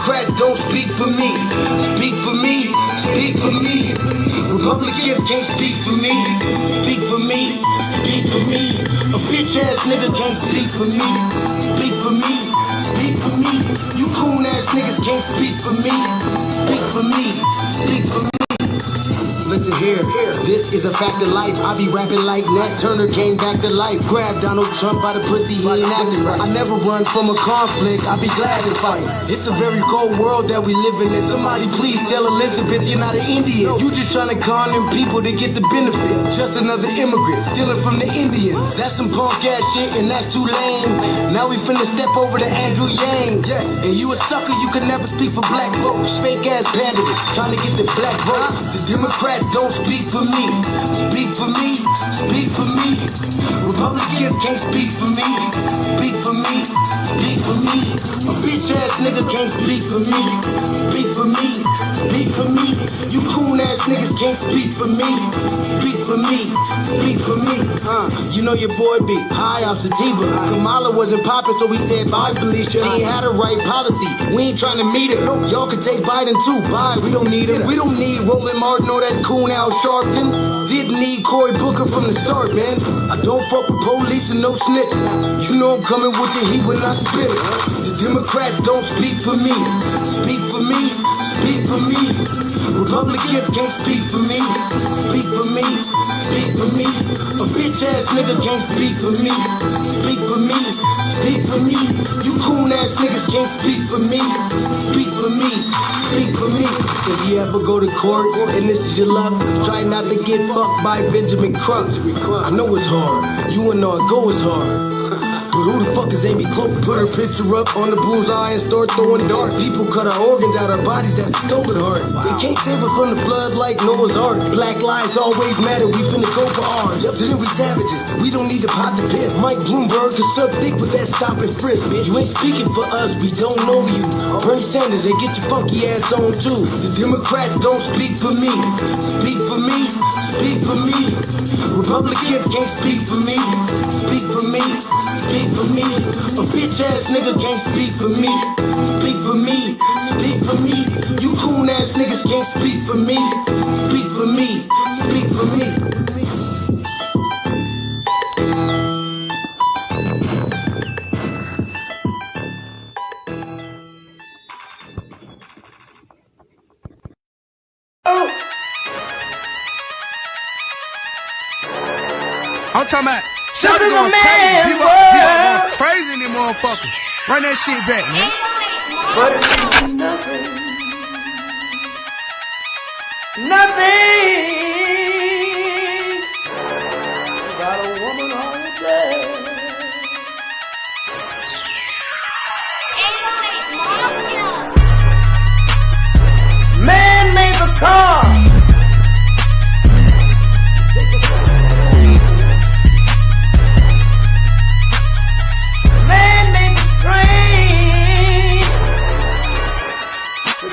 Democrats don't speak for me. Speak for me, speak for me. Republicans can't speak for me. Speak for me, speak for me. A bitch ass nigga can't speak for me. Speak for me, speak for me. You coon ass niggas can't speak for me. Speak for me, speak for me. Listen here, this is a fact of life. I be rapping like Nat Turner came back to life. Grab Donald Trump by the pussy, he ain't acting right. I never run from a conflict, I be glad to fight. It's a very cold world that we live in. And somebody please tell Elizabeth you're not an Indian. You just trying to con them people to get the benefit. Just another immigrant, stealing from the Indians. That's some punk ass shit and that's too lame. Now we finna step over to Andrew Yang. And you a sucker, you can never speak for black folks. Fake ass pandit, trying to get the black vote. The Democrats don't speak for me. Speak for me, speak for me. Republicans can't speak for me. Speak for me, speak for me. A bitch ass nigga can't speak for me. Speak for me, speak for me. You coon ass niggas can't speak for me. Speak for me, speak for me. You know your boy be high off sativa. Kamala wasn't popping, so we said bye Felicia. She ain't had a right policy. We ain't trying to meet her. Y'all can take Biden too. Bye, we don't need him. We don't need Roland Martin or that coon Al Sharpton. Didn't need Cory Booker from the start, man. I don't fuck with police and no snitch. You know I'm coming with the heat when I spit it. The Democrats don't speak for me. Speak for me, speak for me. Republicans can't speak for me. Speak for me, speak for me. A bitch ass nigga can't speak for me. Speak for me, speak for me. You coon ass niggas can't speak for me. Speak for me, speak for me. If you ever go to court and this is your luck, try not to get fucked by Benjamin Crump. I know it's hard. You and all go is hard. But who the fuck is Amy Cloak? Put her picture up on the bullseye and start throwing darts. People cut our organs out our bodies, that's a stolen heart. They can't save us from the flood like Noah's Ark. Black lives always matter, we finna go for ours. So then we savages, we don't need to pot the piss. Mike Bloomberg can suck dick with that stop and frisk, bitch. You ain't speaking for us, we don't know you. Bernie Sanders, they get your funky ass on too. The Democrats don't speak for me. Speak for me, speak for me. Republicans can't speak for me. Speak for me, speak for me. A bitch ass nigga can't speak for me. Speak for me, speak for me. You coon ass niggas can't speak for me. Speak for me, speak for me. I'm talking about shout it going crazy. People going crazy in them motherfuckers. Run that shit back, man. But it's nothing. Nothing about a woman all day. Man made the car.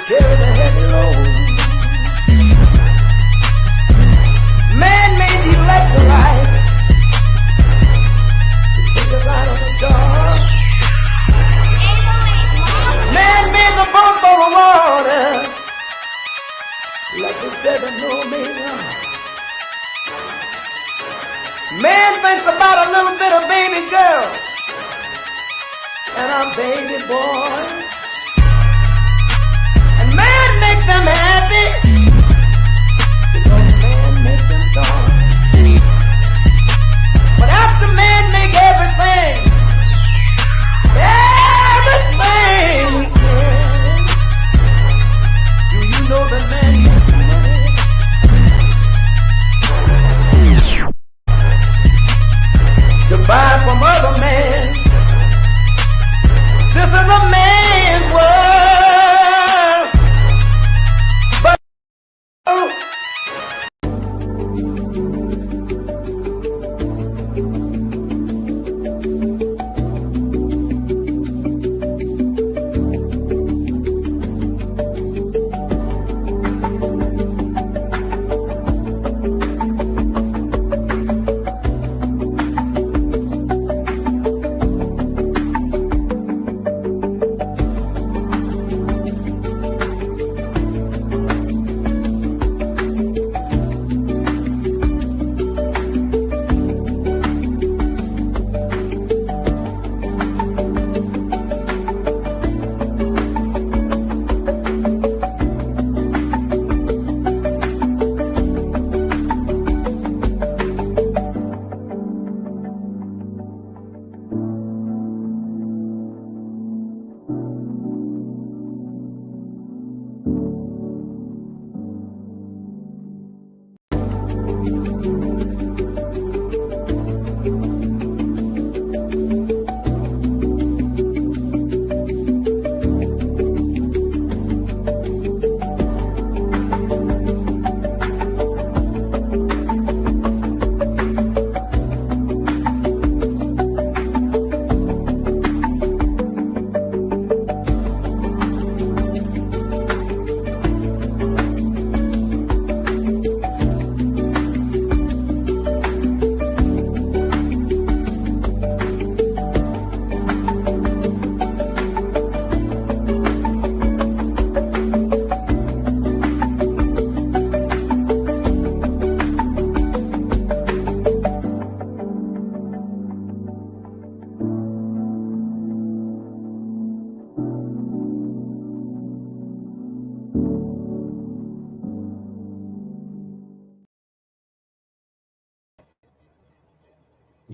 Carry the heavy load. Man made the electrolyte to take us out of the dark. Man made the boat for the water like the 7-millimeter. Man thinks about a little bit of baby girl and a baby boy. Man makes them happy because man makes them strong. But after man make everything we can, do you know that man makes money? To buy from other men. This is a man's world.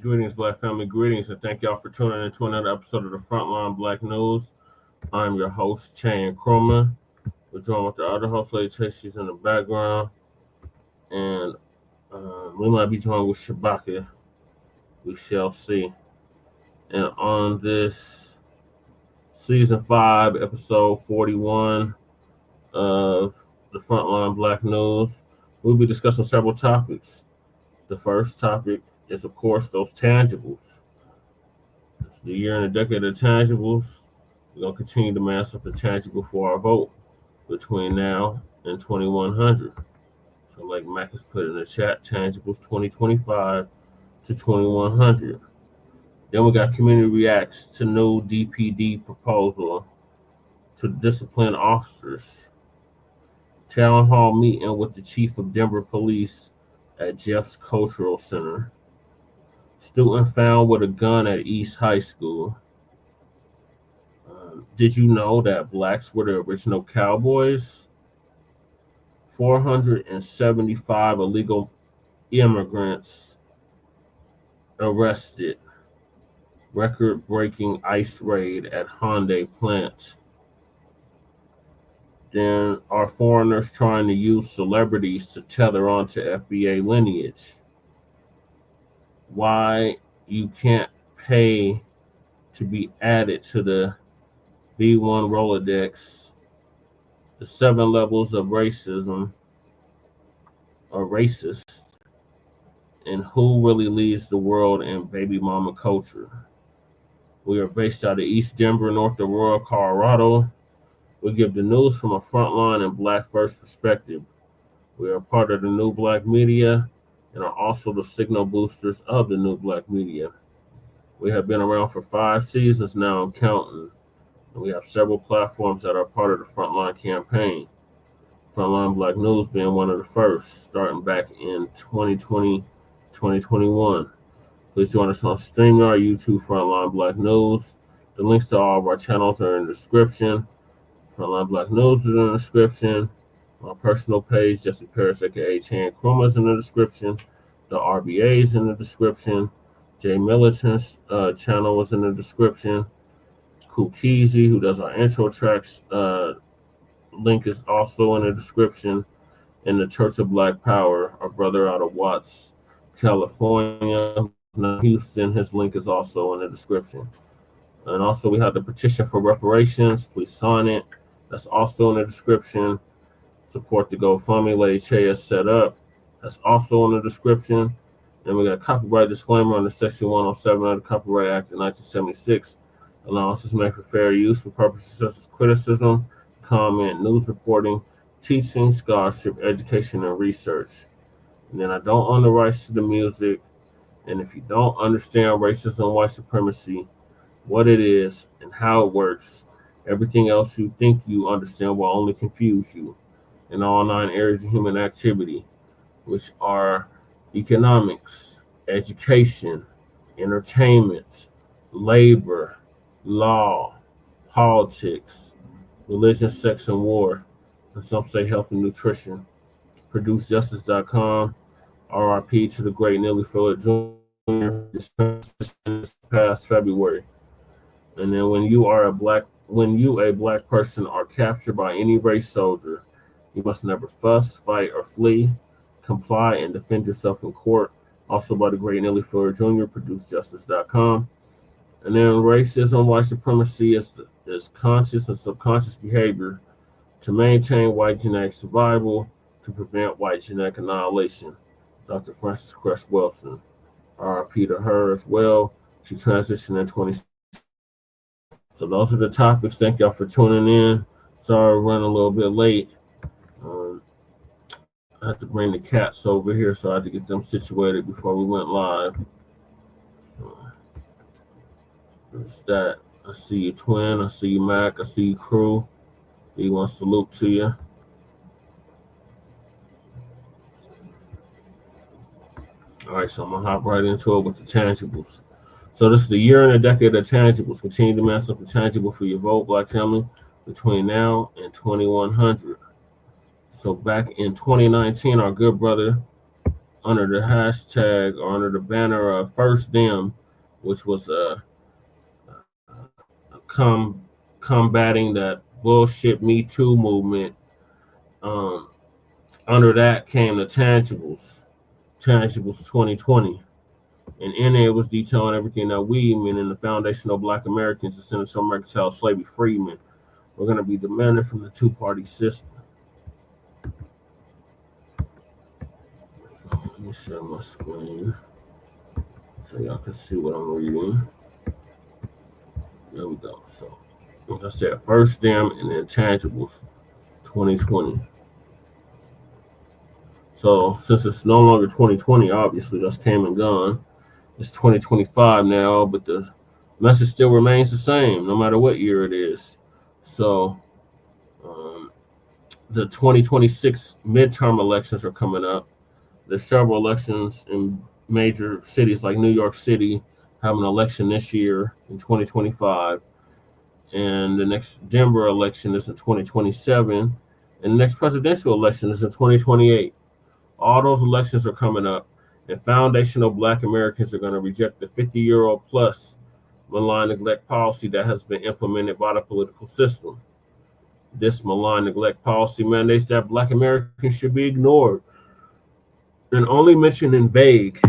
Greetings, Black family. Greetings, and thank y'all for tuning in to another episode of the Front Line Blacc News. I'm your host, Chan Cromer. We're joined with the other host, Lady Chase. She's in the background. And we might be joined with Shabaka. We shall see. And on this Season 5, Episode 41 of the Front Line Blacc News, we'll be discussing several topics. The first topic is, of course, those tangibles. It's the year and a decade of tangibles. We're going to continue to mass up the tangible for our vote between now and 2100. So like Mac has put in the chat, tangibles 2025 to 2100. Then we got community reacts to new DPD proposal to discipline officers. Town hall meeting with the chief of Denver Police at Jeff's Cultural Center. Student found with a gun at East High School. Did you know that blacks were the original cowboys? 475 illegal immigrants arrested. Record-breaking ICE raid at Hyundai plant. Then are foreigners trying to use celebrities to tether onto FBA Lineage? Why you can't pay to be added to the B1 Rolodex, the 7 levels of racism are racist, and who really leads the world in baby mama culture. We are based out of East Denver, North Aurora, Colorado. We give the news from a frontline and Black first perspective. We are part of the new Blacc Media and are also the signal boosters of the new Blacc Media. We have been around for 5 seasons now and counting. And we have several platforms that are part of the Frontline campaign. Frontline Blacc News being one of the first, starting back in 2020, 2021. Please join us on StreamYard, YouTube, Frontline Blacc News. The links to all of our channels are in the description. Frontline Blacc News is in the description. My personal page, Jesse Paris, aka Chan Chroma, is in the description. The RBA is in the description. Jay Militant's channel is in the description. Kukizi, who does our intro tracks, link is also in the description. And the Church of Black Power, our brother out of Watts, California, Houston, his link is also in the description. And also we have the petition for reparations. Please sign it. That's also in the description. Support the GoFundMe Lady Che has set up. That's also in the description. And we got a copyright disclaimer under Section 107 of the Copyright Act of 1976. Allowances made for fair use for purposes such as criticism, comment, news reporting, teaching, scholarship, education, and research. And then I don't own the rights to the music. And if you don't understand racism and white supremacy, what it is and how it works, everything else you think you understand will only confuse you in all 9 areas of human activity, which are economics, education, entertainment, labor, law, politics, religion, sex, and war, and some say health and nutrition. ProduceJustice.com. RIP to the great Neely Fuller Jr. this past February. And then when you a black person are captured by any race soldier, you must never fuss, fight, or flee. Comply and defend yourself in court. Also by the great Neely Fuller Jr. ProduceJustice.com. And then racism, white supremacy is conscious and subconscious behavior to maintain white genetic survival, to prevent white genetic annihilation. Dr. Frances Cress Wilson. RIP to her as well. She transitioned in 2016. So those are the topics. Thank y'all for tuning in. Sorry we're running a little bit late. I had to bring the cats over here, so I had to get them situated before we went live. So there's that. I see you, Twin. I see you, Mac. I see you, Crew. He wants to salute to you. All right, so I'm going to hop right into it with the tangibles. So this is the year and a decade of tangibles. Continue to mass up the tangible for your vote, Black family, between now and 2100. So back in 2019, our good brother under the hashtag or under the banner of First Them, which was combating that bullshit Me Too movement. Under that came the Tangibles 2020. And in it was detailing everything that we, meaning the foundational Black Americans, descendants of American child slavery freedmen, we're going to be demanding from the two-party system. So let me share my screen so y'all can see what I'm reading. There we go. So, like I said, First Them and then Tangibles 2020. So since it's no longer 2020, obviously that's came and gone. It's 2025 now, but the message still remains the same, no matter what year it is. So the 2026 midterm elections are coming up. There's several elections in major cities like New York City have an election this year in 2025. And the next Denver election is in 2027. And the next presidential election is in 2028. All those elections are coming up. And foundational Black Americans are going to reject the 50-year-old plus malign neglect policy that has been implemented by the political system. This malign neglect policy mandates that Black Americans should be ignored and only mentioned in vague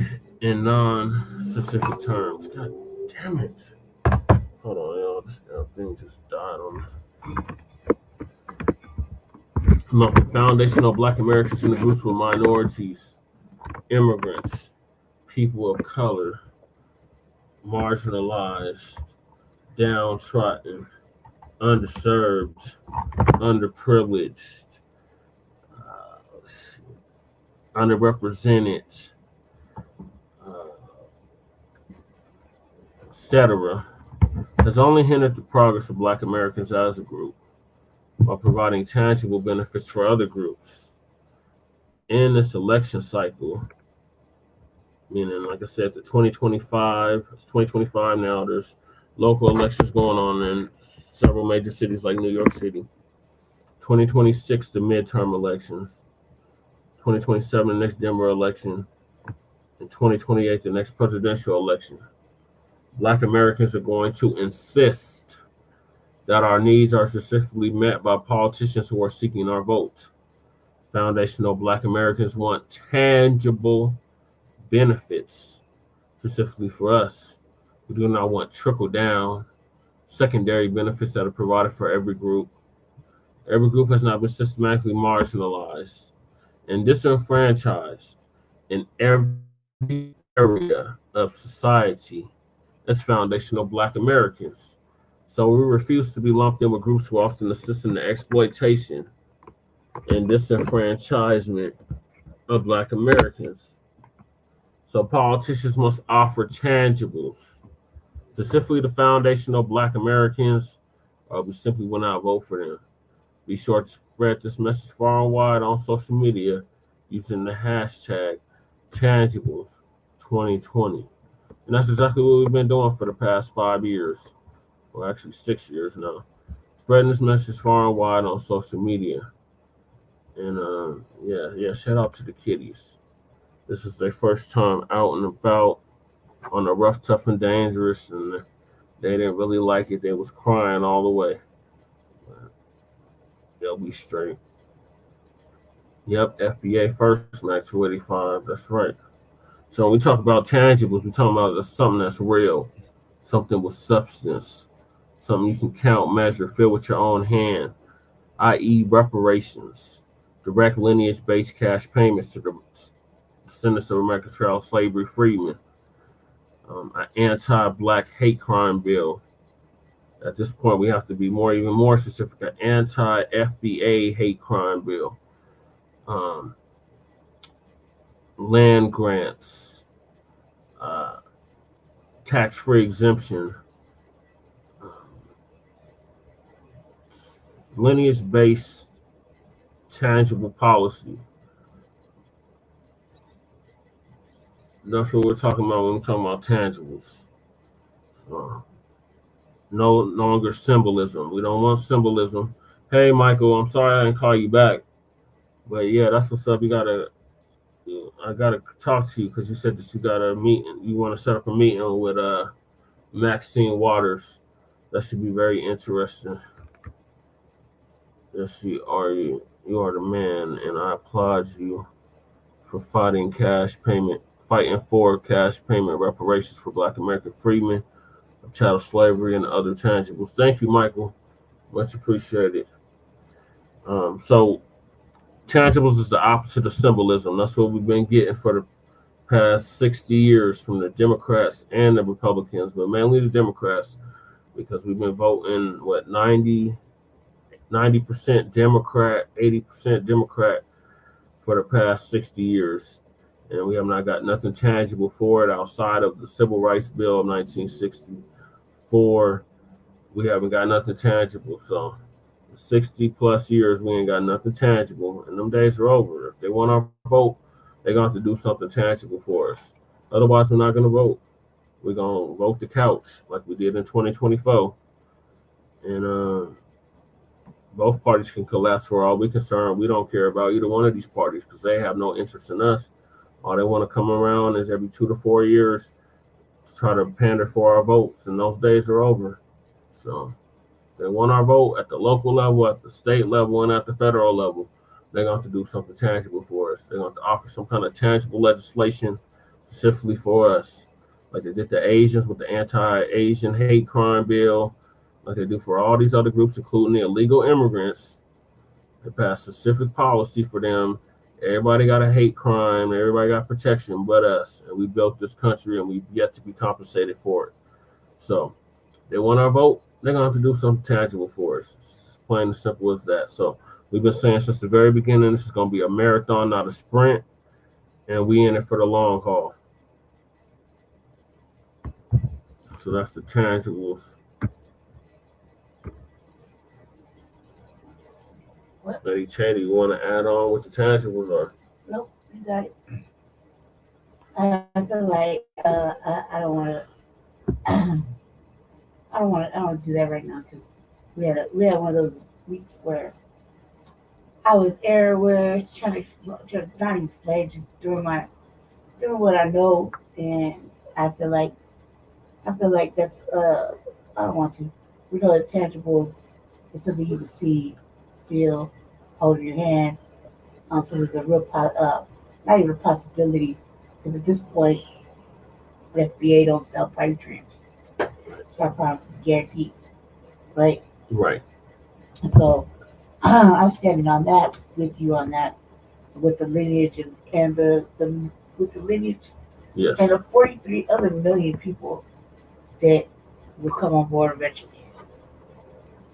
and non-specific terms. God damn it. Hold on, y'all. This thing just died on me. Foundational Black Americans in the groups with minorities, immigrants, people of color, marginalized, downtrodden, underserved, underprivileged, underrepresented, etc., has only hindered the progress of Black Americans as a group while providing tangible benefits for other groups. In this election cycle, meaning, like I said, it's 2025 now, there's local elections going on in several major cities like New York City. 2026, the midterm elections. 2027, the next Denver election. And 2028, the next presidential election. Black Americans are going to insist that our needs are specifically met by politicians who are seeking our vote. Foundational Black Americans want tangible benefits, specifically for us. We do not want trickle-down, secondary benefits that are provided for every group. Every group has not been systematically marginalized and disenfranchised in every area of society as foundational Black Americans. So we refuse to be lumped in with groups who often assist in the exploitation and disenfranchisement of Black Americans. So politicians must offer tangibles, specifically the foundational Black Americans, or we simply will not vote for them. Be sure to spread this message far and wide on social media using the hashtag Tangibles2020. And that's exactly what we've been doing for the past 5 years, or actually 6 years now. Spreading this message far and wide on social media. And shout out to the kiddies. This is their first time out and about on the rough, tough, and dangerous, and they didn't really like it. They was crying all the way. But they'll be straight. Yep, FBA first, Max 285. That's right. So when we talk about tangibles, we're talking about something that's real, something with substance, something you can count, measure, feel with your own hand, i.e. reparations, direct lineage-based cash payments to the descendants of American child slavery freedmen, an anti-Black hate crime bill. At this point, we have to be even more specific, an anti-FBA hate crime bill. Land grants, tax-free exemption, lineage-based tangible policy. That's what we're talking about when we're talking about tangibles. So, no longer symbolism. We don't want symbolism. Hey, Michael, I'm sorry I didn't call you back. But yeah, that's what's up. You gotta I gotta talk to you because you said that you got a meeting. You want to set up a meeting with Maxine Waters. That should be very interesting. Yes, you are. You are the man, and I applaud you for fighting for cash payment reparations for Black American freedmen of chattel slavery and other tangibles. Thank you, Michael. Much appreciated. So tangibles is the opposite of symbolism. That's what we've been getting for the past 60 years from the Democrats and the Republicans, but mainly the Democrats, because we've been voting, 90% Democrat, 80% Democrat for the past 60 years. And we have not got nothing tangible for it outside of the Civil Rights Bill of 1964. We haven't got nothing tangible. So 60 plus years, we ain't got nothing tangible. And them days are over. If they want our vote, they're going to have to do something tangible for us. Otherwise, we're not going to vote. We're going to vote the couch like we did in 2024. And both parties can collapse for all we're concerned. We don't care about either one of these parties because they have no interest in us. All they want to come around is every 2 to 4 years to try to pander for our votes. And those days are over. So they want our vote at the local level, at the state level, and at the federal level. They're going to have to do something tangible for us. They're going to have to offer some kind of tangible legislation specifically for us, like they did the Asians with the anti-Asian hate crime bill, like they do for all these other groups, including the illegal immigrants. They passed specific policy for them. Everybody got a hate crime. Everybody got protection but us. And we built this country, and we've yet to be compensated for it. So they want our vote. They're going to have to do something tangible for us. It's plain and simple as that. So we've been saying since the very beginning, this is going to be a marathon, not a sprint. And we in it for the long haul. So that's the tangibles. What? Lady Cheney, you want to add on what the tangibles are? Nope, you got it. I feel like I don't want to. I don't want to do that right now because we had one of those weeks where I was everywhere trying to not explain, just doing what I know, and I feel like that's I don't want to. We know that tangibles is something you can see, feel, hold in your hand. So there's a real not even a possibility, because at this point, the FBA don't sell pipe dreams. Sell promises, guarantees, right? Right. And so I'm standing on that with you on that, with the lineage and the with the lineage, Yes. and the 43 other million people that will come on board eventually.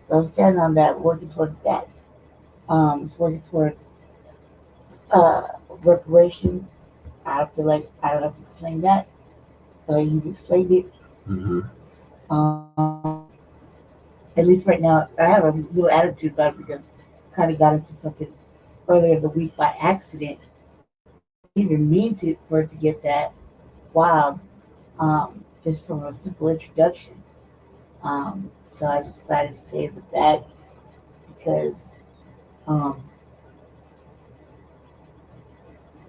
So I'm standing on that, working towards that. It's working towards reparations. I feel like I don't have to explain that. You've explained it. Mm-hmm. At least right now, I have a little attitude about it because I kind of got into something earlier in the week by accident. I didn't even mean for it to get that wild, just from a simple introduction. So I just decided to stay in the back because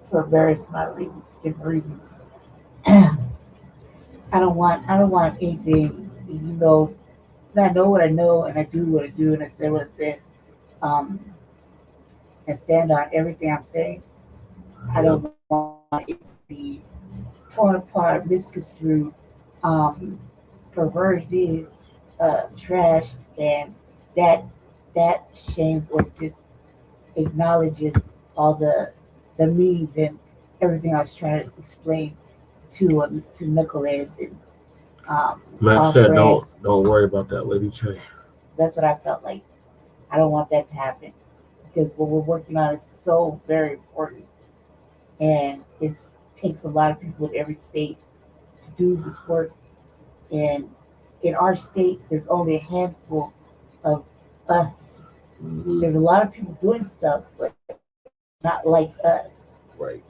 for various amount of reasons, different reasons. I don't want anything, even though I know what I know and I do what I do and I say what I said, and stand on everything I'm saying. I don't want it to be torn apart, misconstrued, perverted, trashed, and that shames or just acknowledges all the memes and everything I was trying to explain to knuckleheads and Max said, don't worry about that, Lady Che. That's what I felt like. I don't want that to happen because what we're working on is so very important, and it takes a lot of people in every state to do this work. And in our state, there's only a handful of us. Mm-hmm. There's a lot of people doing stuff, but not like us. Right.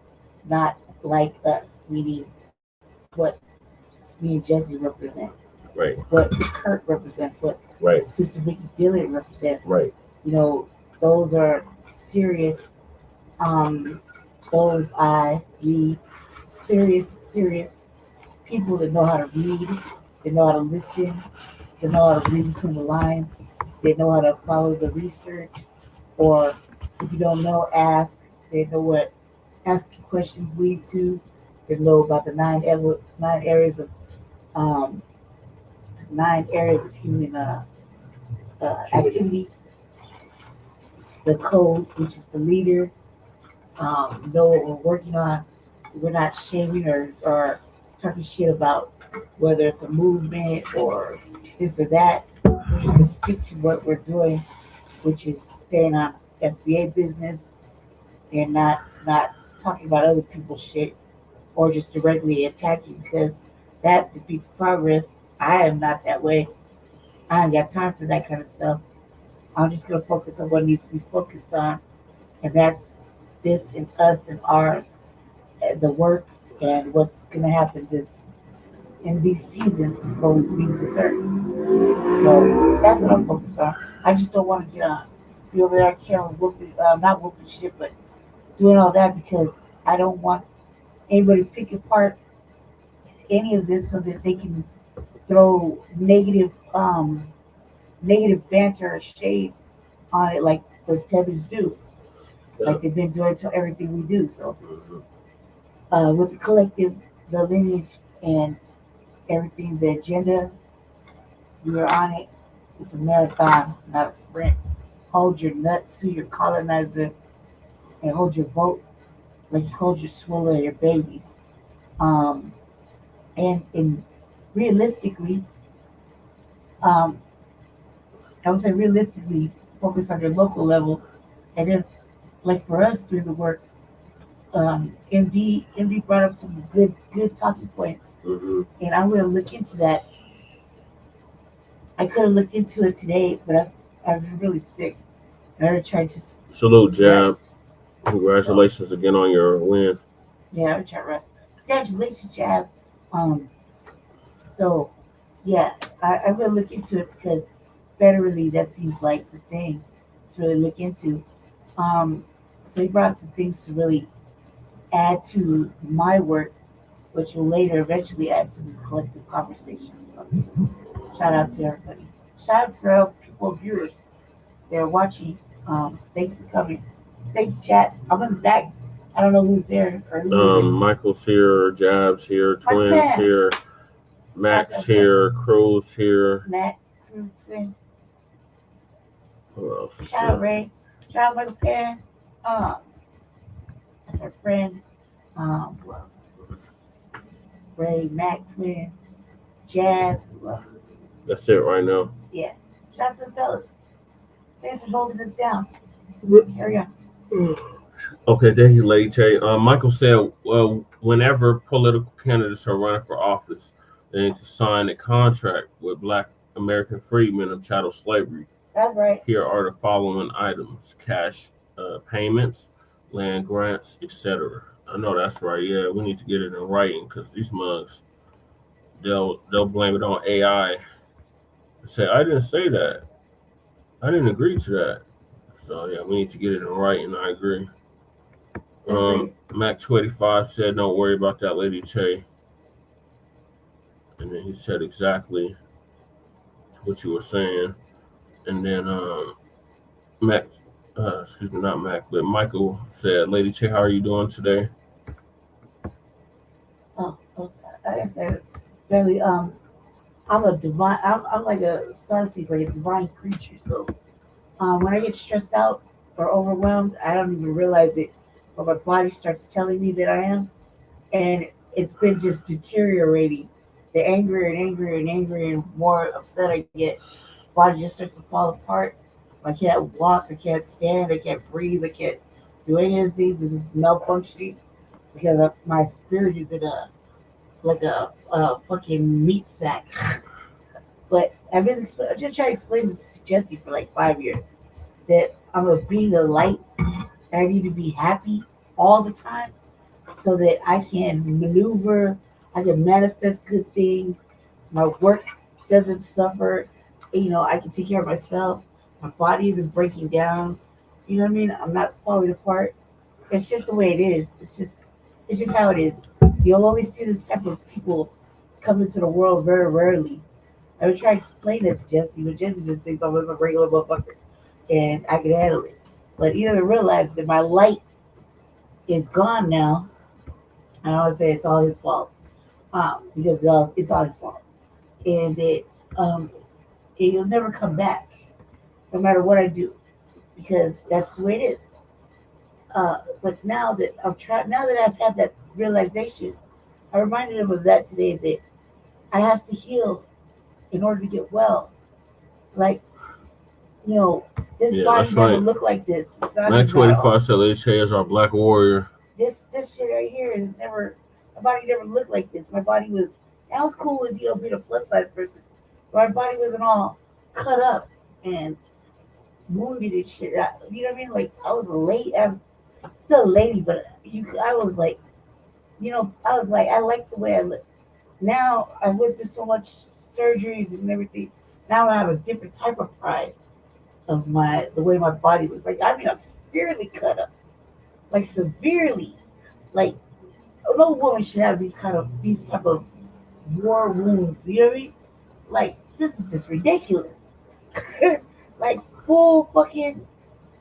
Not like us, meaning what me and Jesse represent. Right. What Kurt represents, what right. Sister Vicky Dillard represents. Right. You know, those are serious those I read serious people that know how to read, that know how to listen, that know how to read between the lines, they know how to follow the research, or if you don't know, ask. They know what asking questions lead to. They know about the um, 9 areas of human activity. The code, which is the leader, know what we're working on. We're not shaming or talking shit about whether it's a movement or this or that. We're just gonna stick to what we're doing, which is staying on FBA business and not talking about other people's shit or just directly attacking because that defeats progress. I am not that way. I ain't got time for that kind of stuff. I'm just gonna focus on what needs to be focused on, and that's this and us and ours, and the work and what's gonna happen this in these seasons before we leave this earth. So that's what I'm focused on. I just don't want to get on be over there killing wolfing, not wolfing shit, but doing all that because I don't want anybody to pick apart any of this so that they can throw negative banter or shade on it like the tethers do, like they've been doing to everything we do. So with the collective, the lineage, and everything, the agenda, we are on it. It's a marathon, not a sprint. Hold your nuts to your colonizer and hold your vote like you hold your swallow or your babies. Um, and realistically, um, I would say realistically, focus on your local level, and then like for us doing the work, MD brought up some good talking points, and I'm gonna look into that. I could have looked into it today, but I've been really sick. And I tried to Salute, Jab. rest. Congratulations again on your win. Yeah, I tried to rest. Congratulations, Jab. Um, so yeah, I'm gonna look into it because federally that seems like the thing to really look into. So he brought up some things to really add to my work, which will later eventually add to the collective conversation. So shout out to everybody. Shout out for all people viewers that are watching. Thank you for coming. Thank you, chat. I'm in the back. I don't know who's there or who isn't. Michael's here, Jab's here, Twins Matt. here, Max here, Crow's here. Matt, Crew, Twin. Who else is Shout here? out Ray. Shout out Michael Pan. That's our friend. Who else? Ray, Mac, Twin, Jab. Who else? That's it right now. Yeah. Shout out to the fellas. Thanks for holding us down. Carry on. Okay, thank you, Lady Tay. Michael said, well, whenever political candidates are running for office, they need to sign a contract with Black American freedmen of chattel slavery. That's right. Here are the following items: cash payments, land grants, etc. I know that's right. Yeah, we need to get it in writing because these mugs, they'll blame it on AI and say, I didn't say that. I didn't agree to that. So yeah, we need to get it in writing. I agree. Mac 285 said, don't worry about that, Lady Tay. And then he said exactly what you were saying. And then Mac, excuse me, not Mac, but Michael said, Lady Tay, how are you doing today? Oh, I said, barely. I'm a divine. I'm like a starseed, like a divine creature. So, when I get stressed out or overwhelmed, I don't even realize it, but my body starts telling me that I am, and it's been just deteriorating. The angrier and more upset I get, body just starts to fall apart. I can't walk, I can't stand, I can't breathe, I can't do any of the things. It's just malfunctioning because my spirit is in a fucking meat sack. But I've just trying to explain this to Jesse for like 5 years that I'm a being of light and I need to be happy all the time so that I can maneuver, I can manifest good things, my work doesn't suffer, I can take care of myself, my body isn't breaking down, you know what I mean? I'm not falling apart. It's just the way it is. It's just how it is. You'll only see this type of people come into the world very rarely. I would try to explain that to Jesse, but Jesse just thinks I'm just a regular motherfucker and I can handle it. But you don't realize that my light is gone now. I always say it's all his fault. Because it's all his fault. And that um it'll never come back, no matter what I do. Because that's the way it is. But now that I've had that realization, I reminded him of that today that I have to heal in order to get well. Like, you know, this Yeah, body that's never right. looked like this. It's not Mac even at 25 all. said Lineage is our Black Warrior. This shit right here is never. My body never looked like this. My body was. I was cool with being a plus size person, but my body wasn't all cut up and wounded and shit. You know what I mean? Like I was a lady. I was still a lady, but I was like, I was like, I like the way I look. Now I went through so much surgeries and everything. Now I have a different type of pride of the way my body looks. Like I mean, I'm severely cut up, like severely. Like no woman should have these type of war wounds. You know what I mean? Like this is just ridiculous. Like full fucking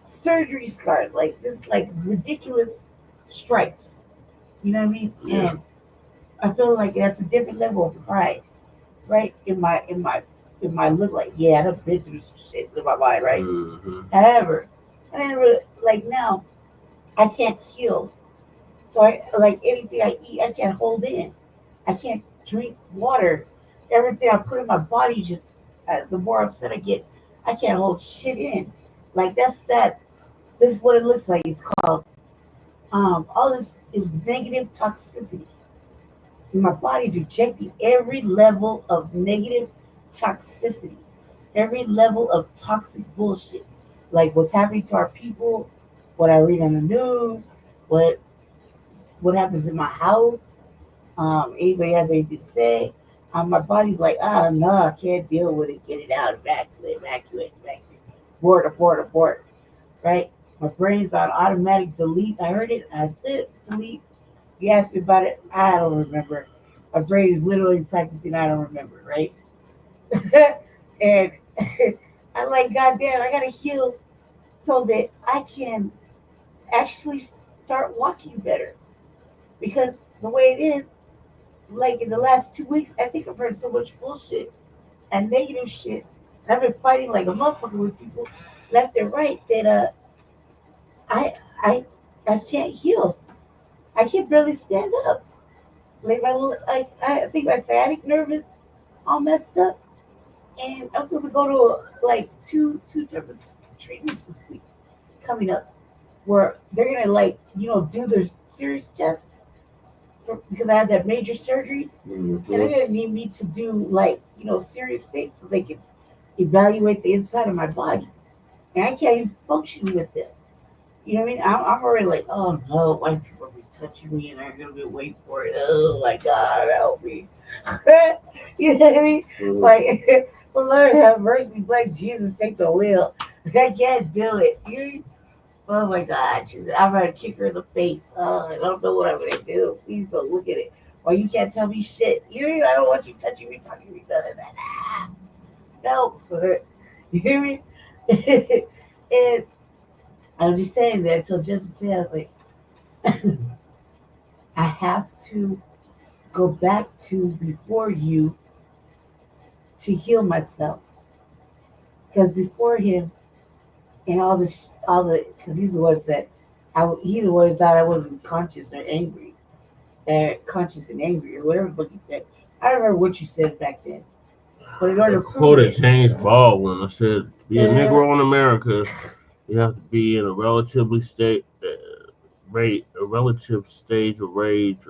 surgery scars, like this, like ridiculous stripes. You know what I mean? Yeah. And I feel like that's a different level of pride, right? In my look, like yeah, I've been through some shit in my mind, right? Mm-hmm. However, I didn't really like now. I can't heal, so I like anything I eat, I can't hold in. I can't drink water. Everything I put in my body just the more upset I get, I can't hold shit in. Like that's that. This is what it looks like. It's called all this is negative toxicity. My body's rejecting every level of negative toxicity, every level of toxic bullshit. Like what's happening to our people, what I read on the news, what what happens in my house. Anybody has anything to say? My body's like, no, I can't deal with it. Get it out, evacuate. Abort, right? My brain's on automatic delete. I heard it. I did delete. You asked me about it. I don't remember. My brain is literally practicing. I don't remember, right? And I'm like, goddamn, I gotta heal so that I can actually start walking better. Because the way it is, like in the last 2 weeks, I think I've heard so much bullshit and negative shit. And I've been fighting like a motherfucker with people left and right that I I I can't heal. I can barely stand up. Like I think my sciatic nerve is all messed up, and I'm supposed to go to like two different treatments this week coming up, where they're gonna do their serious tests because I had that major surgery, and they're gonna need me to do serious things so they can evaluate the inside of my body, and I can't even function with it. You know what I mean? I'm already like, oh no, white people be touching me and I'm gonna be waiting for it. Oh my God, help me. You know what I mean? Like, Lord have mercy, Black Jesus, take the wheel. I can't do it. Oh my God, I'm ready to kick her in the face. Oh, I don't know what I'm gonna do. Please don't look at it. Or you can't tell me shit. You know what I mean? I don't want you touching me, talking to me, none of that. No. You hear me? And I was just saying that until Jesse today, I was like, I have to go back to before you to heal myself. Because before him and because he's the one that he's the one who thought I wasn't conscious or angry, conscious and angry or whatever the fuck you said. I don't remember what you said back then. But in order I to prove quoted it, James Baldwin. I said, to be a Negro in America, you have to be in a relative stage of rage.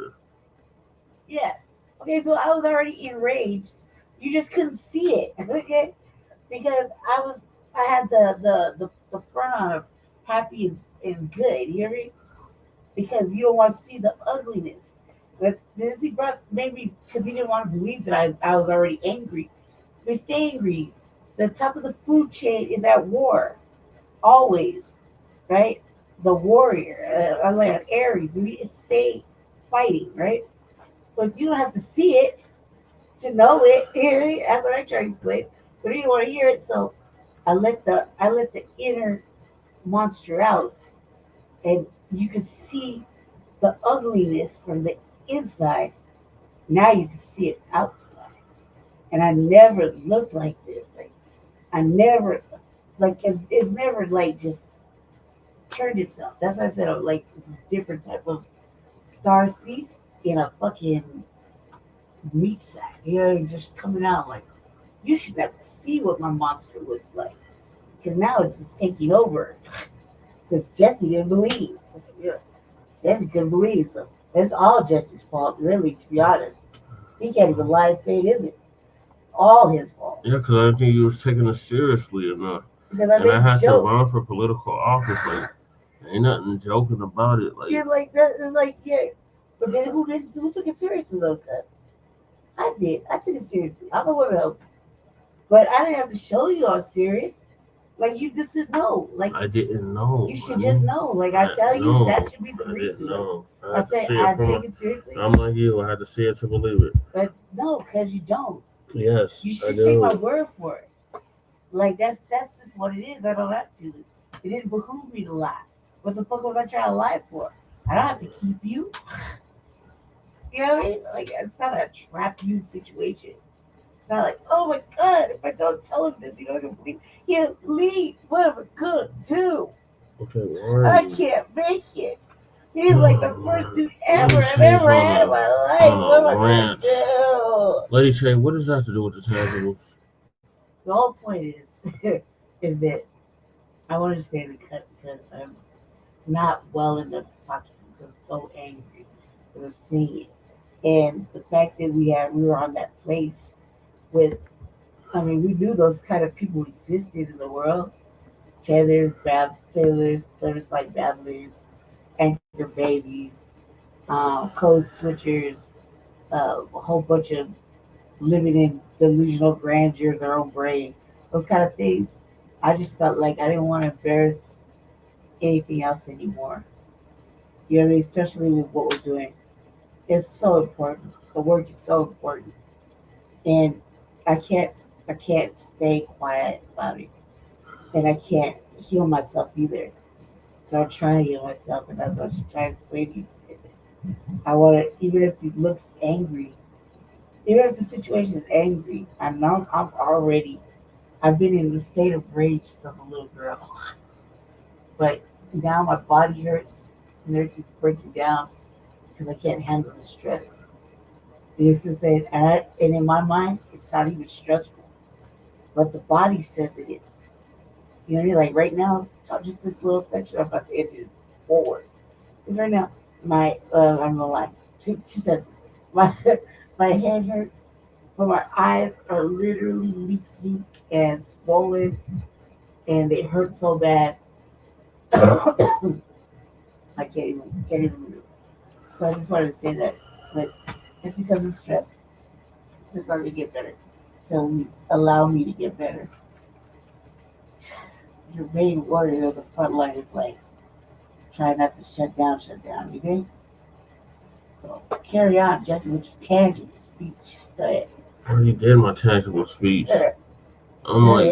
yeah. Okay, so I was already enraged. You just couldn't see it, okay? Because I had the front on of happy and good. You hear me? Because you don't want to see the ugliness. But then he brought maybe because he didn't want to believe that I was already angry. But stay angry. The top of the food chain is at war, always, right? the warrior. I like an Aries. We stay fighting, right? But you don't have to see it to know it. That's what I try to explain. But you don't want to hear it, so I let the inner monster out, and you can see the ugliness from the inside. Now you can see it outside. And I never looked like this. Like I never, like it's never like just turned itself. That's why I said I'm like this is different type of star seed in a fucking meat sack. You know, just coming out like you should have to see what my monster looks like. Because now it's just taking over. Because Jesse didn't believe. Yeah, Jesse couldn't believe. So it's all Jesse's fault, really, to be honest. He can't even lie and say it isn't. It's all his fault. Yeah, because I didn't think you was taking it seriously enough. Because I And I made had to run jokes. for political office. Like, ain't nothing joking about it. Yeah, Like, like that. It's like, yeah. But then who didn't? Who took it seriously though? Cause I did. I took it seriously. I'm the one who helped. But I didn't have to show you all serious. Like you just didn't know. Like I didn't know. you should just know. Like I tell you, know. that should be the I didn't reason. know. I I had to said see I it from. take it seriously. I'm like you. I had to see it to believe it. But no, because you don't. Yes, You should I just take my do. word for it. Like that's just what it is. I don't have to. It didn't behoove me to lie. What the fuck was I trying to lie for? I don't have to keep you. You know what I mean? Like it's not a trap you situation. It's not like, oh my god, if I don't tell him this, he's not gonna believe. He'll leave. What am I gonna do? Okay, where I are you? can't make it. He's like the first dude ever I've Change ever had in on my life. on What am I a gonna ranch. do? Lady Shay, what does that have to do with the tangibles? The whole point is is that I want to stay in the cut because I'm not well enough to talk to him because I'm so angry because I'm seeing it. And the fact that we were on that place with, I mean, we knew those kind of people existed in the world. Tethers like babblers, anchor babies, code switchers, a whole bunch of living in delusional grandeur of their own brain, those kind of things. I just felt like I didn't want to embarrass anything else anymore. You know what I mean? Especially with what we're doing. It's so important. The work is so important. And I can't I can't stay quiet about it. And I can't heal myself either. So I'm trying to heal myself and that's what I'm trying to explain to you today. I want to, even if he looks angry, even if the situation is angry, I know I've been in a state of rage since I was a little girl. But now my body hurts and everything's breaking down because I can't handle the stress. You know what I'm saying? And in my mind, it's not even stressful, but the body says it is. You know what I mean? Like right now, just this little section I'm about to end it forward. Because right now, I'm gonna lie, two sentences. My my head hurts, but my eyes are literally leaking and swollen, and they hurt so bad. I can't even move. So I just wanted to say that, but it's because of stress. It's not gonna get better. So allow me to get better. Your main warrior of the front line is like try not to shut down. You think? So carry on, Jesse, with your tangible speech. Go ahead. I already did my tangible speech. Go I'm like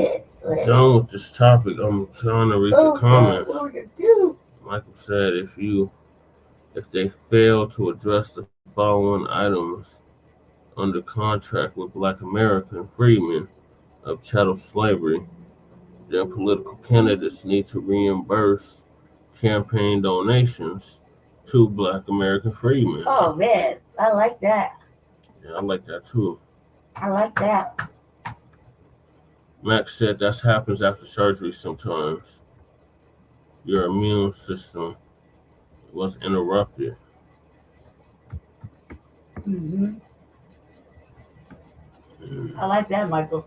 ahead. done with this topic. I'm trying to read the Oh God, comments. what are we gonna do? Michael said if they fail to address the following items under contract with Black American freedmen of chattel slavery, then political candidates need to reimburse campaign donations to Black American freedmen. Oh man, I like that. Yeah, I like that too. I like that. Max said that happens after surgery sometimes. Your immune system was interrupted. Hmm. I like that, Michael.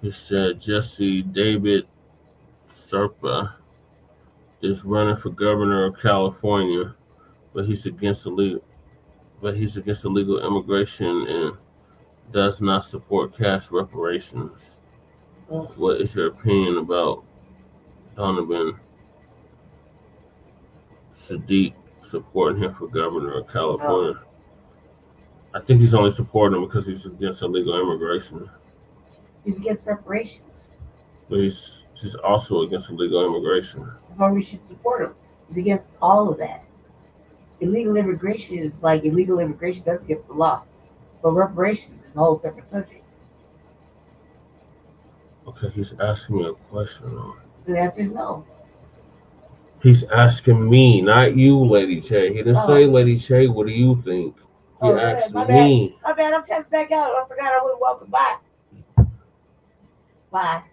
He said Jesse David Serpa is running for governor of California, but he's against illegal immigration and does not support cash reparations. Ugh. What is your opinion about Donovan Sadiq supporting him for governor of California. I think he's only supporting him because he's against illegal immigration. He's against reparations. But he's also against illegal immigration. That's why we should support him. He's against all of that. Illegal immigration is like illegal immigration. That's against the law. But reparations is a whole separate subject. Okay, he's asking me a question. The answer is no. He's asking me, not you, Lady Che. He didn't say, Lady Che, what do you think? He asked me. My bad, I'm tapping back out. I forgot I was welcome back. Bye.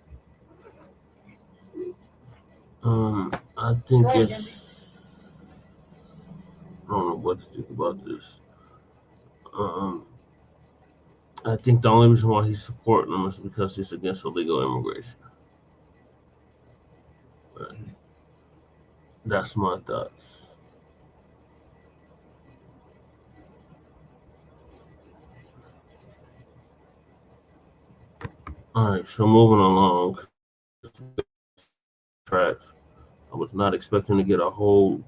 I think I don't know what to think about this. I think the only reason why he's supporting him is because he's against illegal immigration. Right. That's my thoughts. All right, so moving along. Tracks. I was not expecting to get a whole,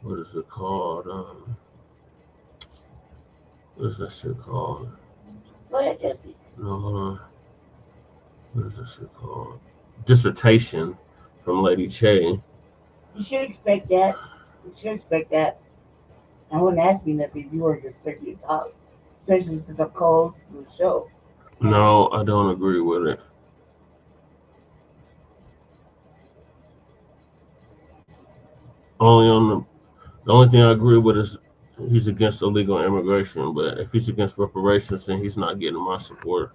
what is it called? What is that shit called? Go ahead, Jesse. No, hold on. What is that shit called? Dissertation from Lady Che. You should expect that. You should expect that. I wouldn't ask me nothing if you weren't expecting me to talk, especially since I'm co-host to the show. No, I don't agree with it. The only thing I agree with is he's against illegal immigration, but if he's against reparations, then he's not getting my support.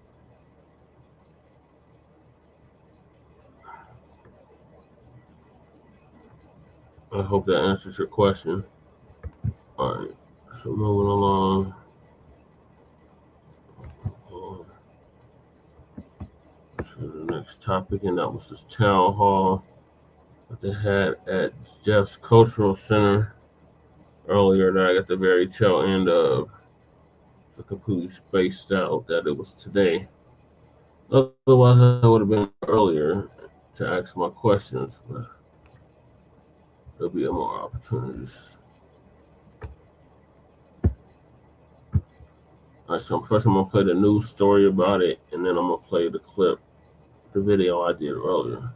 I hope that answers your question. All right, so moving along. To the next topic, and that was this town hall that they had at Jeff's Cultural Center earlier that I got the very tail end of. So completely spaced out that it was today. Otherwise, I would have been earlier to ask my questions, but there'll be more opportunities. All right, so first I'm gonna play the news story about it, and then I'm gonna play the clip, the video I did earlier.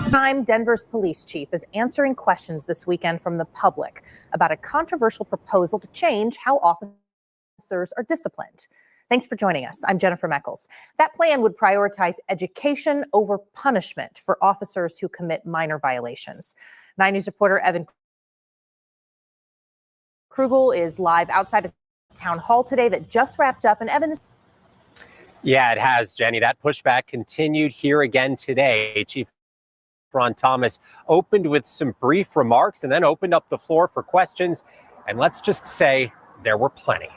Time, Denver's police chief is answering questions this weekend from the public about a controversial proposal to change how officers are disciplined. Thanks for joining us. I'm Jennifer Meckles. That plan would prioritize education over punishment for officers who commit minor violations. 9 News reporter Evan Krugel is live outside of town hall today that just wrapped up. And Evan, yeah, it has, Jenny. That pushback continued here again today. Chief Ron Thomas opened with some brief remarks and then opened up the floor for questions. And let's just say there were plenty.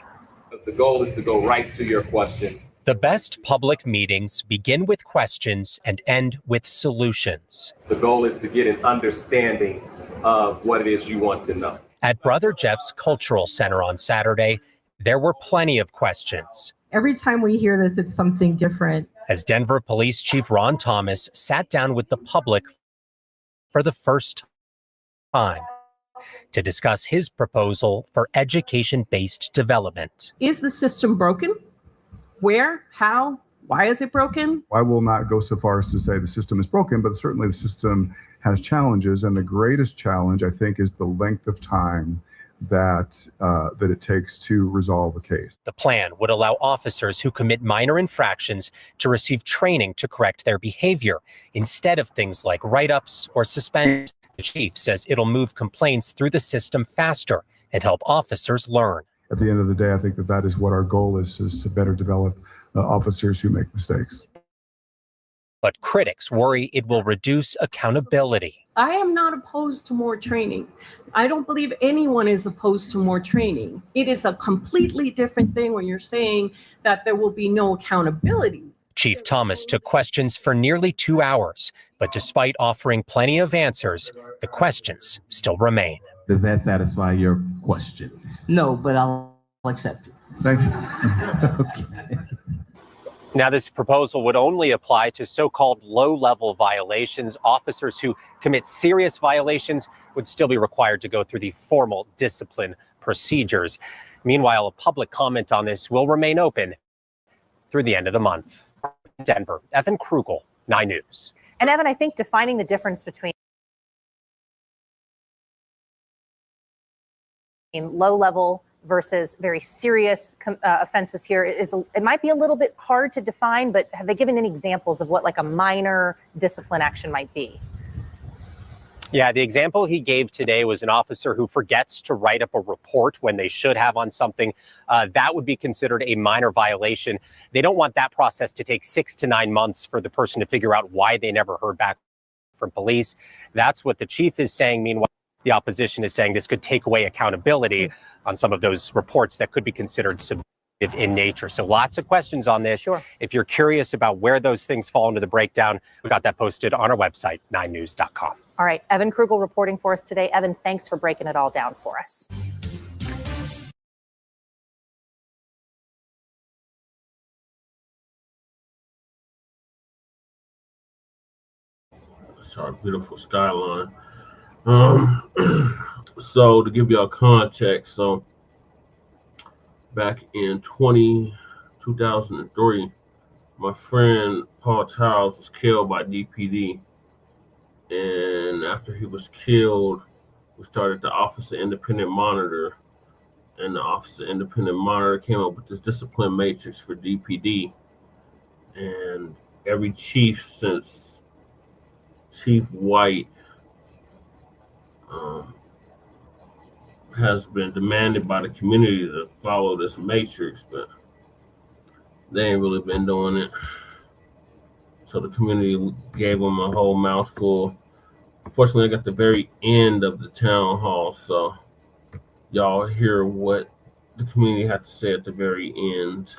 The goal is to go right to your questions. The best public meetings begin with questions and end with solutions. The goal is to get an understanding of what it is you want to know. At Brother Jeff's Cultural Center on Saturday, there were plenty of questions. Every time we hear this, it's something different. As Denver Police Chief Ron Thomas sat down with the public for the first time to discuss his proposal for education-based development. Is the system broken? Where? How? Why is it broken? I will not go so far as to say the system is broken, but certainly the system has challenges. And the greatest challenge, I think, is the length of time that it takes to resolve a case. The plan would allow officers who commit minor infractions to receive training to correct their behavior instead of things like write-ups or suspensions. The chief says it'll move complaints through the system faster and help officers learn. At the end of the day, I think that is what our goal is to better develop officers who make mistakes. But critics worry it will reduce accountability. I am not opposed to more training. I don't believe anyone is opposed to more training. It is a completely different thing when you're saying that there will be no accountability. Chief Thomas took questions for nearly 2 hours, but despite offering plenty of answers, the questions still remain. Does that satisfy your question? No, but I'll accept it. Thank you. Okay. Now, this proposal would only apply to so-called low-level violations. Officers who commit serious violations would still be required to go through the formal discipline procedures. Meanwhile, a public comment on this will remain open through the end of the month. Denver, Evan Krugel, 9 News. And Evan, I think defining the difference between low-level versus very serious offenses here it might be a little bit hard to define, but have they given any examples of what like a minor discipline action might be? Yeah, the example he gave today was an officer who forgets to write up a report when they should have on something. That would be considered a minor violation. They don't want that process to take 6 to 9 months for the person to figure out why they never heard back from police. That's what the chief is saying. Meanwhile, the opposition is saying this could take away accountability on some of those reports that could be considered subjective in nature. So lots of questions on this. Sure. If you're curious about where those things fall into the breakdown, we got that posted on our website, 9news.com. All right, Evan Krugel reporting for us today. Evan, thanks for breaking it all down for us. It's our beautiful skyline. So to give y'all context, so back in 2003, my friend Paul Childs was killed by DPD. And after he was killed, we started the Office of Independent Monitor. And the Office of Independent Monitor came up with this discipline matrix for DPD. And every chief since Chief White has been demanded by the community to follow this matrix, but they ain't really been doing it. So the community gave them a whole mouthful. Unfortunately, I got the very end of the town hall, so y'all hear what the community had to say at the very end.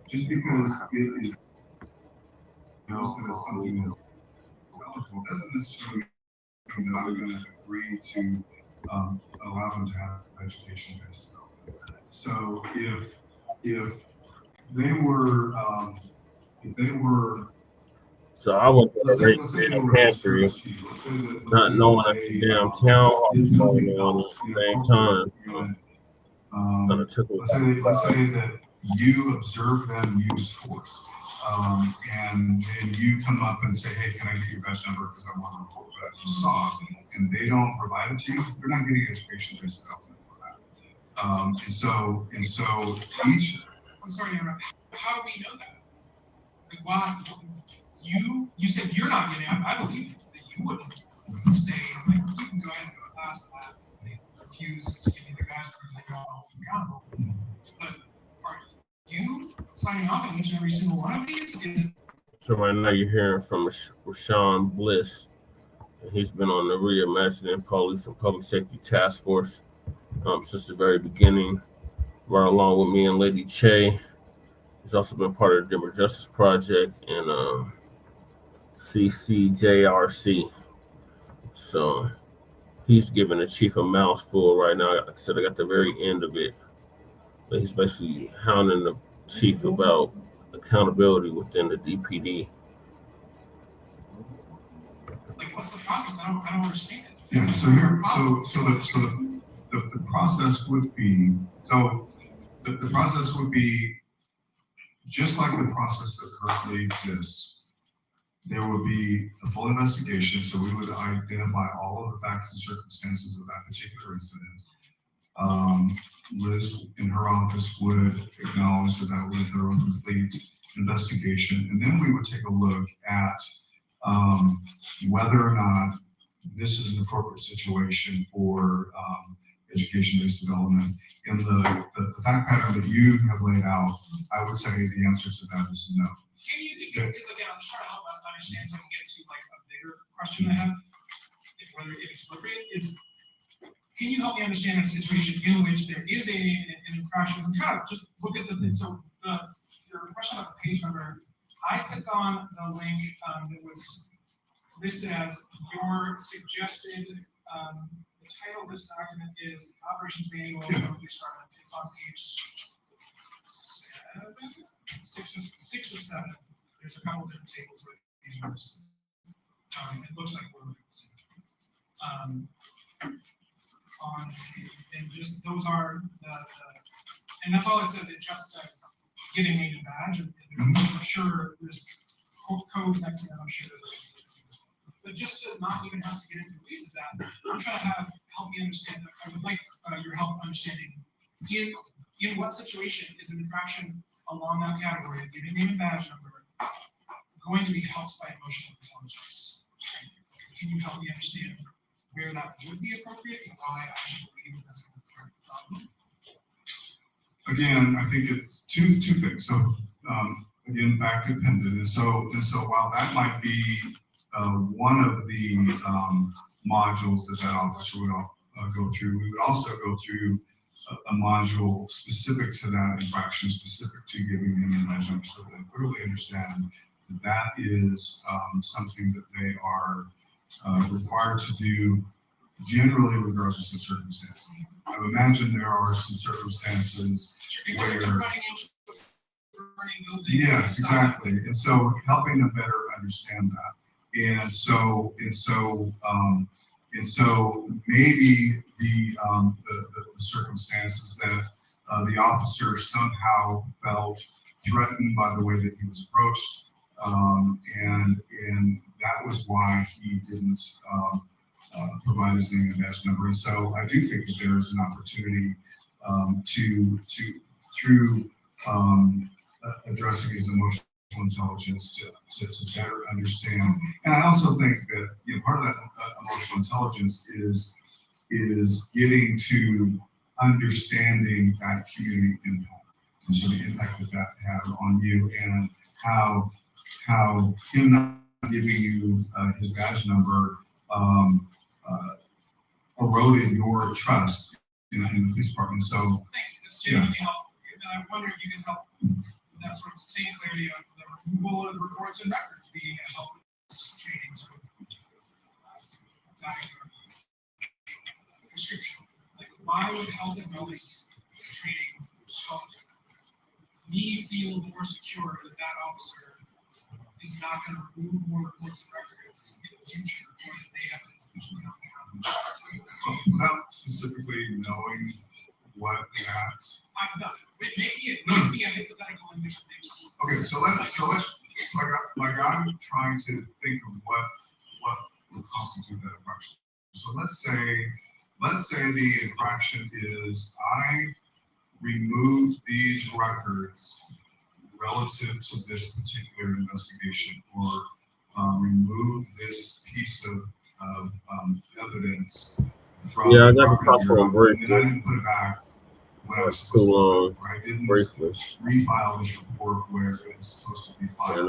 Just because it is something is eligible doesn't necessarily mean that I'm going to agree to allow them to have education-based development. So if they were So I went to the great pantry, not knowing that the damn town hall was going on at the same time. So let's say that you observe them use force, and you come up and say, "Hey, can I get your badge number because I want to report what you saw?" And they don't provide it to you. They're not getting education-based development for that. And so each. I'm sorry, Aaron. How do we know that? Like, why? You said you're not getting it. I believe that you wouldn't say, like, you can go ahead and go to class with that. They refuse to give you the badge because they don't hold you accountable. But are you signing off on each and every single one of these? So right now you're hearing from Rashawn Bliss. He's been on the Reimagining Police and Public Safety Task Force since the very beginning, right along with me and Lady Che. He's also been part of the Denver Justice Project and CCJRC. So he's giving the chief a mouthful right now. Like I said, I got the very end of it. But he's basically hounding the chief about accountability within the DPD. Like, what's the process? I don't understand it. Yeah. So the process would be the process would be just like the process that currently exists. There would be a full investigation, so we would identify all of the facts and circumstances of that particular incident. Liz in her office would acknowledge that that was their own complete investigation. And then we would take a look at whether or not this is an appropriate situation for education-based development. In the fact pattern that you have laid out, I would say the answer to that is no. Can you, because again, I'm just trying to help us understand so I can get to like a bigger question I have, whether it's appropriate, is can you help me understand a situation in which there is an infraction? I'm trying to just look at the, so your question about the page number, I clicked on the link that was listed as your suggested, the title of this document is Operations Manual of Police Department. It's on page 6 or 7. There's a couple different tables with these numbers. It looks like we're looking at the same. And just those are and that's all it says. It just says getting a badge. And I'm sure there's codes next to that. I'm sure there's. But just to not even have to get into the weeds of that, I'm trying to help me understand that. I would like your help understanding in what situation is an infraction along that category, giving name and badge number, going to be helped by emotional intelligence. Can you help me understand where that would be appropriate and why I should believe that's the correct problem? Again, I think it's two things. So again, fact dependent. And so while that might be one of the modules that officer would go through, we would also go through a module specific to that infraction, specific to giving them an measurement, so they clearly understand that that is something that they are required to do generally regardless of circumstance. I would imagine there are some circumstances where, yes, exactly. And so helping them better understand that. And so maybe the circumstances that the officer somehow felt threatened by the way that he was approached, and that was why he didn't provide his name and badge number. And so I do think that there is an opportunity to through addressing his emotional intelligence to better understand. And I also think that part of that emotional intelligence is getting to understanding that community impact, and so the impact that had on you, and how him not giving you his badge number eroded your trust in the police department. So, thank you. That's genuinely helpful. And I wonder if you can help that sort of same clarity of the removal of reports and records being a help trainings with prescription. Like, why would health and wellness training help me feel more secure that that officer is not going to remove more reports and records in the future, or that they have institutionally not without specifically knowing what that. I've done it. It may be a hypothetical in which there's. Okay, so let's like I'm trying to think of what would constitute that infraction. So let's say the infraction is I removed these records relative to this particular investigation, or remove this piece of evidence from I the got the possible break. and then I didn't put it back when I was supposed Too to, long. or I didn't Briefly. refile this report where it was supposed to be filed.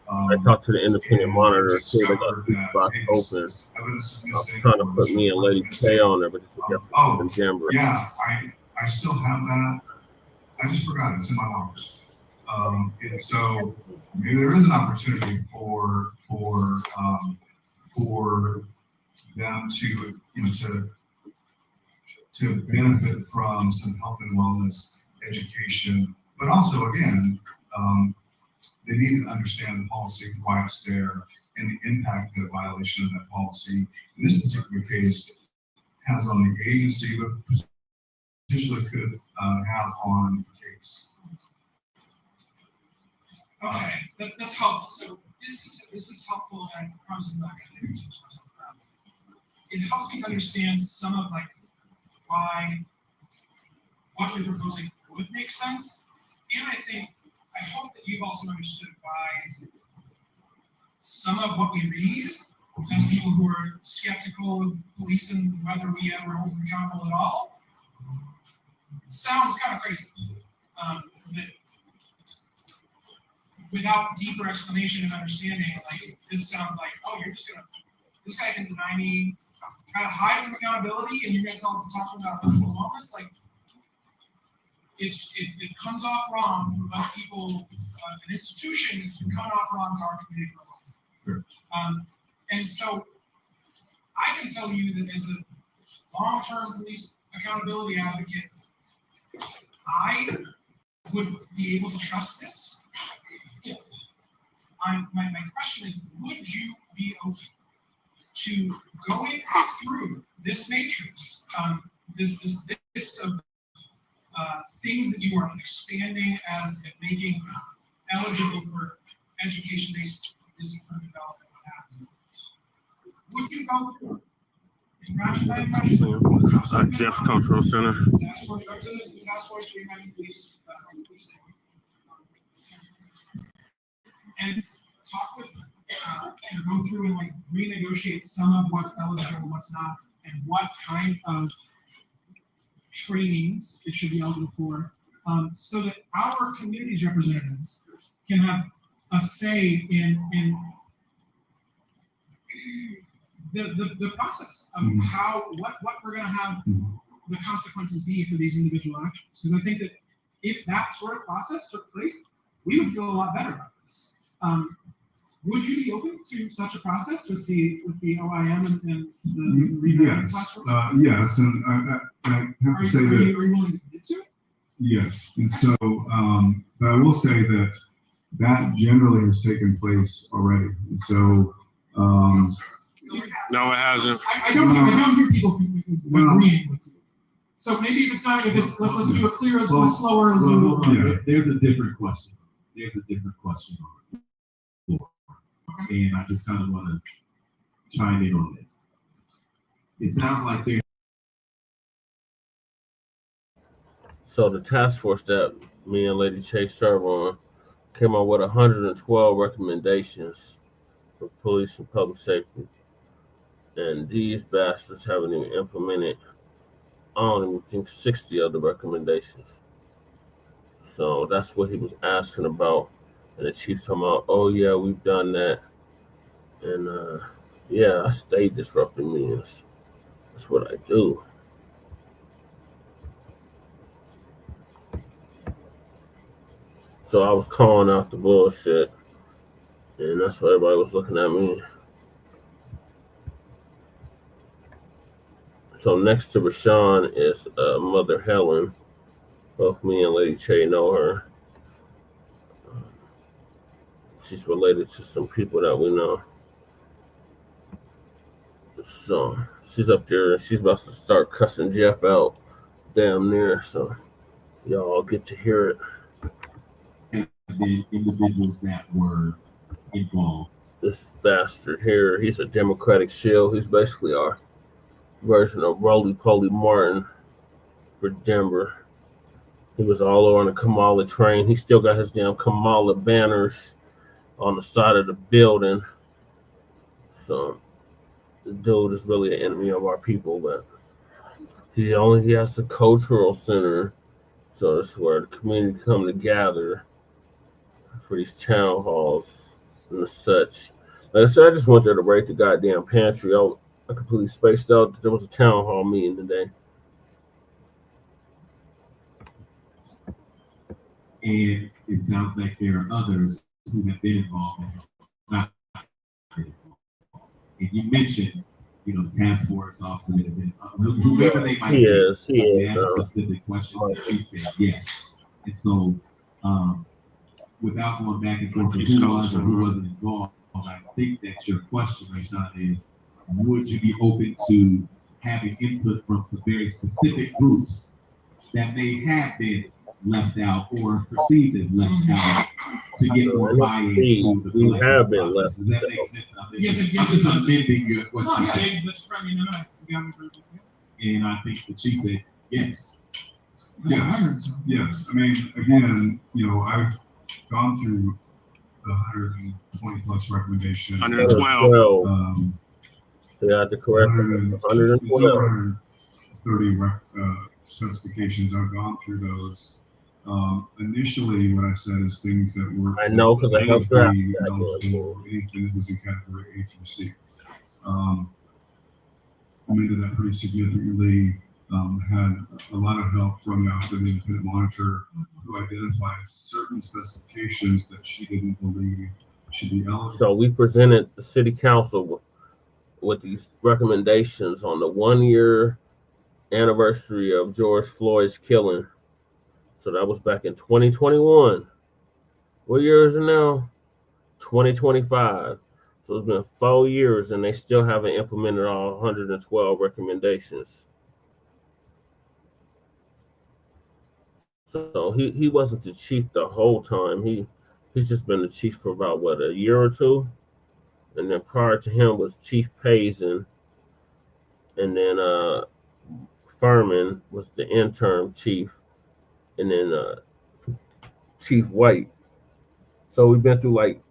And I talked to the independent monitor too. They got 2 spots open. Evidence is I was missing. trying to put me and Lady K on there, but it's in Jamboree. Yeah, I still have that. I just forgot it's in my locker. And so maybe there is an opportunity for them to benefit from some health and wellness education, but also again, they need to understand the policy, why it's there, and the impact that a violation of that policy, in this particular case, has on the agency, but potentially could have on the case. Okay, that's helpful. So this is helpful, and I promise I'm not going to take too much time. It helps me understand some of like why what we're proposing would make sense. And I hope that you've also understood why some of what we read as people who are skeptical of police and whether we ever hold them accountable at all sounds kind of crazy. That without deeper explanation and understanding, like this sounds like, oh, you're just gonna, this guy can deny me, try to hide from accountability, and you're gonna tell him to talk about political wellness. Like it comes off wrong from most people, an institution that's been coming off wrong to our community for a long time. And so I can tell you that as a long-term police accountability advocate, I would be able to trust this if my question is, would you be open to going through this matrix, this list of things that you are expanding as and making eligible for education-based discipline development? Would you go through Jeff's Cultural Center. Task Force representatives of the Task Force to United Police, and talk with, and go through and like renegotiate some of what's eligible, what's not, and what kind of trainings it should be eligible for, so that our community's representatives can have a say in the process of what we're going to have the consequences be for these individual actions. Because I think that if that sort of process took place, we would feel a lot better about this. Would you be open to such a process with the OIM and the revamping task force? Yes, and I have to say that. Are you willing to commit to it? Yes, and so, but I will say that that generally has taken place already. And so, no, it hasn't. I don't hear people agreeing with you. So maybe if it's not, if it's let's do it clear, let's go slower. There's a different question. There's a different question on the floor, and I just kind of want to chime in on this. It sounds like there's. So the task force that me and Lady Chase serve on came up with 112 recommendations for police and public safety. And these bastards haven't even implemented, I don't even think, 60 of the recommendations. So that's what he was asking about. And the chief's talking about, oh yeah, we've done that. And yeah, I stayed disrupting meetings. That's what I do. So I was calling out the bullshit. And that's why everybody was looking at me. So next to Rashawn is Mother Helen. Both me and Lady Che know her. She's related to some people that we know. So she's up there and she's about to start cussing Jeff out damn near. So y'all get to hear it. The individuals that were involved. This bastard here, he's a Democratic shill. He's basically our version of Roly-Poly Martin for Denver. He was all over on the Kamala train. He still got his damn Kamala banners on the side of the building. So the dude is really an enemy of our people, but he has a cultural center. So that's where the community come to gather for these town halls and such. Like I said, I just went there to break the goddamn pantry. I completely spaced out. There was a town hall meeting today. And it sounds like there are others who have been involved and not been involved. And you mentioned, the task force officer that have been, whoever they might be. He is. A specific question. She said yes. And so, without going back and forth with who was or who wasn't involved, I think that your question, Rashawn, is would you be open to having input from some very specific groups that may have been left out or perceived as left out to get more buy-in to the we have been left. Does that make sense? Yes, I'm just amending what you said. That's from, And I think the chief said yes. Yes, yes. I mean, again, you know, I've gone through the 120 plus recommendations. 112. So you have to correct 112. 130 specifications. I've gone through those. Initially, what I said is things that were I know because I helped her out. eligible, anything that was in category A through C. Amended that pretty significantly. Had a lot of help from the Office of the Independent Monitor, who identified certain specifications that she didn't believe should be eligible. So we presented the city council with these recommendations on the 1-year anniversary of George Floyd's killing. So that was back in 2021. What year is it now? 2025. So it's been 4 years and they still haven't implemented all 112 recommendations. So he wasn't the chief the whole time. He's just been the chief for about what, a year or two? And then prior to him was Chief Payson, and then Furman was the interim chief, and then Chief White. So we've been through like,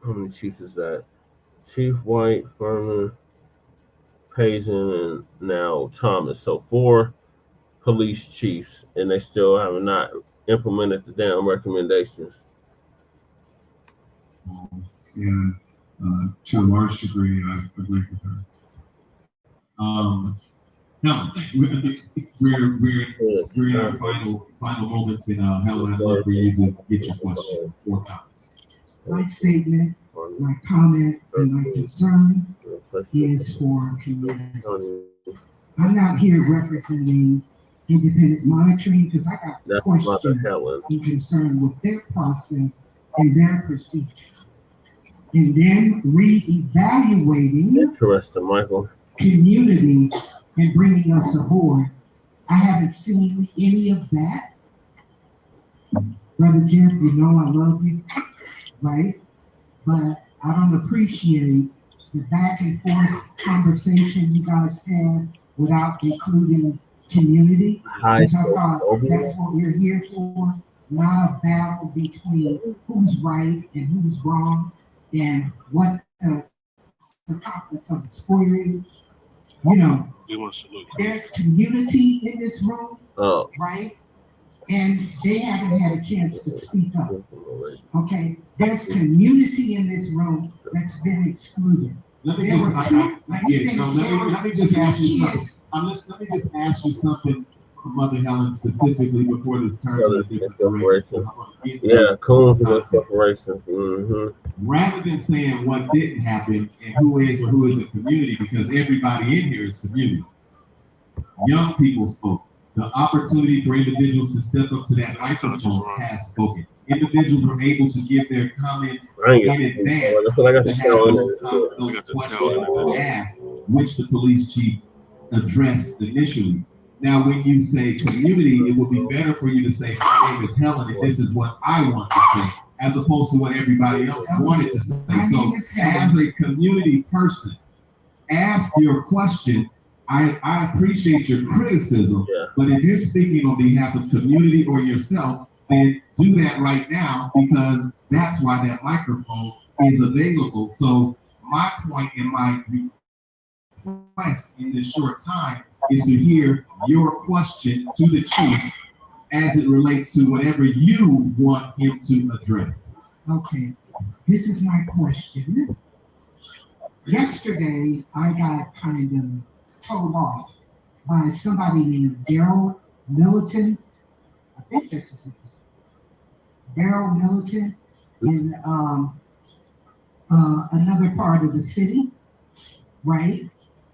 how many chiefs is that? Chief White, Furman, Payson, and now Thomas. So 4 police chiefs, and they still have not implemented the damn recommendations. And to a large degree, I agree with her. No, we're in our final moments, and Helen, I'd love for you to get your question or comment. My statement, my comment, and my concern is for community. I'm not here representing independent monitoring because I got questions and concern with their process and their procedure. And then re-evaluating Interesting, Michael. community and bringing us aboard. I haven't seen any of that. Brother Jeff, you know I love you, right? But I don't appreciate the back and forth conversation you guys had without including community. Because I thought that's what we're here for, not a battle between who's right and who's wrong and what the circumference of the square is. You know, there's community in this room, right? And they haven't had a chance to speak up. Okay, there's community in this room that's been excluded. Let me just ask you something. Let me just ask you something, Mother Helen, specifically before this turns into corporations. Yeah, Coons with corporations. Rather than saying what didn't happen and who is or who isn't community, because everybody in here is community. Young people spoke. The opportunity for individuals to step up to that microphone has spoken. Individuals were able to give their comments in advance. That's what I got to say. Those questions asked, which the police chief addressed initially. Now, when you say community, it would be better for you to say, my name is Helen, and this is what I want to say, as opposed to what everybody else wanted to say. So, as a community person, ask your question. I appreciate your criticism, but if you're speaking on behalf of community or yourself, then do that right now, because that's why that microphone is available. So my point and my request in this short time is to hear your question to the chief as it relates to whatever you want him to address. Okay, this is my question. Yesterday, I got kind of told off by somebody named Daryl Militant. I think this is Daryl Militant in another part of the city, right?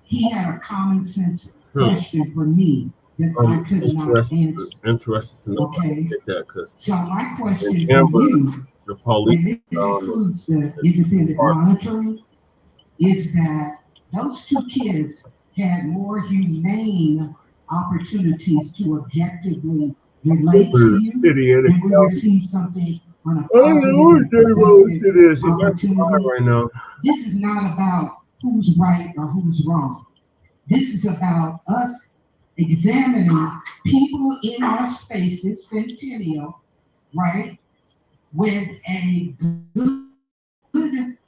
He had a common sense question for me that I could not answer. Interesting to know. Okay. That, so my question for you, the police, and this includes the independent monitoring, is that those 2 kids had more humane opportunities to objectively relate to you, and we received something on a opportunity. Right now. This is not about who's right or who's wrong. This is about us examining people in our spaces, Centennial, right, with a good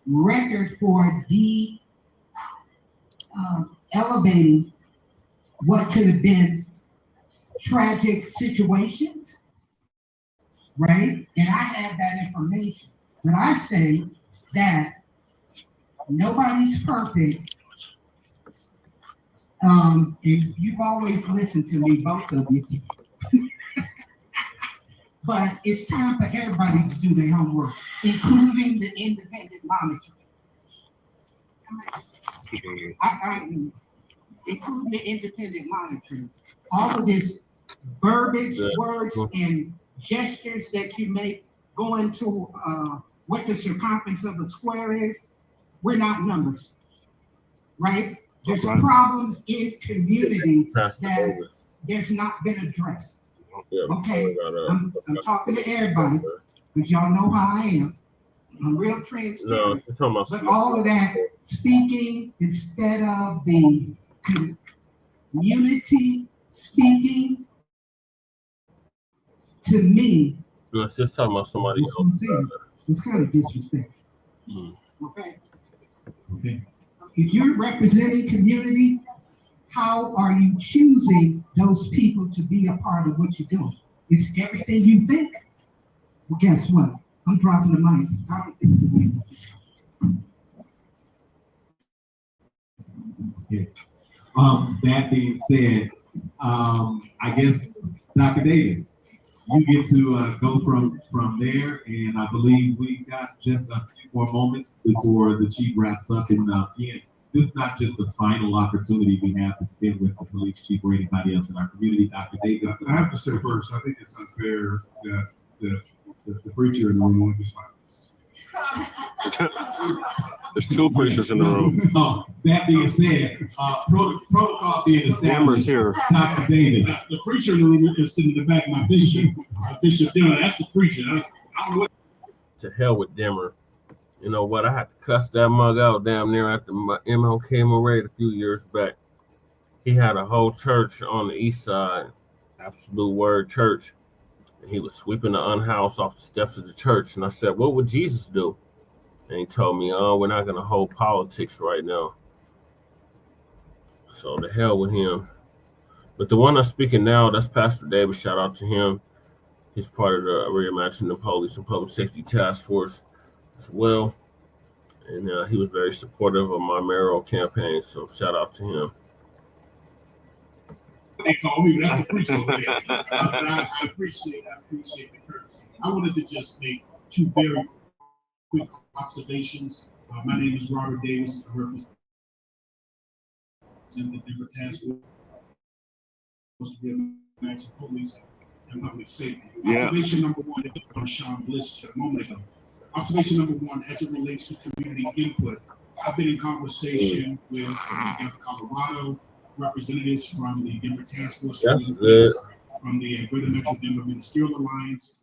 record for elevating what could have been tragic situations, right? And I have that information. But I say that nobody's perfect. And you've always listened to me, both of you. But it's time for everybody to do their homework, including the independent monitor. Including the independent monitoring. All of this verbiage, words, and gestures that you make going to what the circumference of a square is, we're not numbers, right? There's problems in community that there's not been addressed. Okay, I'm talking to everybody, because y'all know how I am. I'm real transparent. But all of that speaking instead of the community speaking, to me, let's just talk about somebody else. It's kind of disrespectful. Okay. If you're representing community, how are you choosing those people to be a part of what you're doing? It's everything you think. Well, guess what? I'm dropping the mic. I don't think the way. Okay. That being said, I guess Dr. Davis, you get to go from there, and I believe we got just a few more moments before the chief wraps up. And again, this is not just the final opportunity we have to spend with the police chief or anybody else in our community. Dr. Davis, I have to say first, I think it's unfair that the preacher in the room won't just There's two preachers in the room. That being said, protocol being established here. Dr. Davis. The preacher in the room is sitting in the back. My bishop, Dimmer, that's the preacher. I don't know what. To hell with Dimmer. You know what? I had to cuss that mug out damn near after my MLK Parade a few years back. He had a whole church on the east side, Absolute Word Church, and he was sweeping the unhoused off the steps of the church. And I said, "What would Jesus do?" And he told me, "Oh, we're not going to hold politics right now." So the hell with him. But the one I'm speaking now, that's Pastor Davis. Shout out to him. He's part of the Reimagining the Police and Public Safety Task Force as well. And he was very supportive of my mayoral campaign. So shout out to him. They call me, but that's the preacher over there. I appreciate the courtesy. I wanted to just make two very quick observations. My name is Robert Davis. I represent the Denver Task Force of Police and Public Safety. Observation number one, on Sean Bliss a moment ago. Observation number one, as it relates to community input, I've been in conversation with Colorado representatives from the Denver Task Force, from the Greater Metro Denver Ministerial Alliance,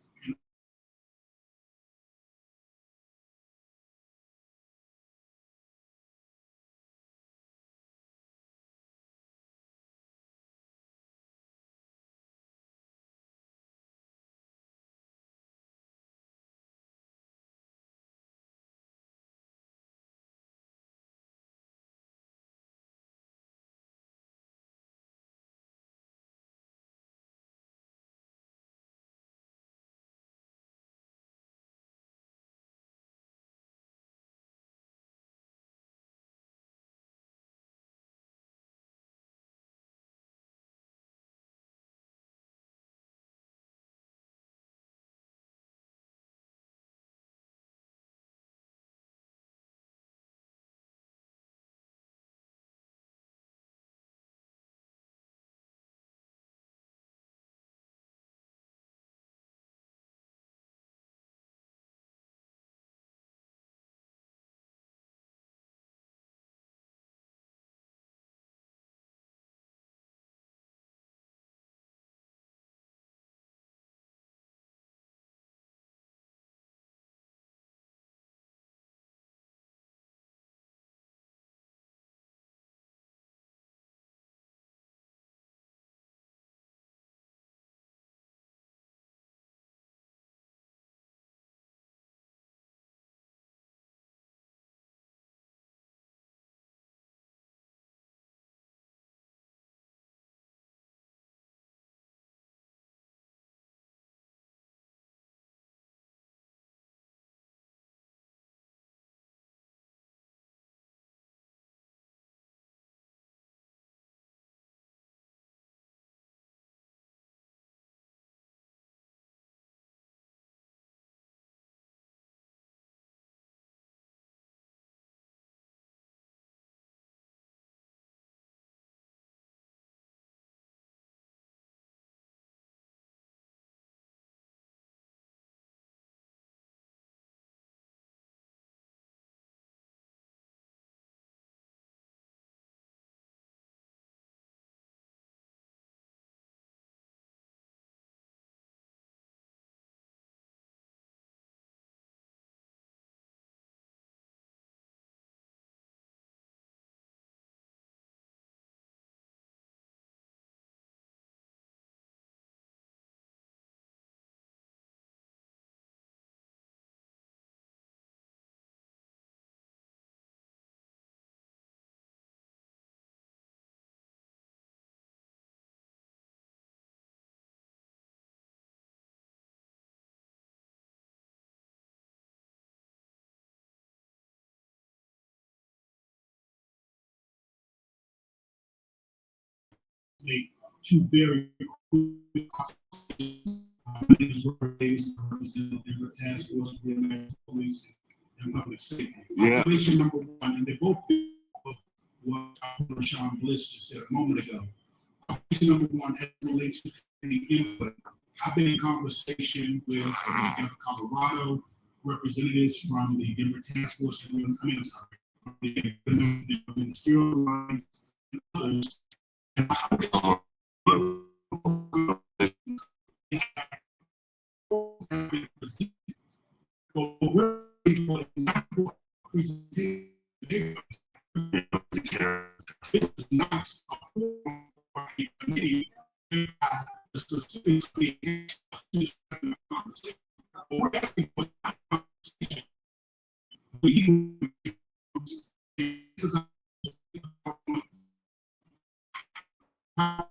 make two very quick observations. My name is Robert Davis, I represent the Denver Task Force for International Policing and Public Safety. Observation number one, and they both build what Rashawn Bliss just said a moment ago. Observation number one, as it relates to community input. I've been in conversation with Colorado representatives from the Denver Task Force, from the ministerial lines and others. This is not a forum for a committee whereby the specifics of the conversation. We're asking for that conversation. This is a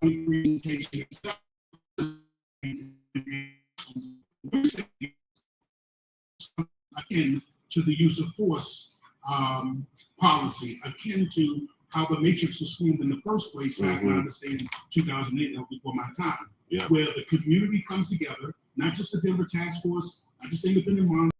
presentation itself. Akin to the use of force policy, akin to how the matrix was formed in the first place back when I understand 2008, before my time, where the community comes together, not just the Denver Task Force, not just the independent monitors.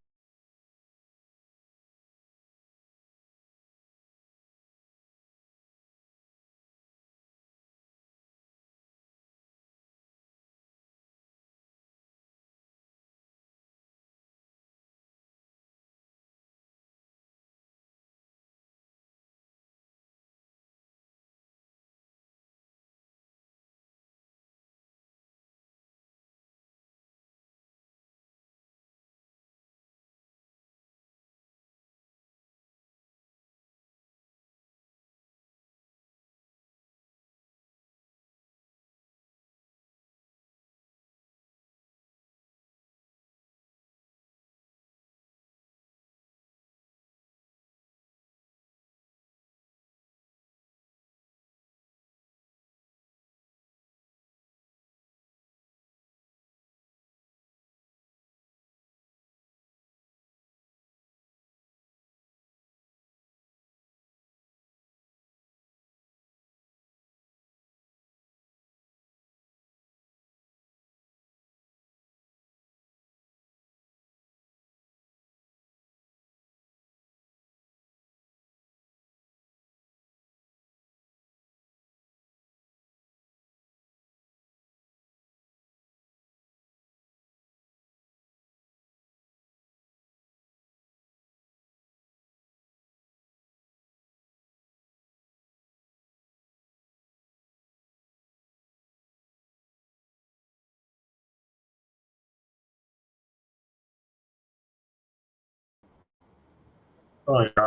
Sorry, I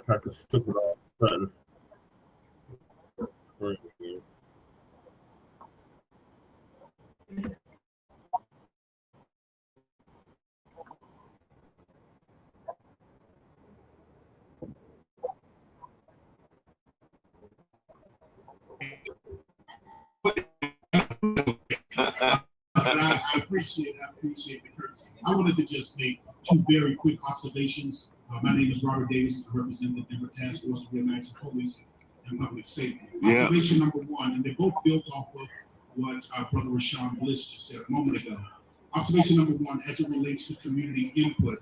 tried to skip it off button. I appreciate the courtesy. I wanted to just make two very quick observations. My name is Robert Davis. I represent the Denver Task Force for International Policing and Public Safety. Observation number one, and they both built off of what Brother Rashawn Bliss just said a moment ago. Observation number one, as it relates to community input.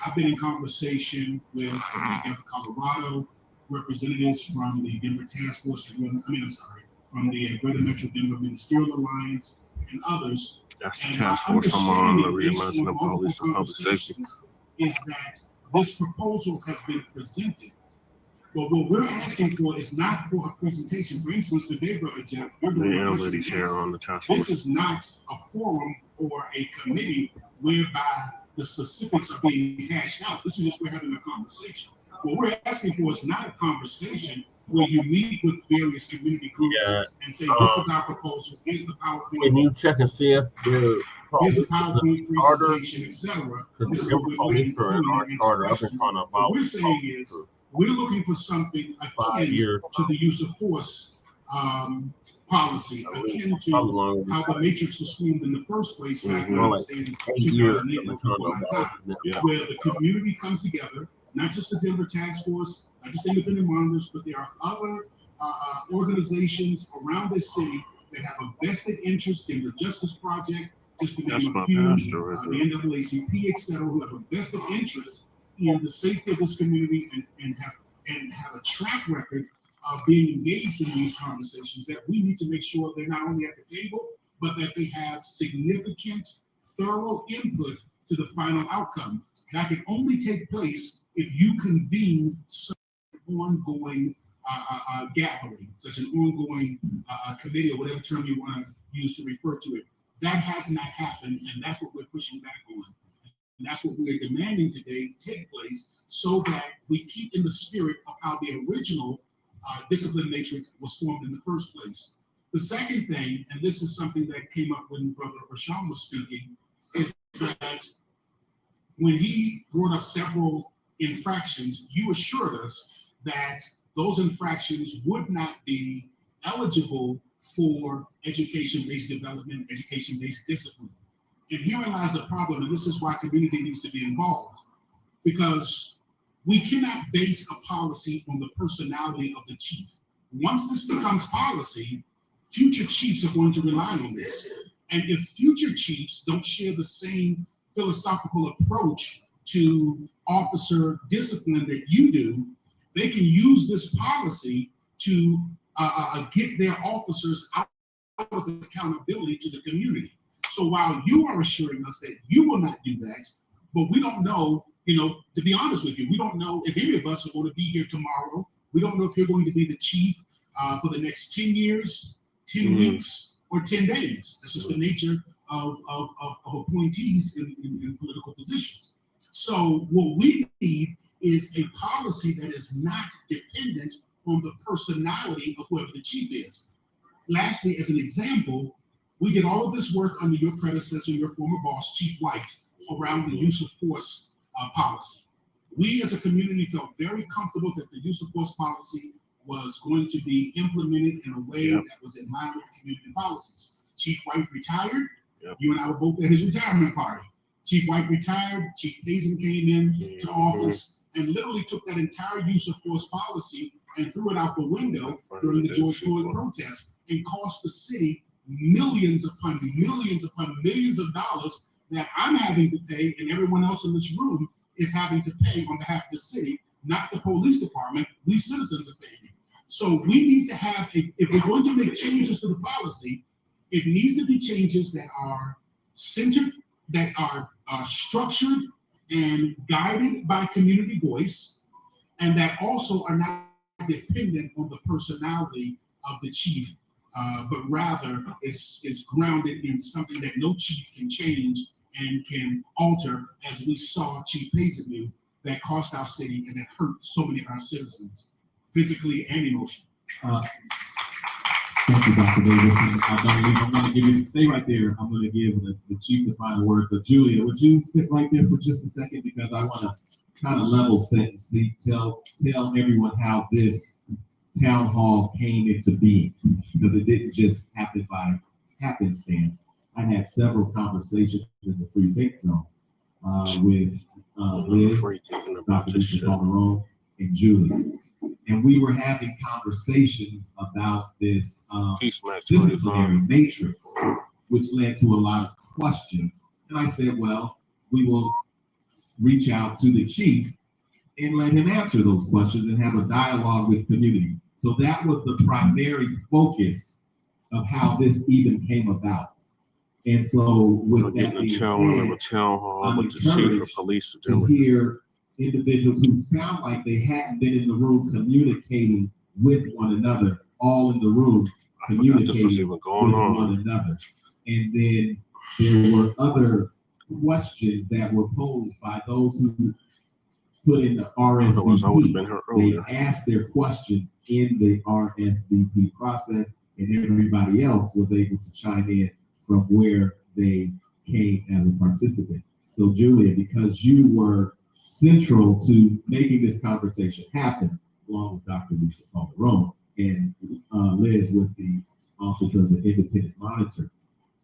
I've been in conversation with Colorado representatives from the Denver Task Force, from the Greater Metro Denver Ministerial Alliance and others. That's the task force I'm on, the Reimagining of Police and Public Safety. Is that this proposal has been presented, but what we're asking for is not for a presentation. For instance, today, Brother Jeff, the analytics here on the task force. This is not a forum or a committee whereby the specifics are being hashed out. This is just we're having a conversation. What we're asking for is not a conversation where you meet with various community groups and say, this is our proposal, here's the PowerPoint. Can you check and see if the here's the PowerPoint presentation, etc. Because the police are in our charter. I've been trying to what we're saying is we're looking for something akin to the use of force policy, akin to how the matrix was formed in the first place back when I was in 2008, where the community comes together, not just the Denver Task Force, not just independent monitors, but there are other organizations around this city that have a vested interest in the Justice Project, just to That's name a my few, pastor right the NAACP, et cetera, who have a vested interest in the safety of this community and have a track record of being engaged in these conversations, that we need to make sure they're not only at the table, but that they have significant, thorough input to the final outcome. That can only take place if you convene some ongoing gathering, such an ongoing committee or whatever term you want to use to refer to it. That has not happened, and that's what we're pushing back on. And that's what we're demanding today take place, so that we keep in the spirit of how the original discipline matrix was formed in the first place. The second thing, and this is something that came up when Brother Rashawn was speaking, is that when he brought up several infractions, you assured us that those infractions would not be eligible for education-based development, education-based discipline. And herein lies the problem, and this is why community needs to be involved, because we cannot base a policy on the personality of the chief. Once this becomes policy, future chiefs are going to rely on this. And if future chiefs don't share the same philosophical approach to officer discipline that you do, they can use this policy to get their officers out of accountability to the community. So while you are assuring us that you will not do that, but we don't know, to be honest with you, we don't know if any of us are going to be here tomorrow. We don't know if you're going to be the chief for the next 10 years, 10 weeks, or 10 days. That's just the nature of appointees in political positions. So what we need is a policy that is not dependent on the personality of whoever the chief is. Lastly, as an example, we did all of this work under your predecessor, your former boss, Chief White, around the use of force policy. We as a community felt very comfortable that the use of force policy was going to be implemented in a way that was in line with community policies. Chief White retired. You and I were both at his retirement party. Chief White retired. Chief Hazen came in to office and literally took that entire use of force policy and threw it out the window during the George Floyd protest and cost the city millions upon millions of dollars that I'm having to pay and everyone else in this room is having to pay on behalf of the city, not the police department. We citizens are paying. So we need to have, if we're going to make changes to the policy, it needs to be changes that are centered, that are structured and guided by community voice, and that also are not dependent on the personality of the chief, but rather is grounded in something that no chief can change and can alter, as we saw Chief Hazen do, that cost our city and that hurt so many of our citizens, physically and emotionally. Thank you, Dr. Davis. I'm going to give you, stay right there. I'm going to give the chief the final word. But Julia, would you sit right there for just a second? Because I want to kind of level set and see, tell everyone how this town hall came into being, because it didn't just happen by happenstance. I had several conversations in the Free Think Zone with Liz, Dr. Lisa Calderon, and Julie. And we were having conversations about this disciplinary matrix, which led to a lot of questions. And I said, well, we will reach out to the chief and let him answer those questions and have a dialogue with community. So that was the primary focus of how this even came about. And so with that being said, I'm encouraged to hear individuals who sound like they hadn't been in the room communicating with one another, all in the room communicating with one another. And then there were other questions that were posed by those who put in the RSVP. They asked their questions in the RSVP process, and everybody else was able to chime in from where they came as a participant. So Julia, because you were central to making this conversation happen, along with Dr. Lisa Calderon and Liz with the Office of the Independent Monitor,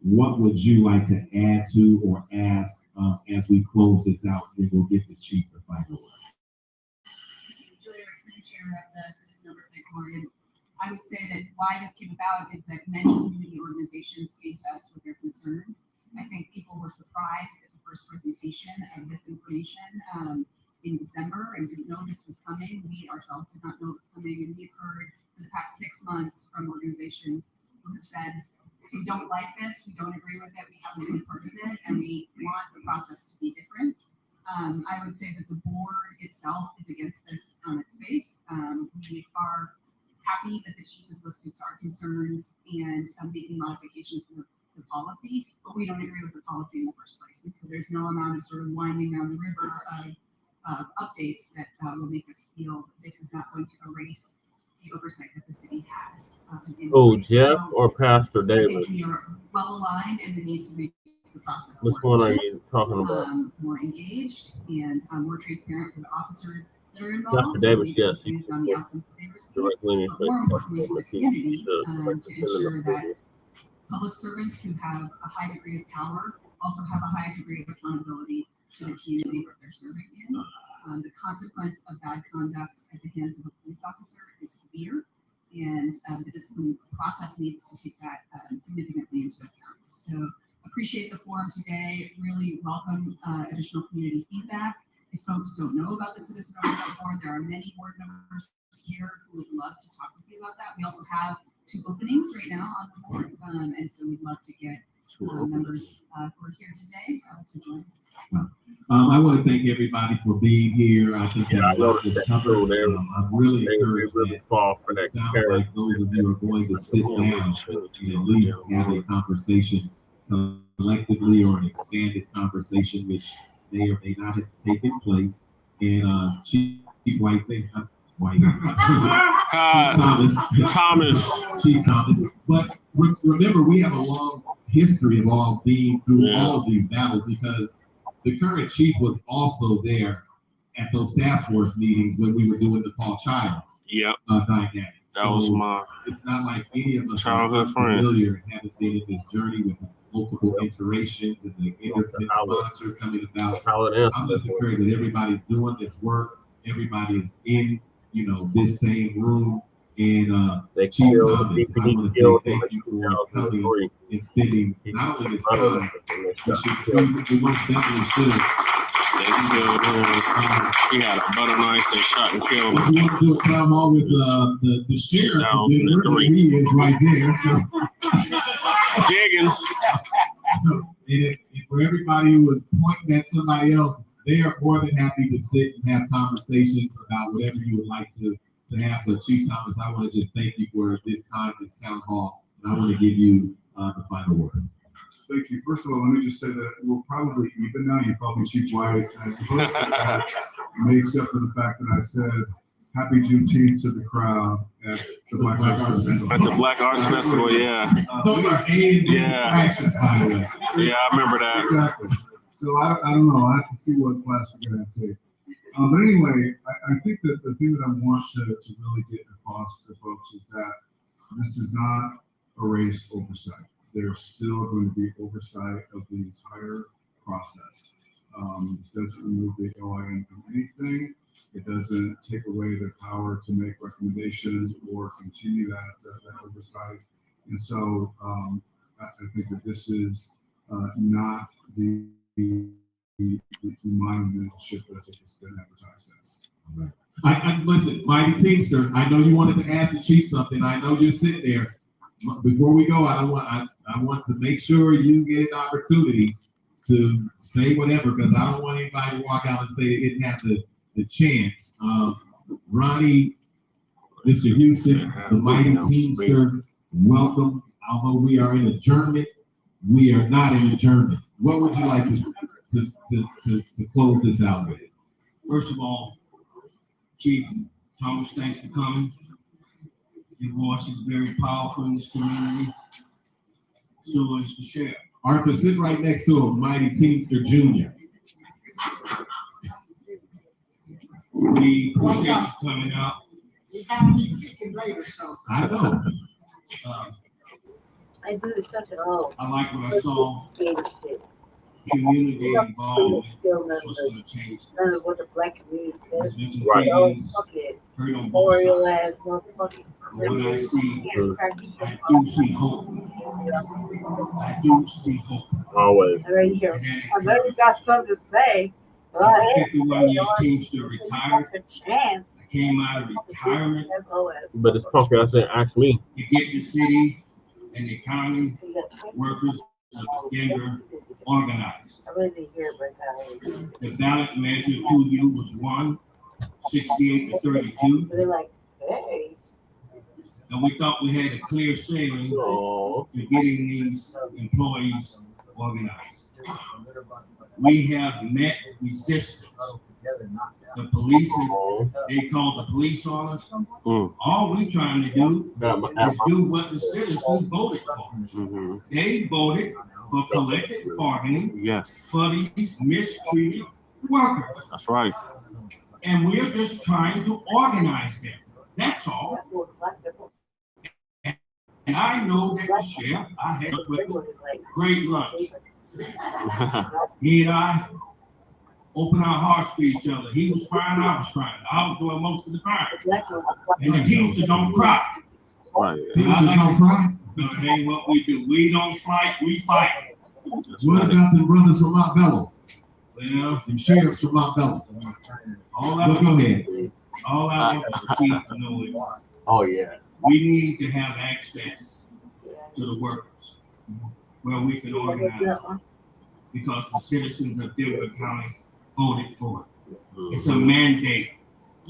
what would you like to add to or ask as we close this out? And we'll get the chief the final word. Julia, chair of the Citizen Oversight Board, and I would say that why this came about is that many community organizations came to us with their concerns. I think people were surprised at the first presentation of this information in December and didn't know this was coming. We ourselves did not know it was coming, and we've heard for the past 6 months from organizations who have said, we don't like this, we don't agree with it, we haven't been part of it, and we want the process to be different. I would say that the board itself is against this on its face. We are happy that the chief is listening to our concerns and making modifications to the policy, but we don't agree with the policy in the first place. And so there's no amount of sort of winding down the river of updates that will make us feel that this is not going to erase the oversight that the city has. Oh, Jeff or Pastor I David? think we are well aligned in the need to make the process Which more one are efficient, you talking about? more engaged and more transparent for the officers that are involved. Pastor Davis, yes, Based he's on the outcomes that they receive. direct lineage. But more importantly, for the community, to ensure that public servants who have a high degree of power also have a high degree of accountability to the community that they're serving in. The consequence of bad conduct at the hands of a police officer is severe, and the discipline process needs to take that significantly into account. So appreciate the forum today. Really welcome additional community feedback. If folks don't know about the Citizen Oversight Board, there are many board members here who would love to talk with you about that. We also have 2 openings right now on the board, and so we'd love to get members who are here today to join us. I want to thank everybody for being here. I think that a lot is covered. I'm really encouraged that fall for that. It sounds like those of you are going to sit down and at least have a conversation collectively, or an expanded conversation, which may or may not have taken place. And Chief White, Chief Thomas. But remember, we have a long history of all being through all of these battles, because the current chief was also there at those task force meetings when we were doing the Paul Childs dynamic. That was my It's not like any of us childhood are friend. familiar and haven't been in this journey with multiple iterations and the independent monitor coming about. I'm just encouraged that everybody's doing this work. Everybody is in, this same room. And Chief Thomas, I want to say thank you for coming and spending not only this time, but we most definitely should. He had a butter knife that shot and killed him. We want to do a town hall with the sheriff. He is right there. So. Jiggins. So, and for everybody who was pointing at somebody else, they are more than happy to sit and have conversations about whatever you would like to have. But Chief Thomas, I want to just thank you for this time, this town hall, and I want to give you the final words. Thank you. First of all, let me just say that we're probably even now. You called me Chief White. I suppose that makes up for the fact that I said Happy Juneteenth to the crowd at the Black Arts Festival. At the Black Arts Festival, yeah. Those are actions, by the way. Yeah, I remember that. Exactly. So I don't know. I have to see what class we're going to take. But anyway, I think that the thing that I want to really get across to folks is that this does not erase oversight. There's still going to be oversight of the entire process. This doesn't remove the OIN from anything. It doesn't take away their power to make recommendations or continue that oversight. And so I think that this is not the monumental shift that I think it's been advertised as. Right. I listen, Mighty Teamster, I know you wanted to ask the chief something. I know you're sitting there. Before we go, I want to make sure you get an opportunity to say whatever, because I don't want anybody to walk out and say they didn't have the chance. Ronnie, Mr. Houston, the Mighty Teamster, welcome. Although we are in adjournment, we are not in adjournment. What would you like to close this out with? First of all, Chief Thomas, thanks for coming. Your voice is very powerful in this community. So is the sheriff. Arthur, sit right next to him, Mighty Teamster Jr. We appreciate you coming out. He's having his chicken later, so. I know. I do the stuff at all. I like what I saw. Community involvement was going to change. None of what the Black community says. Right. Okay. Memorial Memorial ass motherfucker. When I do see hope. I do see hope. Always. Right here. I know you got something to say. Go I'm ahead. 51-year Teamster retired. A chance. I came out of retirement But it's punk ass and ask me. to get the city and the economy, workers of Denver organized. I really didn't hear about that. The ballot measure to you was 68 to 32. They're like, hey. And we thought we had a clear sailing to getting these employees organized. We have met resistance. The police, they called the police on us. All we trying to do is do what the citizens voted for. They voted for collective bargaining for these mistreated workers. That's right. And we're just trying to organize them. That's all. And I know that the sheriff, I had a great lunch. He and I opened our hearts to each other. He was crying, I was crying. I was doing most of the crying. And the Teamsters don't cry. Right. Teamsters don't cry? No, it ain't what we do. We don't fight, we fight. What about the brothers from Mount Bello? Well, the sheriffs from Mount Bello. All I want the chief to know is, oh yeah, we need to have access to the workers where we can organize because the citizens of Denver County voted for it. It's a mandate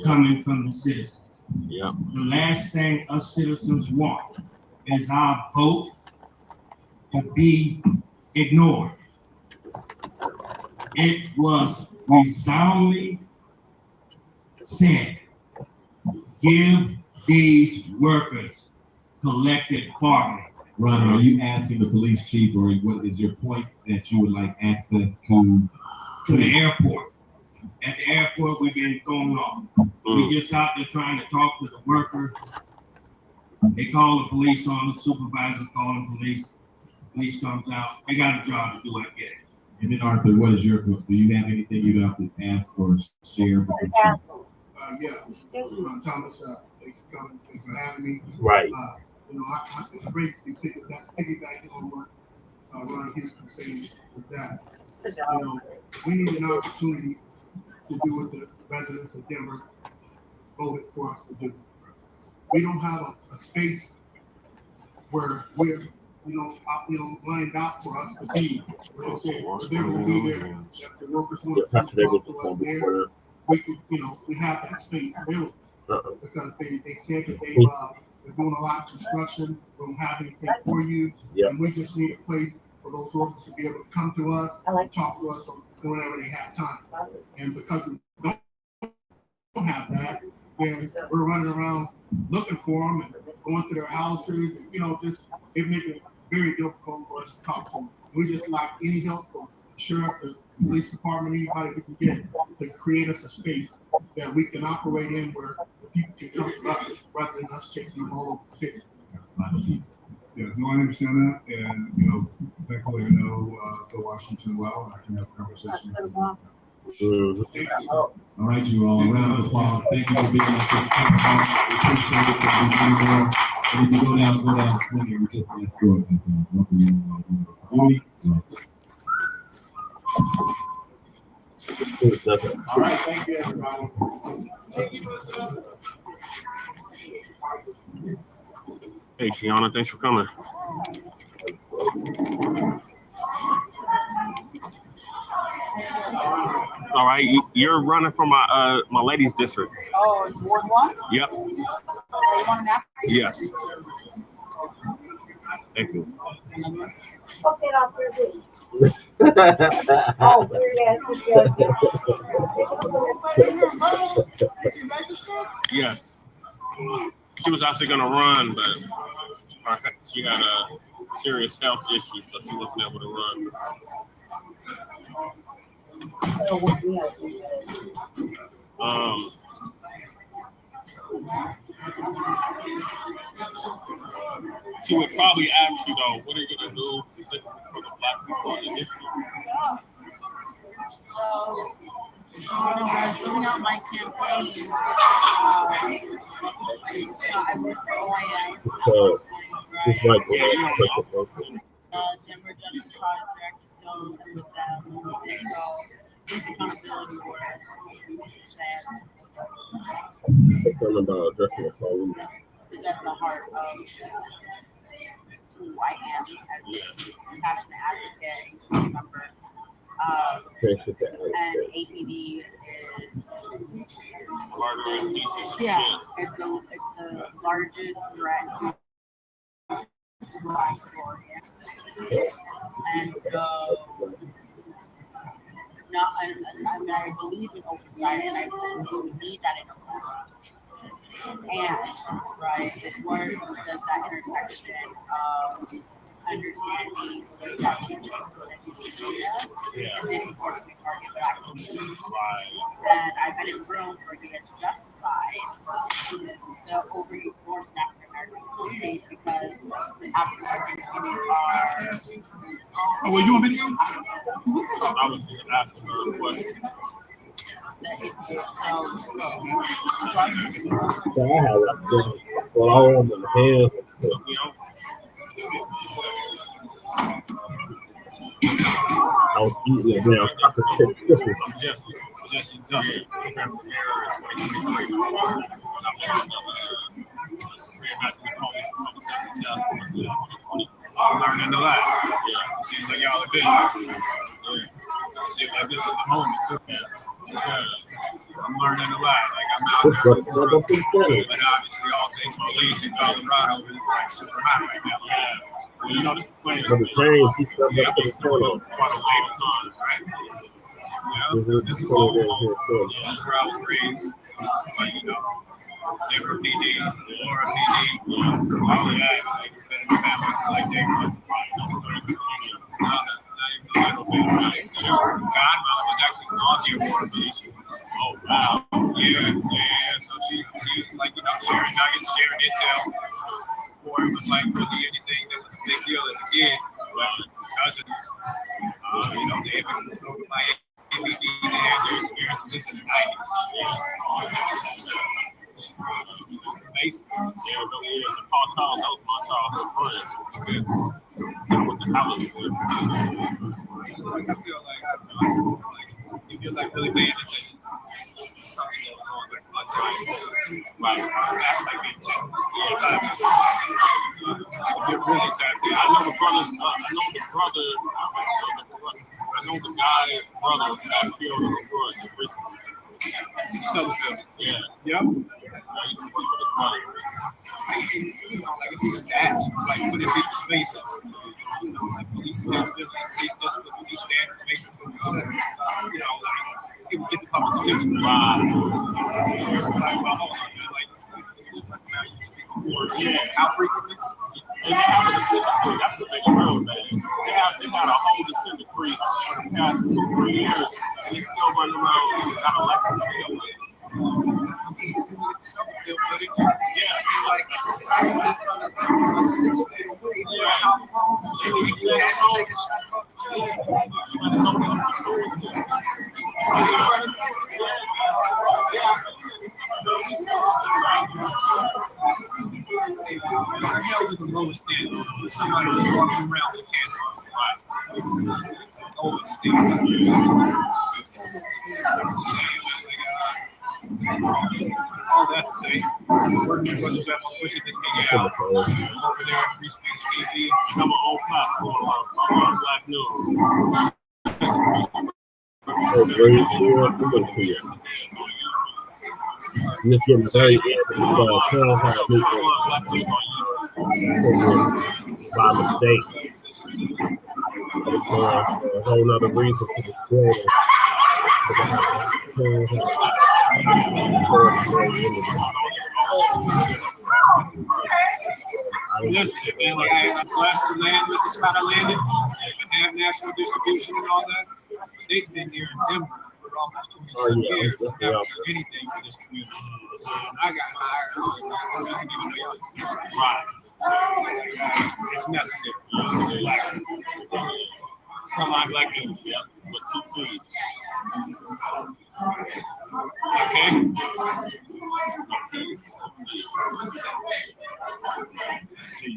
coming from the citizens. Yeah. The last thing us citizens want is our vote to be ignored. It was resoundingly said, give these workers collective bargaining. Ron, are you asking the police chief, or what is your point that you would like access to the airport? At the airport, we're getting thrown off. We're just out there trying to talk to the worker. They call the police on the supervisor, calling the police. Police comes out. They got a job to do, I guess. And then Arthur, what is your, do you have anything you'd have to ask or share with the chief? Yeah, Thomas, thanks for coming, thanks for having me. Right. I briefly piggyback on what Ron Houston was saying with that. We need an opportunity to do what the residents of Denver voted for us to do. We don't have a space where we're lined out for us to be. Where they say they're going to be there. If the workers want to talk to us there, we could, we have that space available. Because they said that they're doing a lot of construction, we don't have anything for you, and we just need a place for those workers to be able to come to us, talk to us whenever they have time. And because we don't have that, then we're running around looking for them and going to their houses, and just it makes it very difficult for us to talk to them. We just like any help from the sheriff, the police department, anybody we can get to create us a space that we can operate in where the people can come to us rather than us chasing them all over the city. Yeah, no, I understand that, and thankfully I know Bill Washington well, and I can have a conversation with him. All right, you all. A round of applause. Thank you for being on this podcast. We appreciate it. And if you go down swinging. We just ask for it. All right, thank you, everybody. Hey, Gianna, thanks for coming. All right, you're running for my ladies district. Oh, Ward 1? Yep. You want an apple? Yes. Thank you. Fuck it off your bitch. Oh, weird ass. Yes. She was actually going to run, but she had a serious health issue, so she wasn't able to run. She would probably ask you, though, what are you going to do specifically for the Black people in the issue? So, I was filling out my campaign. I work for OIS. Just like Denver Justice Project is still with them. So this accountability work something about addressing the police. is at the heart of who I am as a passionate advocate member. And APD is it's the largest threat to Black and so I believe in oversight and I believe we need that in a and right, where does that intersection of understanding that changing and disproportionate target Black communities. And I've been in room where he has justified the overuse force in African American communities because African American communities are. Oh, were you on video? I was just asking her a question. So I have well, all on the hands. I was eating it now. I'm Jesse. I'm learning a lot. Seems like y'all are busy. Seems like this is the moment too. I'm learning a lot. Like I'm out there, but obviously all things police in Colorado is like super hot right now. Well, you know this is playing. But the train, she stepped up to the corner. Quite a late time, right? This is home. That's where I was raised. But you know, Denver PD, Aurora PD, all of that. Like it's been in the family for like decades. Godmother was actually on the Aurora police. Oh wow. Yeah. So she was like, you know, sharing nuggets, sharing intel. Before it was like really anything that was a big deal as a kid. Cousins, you know, they had been over my ABD, they had their experiences in the 90s. Amazing. Yeah, it really is. And Paul Charles, that was my childhood friend. With the college. I feel like if you're like really paying attention, something goes on like untimed. Like that's like being tapped. You're really tapped in. I know the guy's brother got killed in the woods recently. Sutherfield. Yeah. Yep. I used to work with his brother. You know, like if these stats, like put in people's faces, you know, like police accountability, police discipline, police standards, basic, you know, like it would get the public's attention. Wow. How frequently? That's the thing about man. They had a whole consent decree for the past 2-3 years, and they still running around without a license to kill us. Like size of this brother, like 6 feet away. How long? You had to take a shot off the chest. They're held to the lowest standard. Somebody who's walking around with a camera. Lowest standard. All that to say, working with brothers that are pushing this nigga out over there at Free Speech TV. I'm an old platform on Black News. Just getting very by mistake. It's a whole nother reason for the creator. Listen, man, like I'm blessed to land with the spot I landed and have national distribution and all that. They've been here in Denver for almost 27 years without doing anything for this community. So I got hired. I didn't even know y'all existed. Right. It's necessary. Front Line Blacc News, yeah, with 2 C's. Okay. See.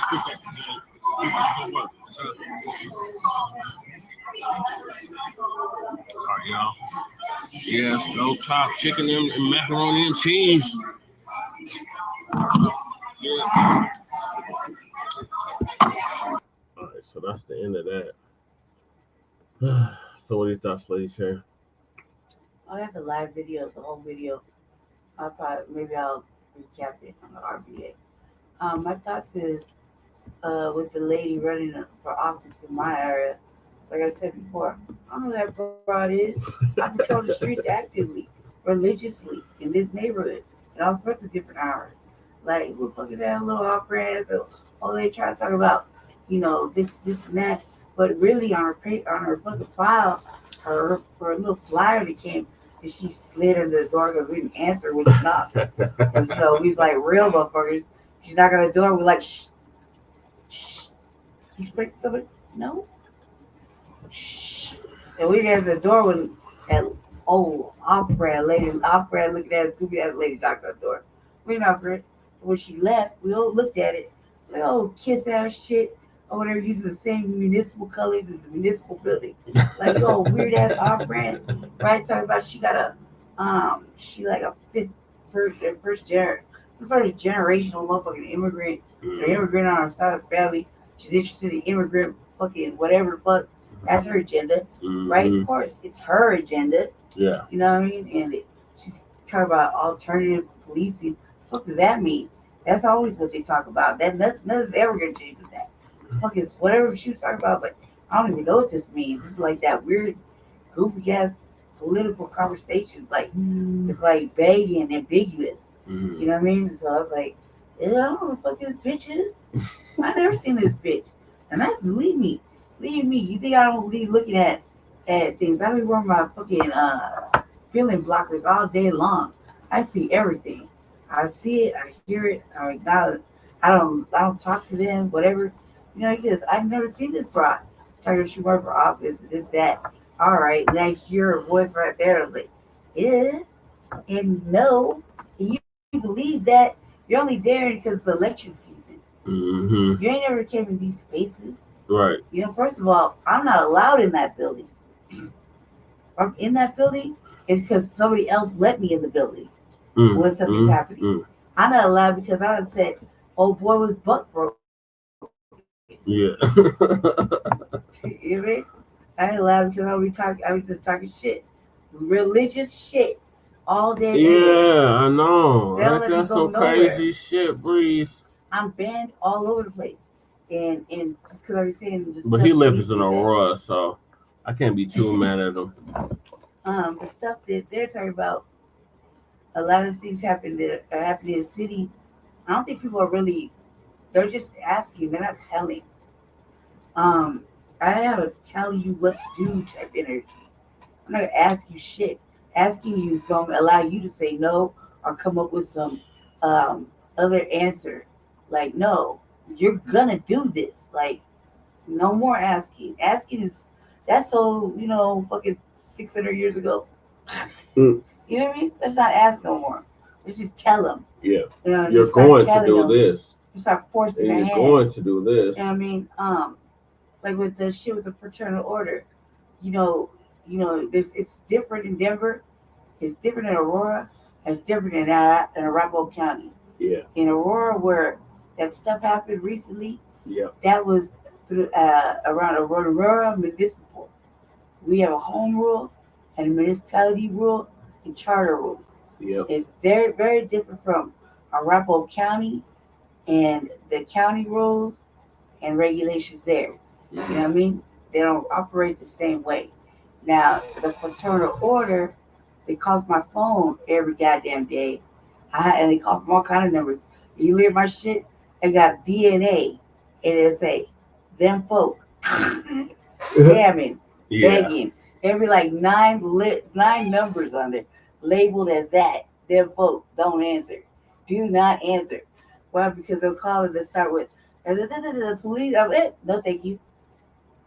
fix that today. Don't work. All right, y'all. Yeah, so top chicken and macaroni and cheese. Yeah. All right, so that's the end of that. So what are your thoughts, ladies here? I have the live video, the whole video. I'll recap it on the RBA. My thoughts is with the lady running for office in my area. Like I said before, I don't know who that broad is. I patrol the streets actively, religiously in this neighborhood at all sorts of different hours. Like, who the fuck is that little off-brand? Oh, they try to talk about, this and that. But really, on her fucking file, her little flyer that came, and she slid under the door because we didn't answer when she knocked. Because, we like real motherfuckers. She knocked on the door, we're like, shh. You expect somebody? No. Shh. And we answered the door when that old off-brand looking at Scooby ass lady knocked on the door. We're not for it. When she left, we all looked at it. Like, oh, kiss ass shit. Or whatever, using the same municipal colors as the municipal building. Like, oh, weird ass off-brand. Right? Talking about she got a first generation, some sort of generational motherfucking immigrant. An immigrant on her side of the family. She's interested in immigrant fucking whatever the fuck. That's her agenda, right? Of course, it's her agenda. Yeah. You know what I mean? And she's talking about alternative policing. What does that mean? That's always what they talk about. That nothing's ever gonna change with that. It's fucking whatever she was talking about. I was like, I don't even know what this means. It's like that weird, goofy ass political conversations. Like it's like vague and ambiguous. You know what I mean? So I was like, I don't know what the fuck this bitch is. I never seen this bitch. And that's leave me. You think I don't be looking at things? I be wearing my fucking feeling blockers all day long. I see everything. I see it. I hear it. I acknowledge. I don't talk to them. Whatever. Because I've never seen this broad. Talking she worked for office. This that. All right. And I hear her voice right there. I was like, yeah, and no. And you believe that you're only there because it's election season. You ain't never came in these spaces. Right. First of all, I'm not allowed in that building. I'm in that building is because somebody else let me in the building when something's happening. I'm not allowed because I said, "Oh boy, was butt broke." Yeah. You know what I mean? I ain't allowed because I was just talking shit, religious shit, all day. Yeah, I know. That's some crazy nowhere. shit, Breeze. I'm banned all over the place. And just because I was saying this. But he lives in Aurora, so I can't be too mad at him. The stuff that they're talking about, a lot of things happen that are happening in the city. I don't think people are really. They're just asking. They're not telling. I have to tell you what to do type energy. I'm not gonna ask you shit. Asking you is gonna allow you to say no or come up with some other answer. Like, no, you're gonna do this. Like, no more asking. Asking that's so, fucking 600 years ago. You know what I mean? Let's not ask no more. Let's just tell them. Yeah. You're going to do this. You start forcing their hand. You're going to do this. You know what I mean? Like with the shit with the fraternal order, it's different in Denver, it's different in Aurora, it's different in Arapahoe County. Yeah. In Aurora, where that stuff happened recently, that was through around Aurora municipal. We have a home rule and a municipality rule and charter rules. Yeah. It's very, very different from Arapahoe County and the county rules and regulations there. You know what I mean? They don't operate the same way. Now, the fraternal order, they call my phone every goddamn day. And they call from all kind of numbers. You hear my shit? I got DNA. And it say, them folk. Damning, begging. Every like nine numbers on there, labeled as that. Them folk don't answer. Do not answer. Why? Because they'll call it to start with, the police. No, thank you.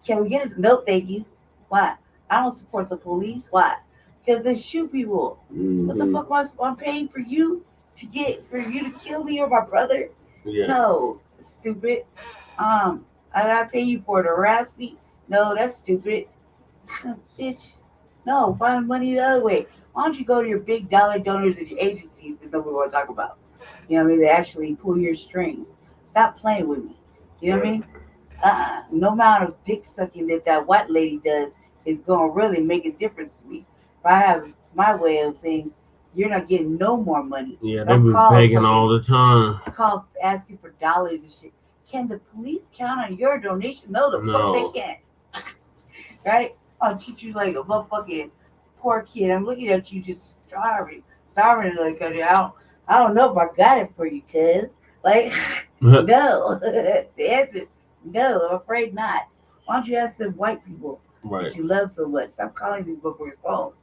Can we get it? No, thank you. Why? I don't support the police. Why? Because they shoot people. What the fuck am I paying for you to kill me or my brother? Yeah. No, Stupid. I pay you for it to harass me? No, that's stupid. Bitch. No, find money the other way. Why don't you go to your big dollar donors and your agencies that nobody want to talk about? You know what I mean? They actually pull your strings. Stop playing with me. You know what I mean? No amount of dick sucking that white lady does is going to really make a difference to me. If I have my way of things, you're not getting no more money. Yeah, they be begging all the time. Call asking for dollars and shit. Can the police count on your donation? No, fuck they can't. Right? I'll treat you like a motherfucking poor kid. I'm looking at you just starving. Like I don't know if I got it for you, cuz. Like, no. The answer is no, I'm afraid not. Why don't you ask them white people that you love so much? Stop calling these motherfuckers phones.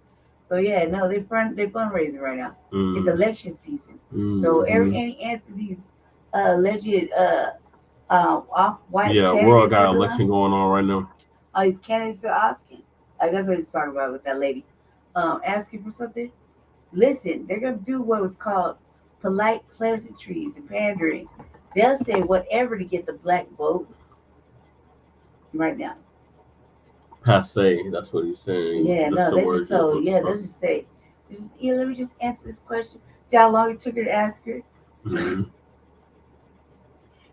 So yeah, no, they fundraising right now. It's election season. So any answer these alleged off-white candidates. Aurora got an election going on right now. All these candidates are asking. Like that's what he's talking about with that lady. Asking for something. Listen, they're gonna do what was called polite pleasantries and pandering. They'll say whatever to get the black vote right now. Passe, that's what he's saying. Yeah, that's no, they just so yeah, they'll just say, let me just answer this question. See how long it took her to ask her? Mm-hmm.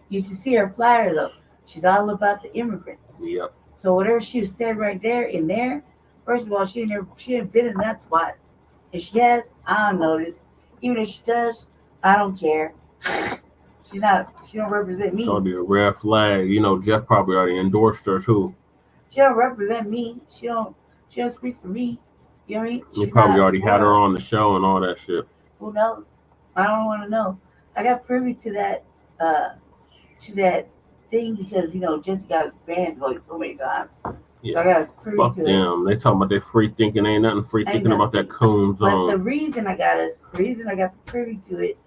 You should see her flyer though. She's all about the immigrants. Yep. So whatever she said right there, first of all, she ain't been in that spot. If she has, I don't notice. Even if she does, I don't care. She don't represent me. It's already a red flag. You know, Jeff probably already endorsed her too. She don't represent me. She don't speak for me. You know what I mean? He probably already had her on the show and all that shit. Who knows? I don't want to know. I got privy to that thing because Jesse got banned like so many times. Yeah. So I got privy Fuck to them. They talking about their free thinking. Ain't nothing free thinking about that coon zone. But the reason I got privy to it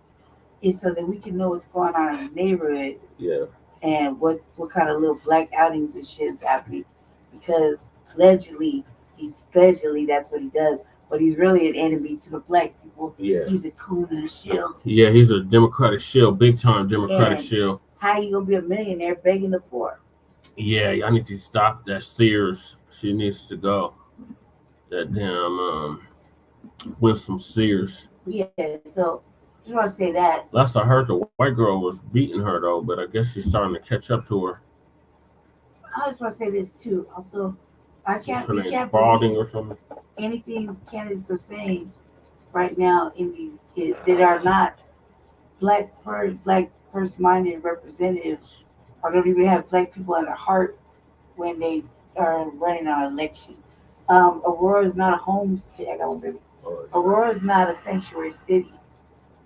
is so that we can know what's going on in the neighborhood. Yeah. And what kind of little black outings and shit is happening. Because allegedly that's what he does. But he's really an enemy to the black people. Yeah. He's a coon and a shill. Yeah, he's a Democratic shill, big time Democratic shill. How you gonna be a millionaire begging the poor? Yeah, I need to stop that Sears. She needs to go. That damn Winston Sears. Yeah, so just want to say that. Last I heard, the white girl was beating her though, but I guess she's starting to catch up to her. I just want to say this too. Also, I can't Spalding or something. Anything candidates are saying right now in these that are not black first-minded representatives, or don't even have black people at their heart when they are running on an election. Aurora is not a home state. I got one baby. Aurora is not a sanctuary city,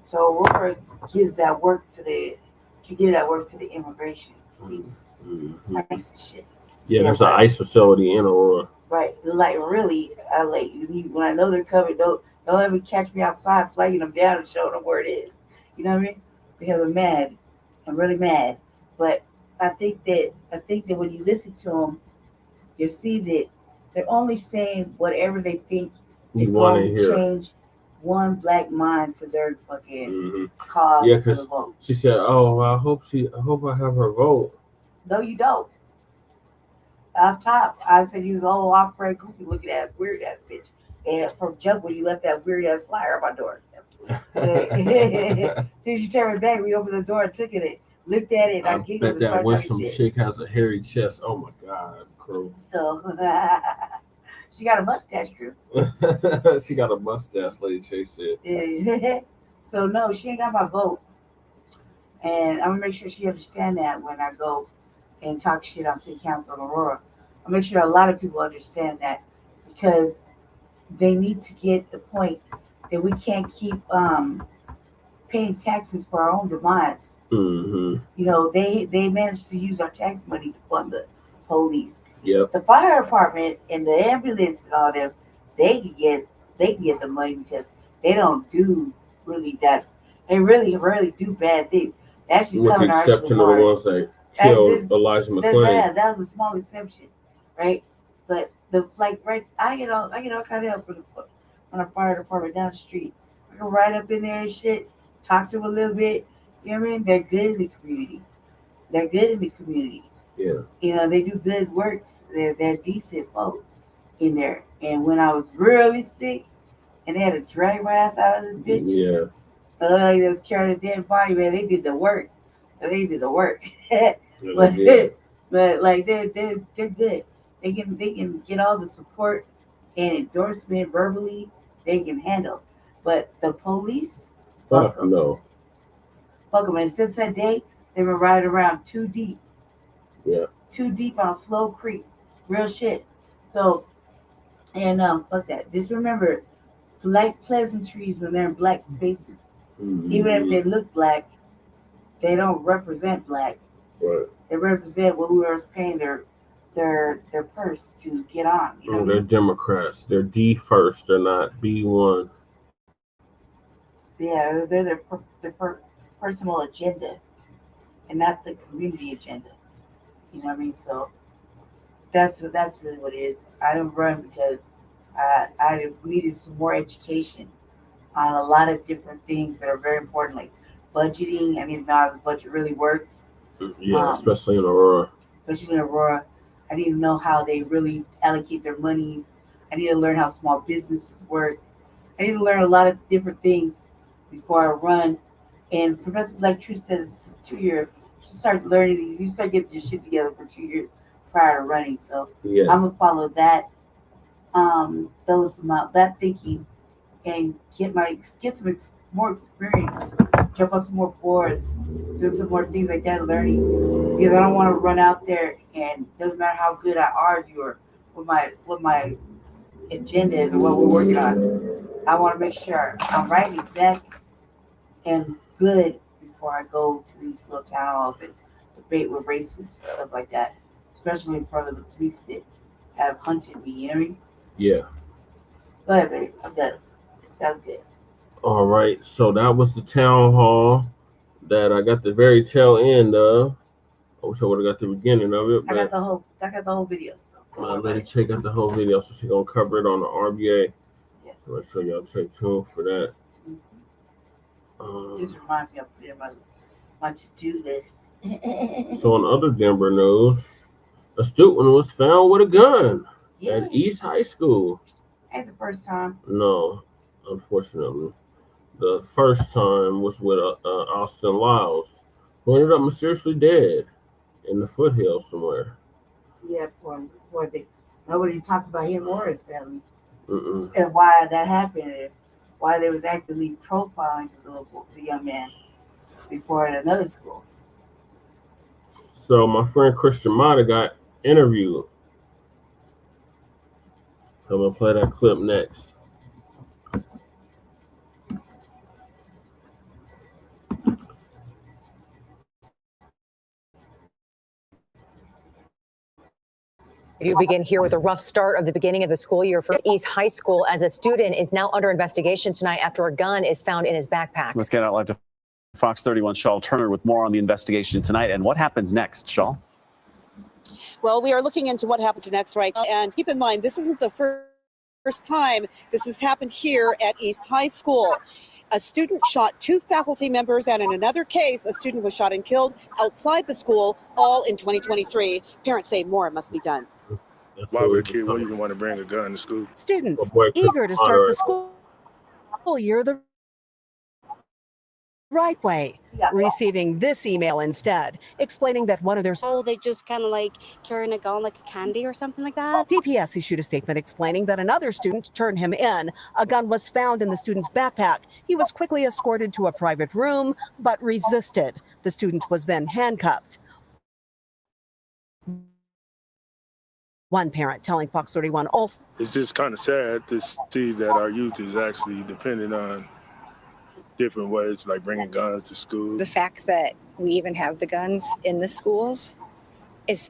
so Aurora gives that work to the immigration police. Mm-hmm. Nice shit. Yeah, there's an ICE facility in Aurora. Right, like really, when I know they're coming, don't let me catch me outside flagging them down and showing them where it is. You know what I mean? Because I'm mad. I'm really mad. But I think that when you listen to them, you see that they're only saying whatever they think is going to change one black mind to their fucking cause for the vote. She said, "Oh, I hope I have her vote." No, you don't. Up top, I said you was old off-brand, goofy looking ass, weird ass bitch. And from jump when you left that weird ass flyer on my door. As soon as you turned back, we opened the door and took it, looked at it, and I giggled. Bet that when some chick has a hairy chest. Oh my god, crew. So she got a mustache, crew. She got a mustache, Lady Chase said. So no, she ain't got my vote. And I'm gonna make sure she understand that when I go and talk shit on City Council in Aurora. I'll make sure a lot of people understand that, because they need to get the point that we can't keep paying taxes for our own demise. Mm-hmm. They managed to use our tax money to fund the police. Yep. The fire department and the ambulance and all them, they can get the money because they don't do really that. They really do bad things. They actually with the exception of the ones that killed Elijah McClain. That was a small exception, right? But I get all kind of help from the fire department down the street. I go right up in there and shit, talk to them a little bit. You know what I mean? They're good in the community. they're good in the community. Yeah. You know, they do good works. They're decent folk in there. And when I was really sick and they had to drag my ass out of this bitch, Yeah. they was carrying a dead body, man. They did the work. They did the work. Yeah, but, they did. but like they're good. They can get all the support and endorsement verbally they can handle. But the police, fuck Fuck them. no. Fuck them. And since that day, they've been riding around too deep. Yeah. Too deep on Slow Creek. Real shit. So, and fuck that. Just remember, polite pleasantries when they're in black spaces. Mm-hmm. Even if they look black, they don't represent black. Right. They represent what we were paying their purse to get on. You know? They're Democrats. They're D first. They're not B1. Yeah, they're their personal agenda and not the community agenda. You know what I mean? So that's really what it is. I didn't run because I needed some more education on a lot of different things that are very important, like budgeting. I need to know how the budget really works. Yeah, especially in Aurora. Especially in Aurora. I need to know how they really allocate their monies. I need to learn how small businesses work. I need to learn a lot of different things before I run. And Professor Black Truth says 2 years. You should start learning. You start getting your shit together for 2 years prior to running. So Yeah. I'm gonna follow that, that thinking, and get some more experience, jump on some more boards, do some more things like that, learning, because I don't want to run out there and doesn't matter how good I argue or what my agenda is or what we're working on. I want to make sure I'm right and exact and good before I go to these little town halls and debate with racists and stuff like that, especially in front of the police that have hunted me. You know what I mean? Yeah. Go ahead, baby. I'm done. That's good. All right. So that was the town hall that I got the very tail end of. I wish I would have got the beginning of it, I got but the whole video. So my lady check out the whole video, so she's gonna cover it on the RBA. Yes. So make sure y'all stay tuned for that. Just remind me, I'll put it in my to-do list. So in other Denver news, a student was found with a gun at East High School. Ain't the first time. No, unfortunately. The first time was with Austin Lyles, who ended up mysteriously dead in the foothills somewhere. Yeah, poor thing. Nobody talked about him or his family. Mm-mm. And why that happened, and why they was actively profiling the young man before at another school. So my friend Christian Mata got interviewed. I'm gonna play that clip next. You begin here with a rough start of the beginning of the school year for East High School, as a student is now under investigation tonight after a gun is found in his backpack. Let's get out live to Fox 31's Shawl Turner with more on the investigation tonight and what happens next. Shawl? Well, we are looking into what happens next, right? And keep in mind, this isn't the first time this has happened here at East High School. A student shot 2 faculty members, and in another case, a student was shot and killed outside the school, all in 2023. Parents say more must be done. Why would a kid even want to bring a gun to school? Students eager to start the school year the right way, receiving this email instead, explaining that one of their they just kind of like carrying a gun like a candy or something like that. DPS issued a statement explaining that another student turned him in. A gun was found in the student's backpack. He was quickly escorted to a private room, but resisted. The student was then handcuffed. One parent telling Fox 31 also. It's just kind of sad to see that our youth is actually dependent on different ways, like bringing guns to school. The fact that we even have the guns in the schools is.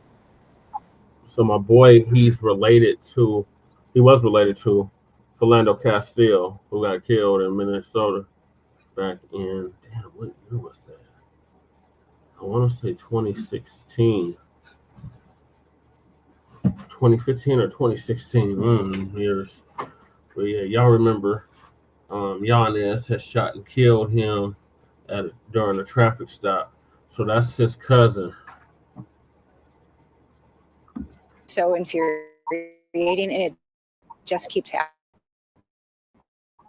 So my boy, he was related to Philando Castile, who got killed in Minnesota back in, what year was that? I want to say 2016. 2015 or 2016 years. But yeah, y'all remember Yanez had shot and killed him during a traffic stop. So that's his cousin so infuriating, and it just keeps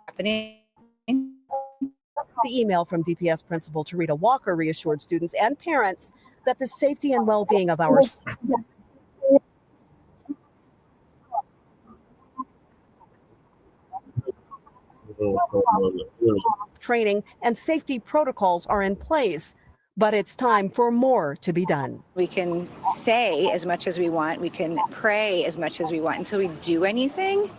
happening. The email from DPS Principal Tarita Walker reassured students and parents that the safety and well-being of our training and safety protocols are in place, but it's time for more to be done. We can say as much as we want, we can pray as much as we want until we do anything.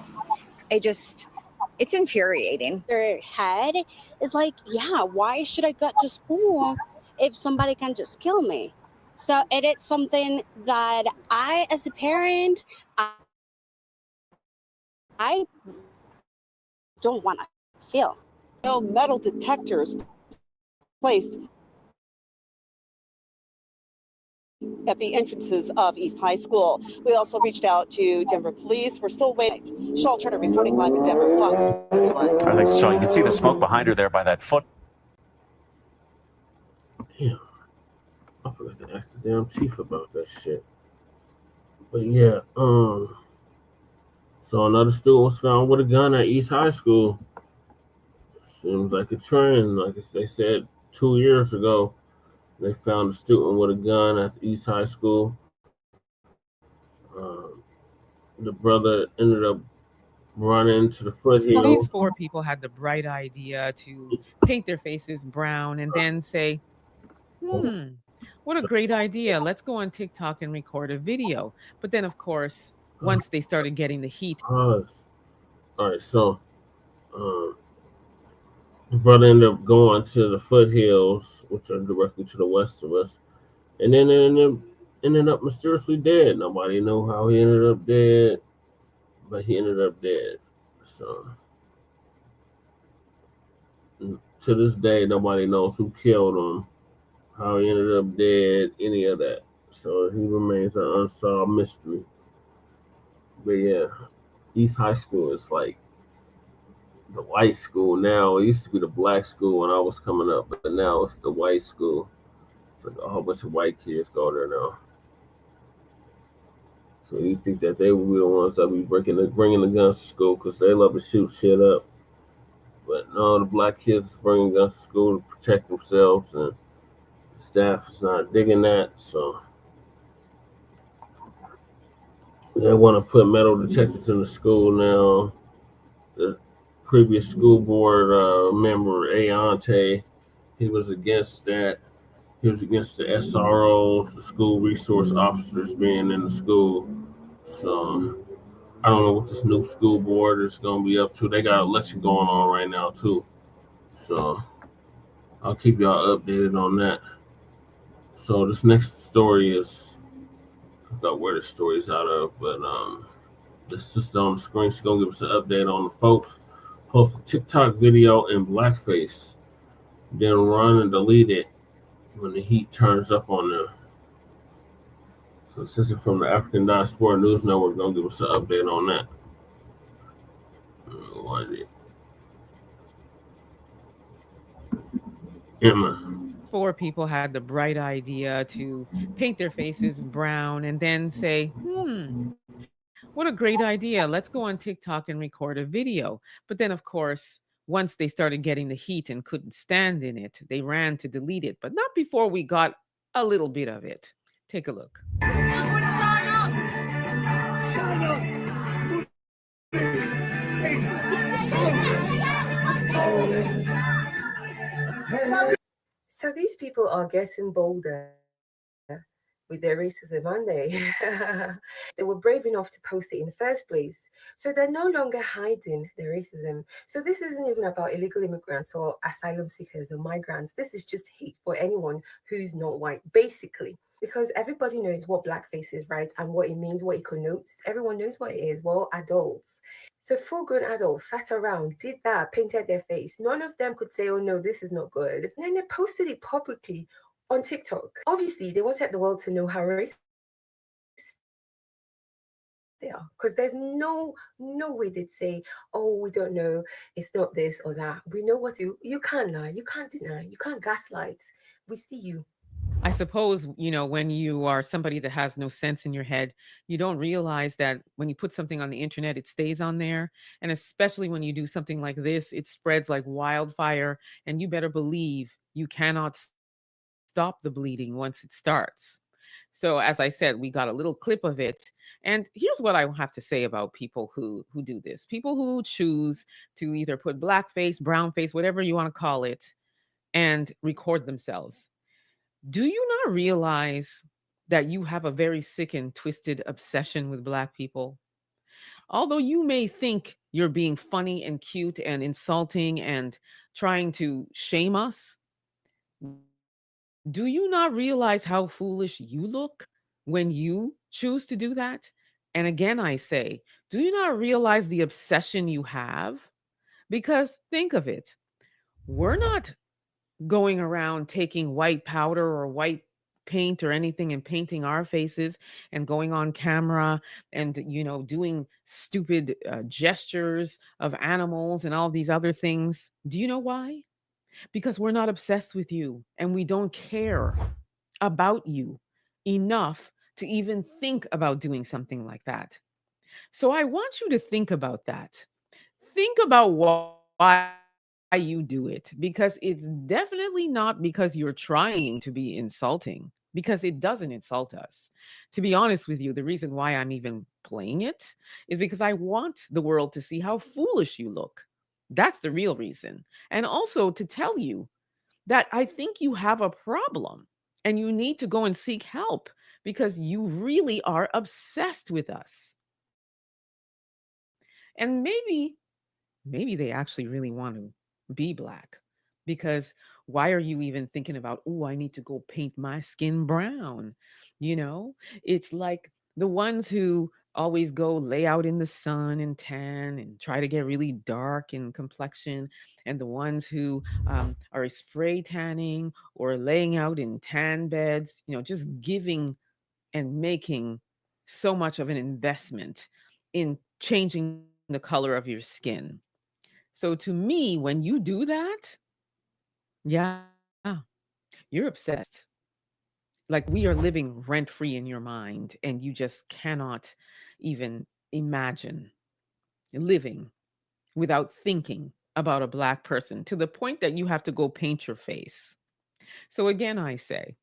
It's infuriating. Their head is like, yeah, why should I go to school if somebody can just kill me? So it is something that I, as a parent, I don't want to feel. No metal detectors placed at the entrances of East High School. We also reached out to Denver Police. We're still waiting. Shawl Turner reporting live in Denver, Fox 31. All right, thanks, Shaw. You can see the smoke behind her there by that foot. Damn. I forgot to ask the damn chief about that shit. But yeah, so another student was found with a gun at East High School. Seems like a trend. Like they said 2 years ago, they found a student with a gun at East High School. The brother ended up running to the foothills. So these 4 people had the bright idea to paint their faces brown and then say, what a great idea. Let's go on TikTok and record a video. But then, of course, once they started getting the heat. All right, so the brother ended up going to the foothills, which are directly to the west of us, and then ended up mysteriously dead. Nobody knew how he ended up dead, but he ended up dead. So to this day, nobody knows who killed him, how he ended up dead, any of that. So he remains an unsolved mystery. But yeah, East High School is like the white school now. It used to be the black school when I was coming up, but now it's the white school. It's like a whole bunch of white kids go there now. So you think that they would be the ones that be bringing the guns to school because they love to shoot shit up. But no, the black kids is bringing guns to school to protect themselves, and the staff is not digging that. So they want to put metal detectors in the school now. The previous school board member, Ayante, he was against that. He was against the SROs, the school resource officers being in the school. So I don't know what this new school board is going to be up to. They got an election going on right now, too. So I'll keep y'all updated on that. So this next story is, I forgot where the story is out of, but the sister on the screen, she's going to give us an update on the folks. Post a TikTok video in blackface, then run and delete it when the heat turns up on them. So sister from the African Diaspora News Network gonna give us an update on that. What is it? Emma. 4 people had the bright idea to paint their faces brown and then say, what a great idea. Let's go on TikTok and record a video. But then, of course, once they started getting the heat and couldn't stand in it, they ran to delete it, but not before we got a little bit of it. Take a look. So these people are getting bolder with their racism, aren't they? They were brave enough to post it in the first place. So they're no longer hiding their racism. So this isn't even about illegal immigrants or asylum seekers or migrants. This is just hate for anyone who's not white, basically. Because everybody knows what blackface is, right? And what it means, what it connotes. Everyone knows what it is. Well, adults. So full-grown adults sat around, did that, painted their face. None of them could say, oh no, this is not good. And then they posted it publicly on TikTok. Obviously, they wanted the world to know how racist they are. Because there's no way they'd say, oh, we don't know, it's not this or that. We know what you can't lie, you can't deny, you can't gaslight. We see you. I suppose, when you are somebody that has no sense in your head, you don't realize that when you put something on the internet, it stays on there. And especially when you do something like this, it spreads like wildfire. And you better believe you cannot stop the bleeding once it starts. So, as I said, we got a little clip of it. And here's what I have to say about people who do this. People who choose to either put black face, brown face, whatever you want to call it, and record themselves. Do you not realize that you have a very sick and twisted obsession with Black people? Although you may think you're being funny and cute and insulting and trying to shame us, do you not realize how foolish you look when you choose to do that? And again, I say, do you not realize the obsession you have? Because think of it. We're not going around taking white powder or white paint or anything and painting our faces and going on camera and doing stupid gestures of animals and all these other things. Do you know why? Because we're not obsessed with you and we don't care about you enough to even think about doing something like that. So I want you to think about that. Think about why you do it, because it's definitely not because you're trying to be insulting, because it doesn't insult us. To be honest with you, the reason why I'm even playing it is because I want the world to see how foolish you look. That's the real reason. And also to tell you that I think you have a problem and you need to go and seek help because you really are obsessed with us. And maybe they actually really want to be Black, because why are you even thinking about, oh, I need to go paint my skin brown? It's like the ones who always go lay out in the sun and tan and try to get really dark in complexion, and the ones who are spray tanning or laying out in tan beds, just giving and making so much of an investment in changing the color of your skin. So to me, when you do that, yeah, you're obsessed. Like we are living rent free in your mind, and you just cannot even imagine living without thinking about a Black person to the point that you have to go paint your face. So again, I say,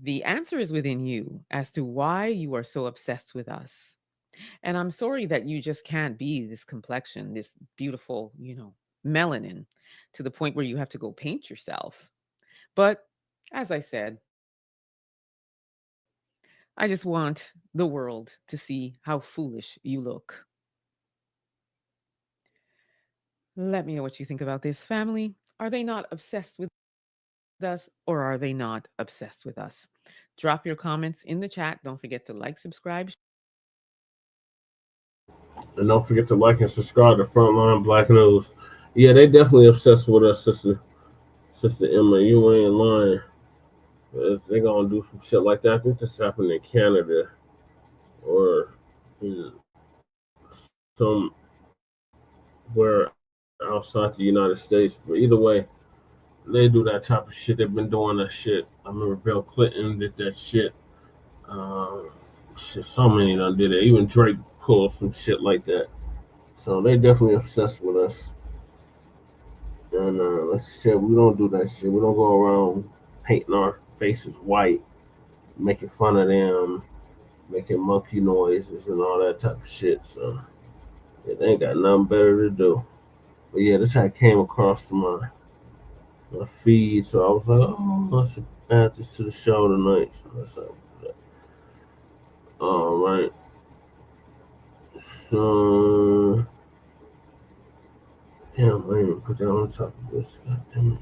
the answer is within you as to why you are so obsessed with us. And I'm sorry that you just can't be this complexion, this beautiful, melanin to the point where you have to go paint yourself. But as I said, I just want the world to see how foolish you look. Let me know what you think about this, family. Are they not obsessed with us, or are they not obsessed with us? Drop your comments in the chat. Don't forget to like, subscribe. And don't forget to like and subscribe to Front Line Blacc News. Yeah, they definitely obsessed with us, Sister Emma. You ain't lying. They're gonna do some shit like that. I think this happened in Canada or somewhere outside the United States. But either way, they do that type of shit. They've been doing that shit. I remember Bill Clinton did that shit. So many of them did it. Even Drake pulled some shit like that. So they definitely obsessed with us. And like I said, we don't do that shit. We don't go around painting our faces white, making fun of them, making monkey noises and all that type of shit. So yeah, they ain't got nothing better to do. But yeah, this how I came across my feed. So I was like, oh, I should add this to the show tonight. So that's how I do that. All right. So damn, I didn't even put that on top of this. God damn it.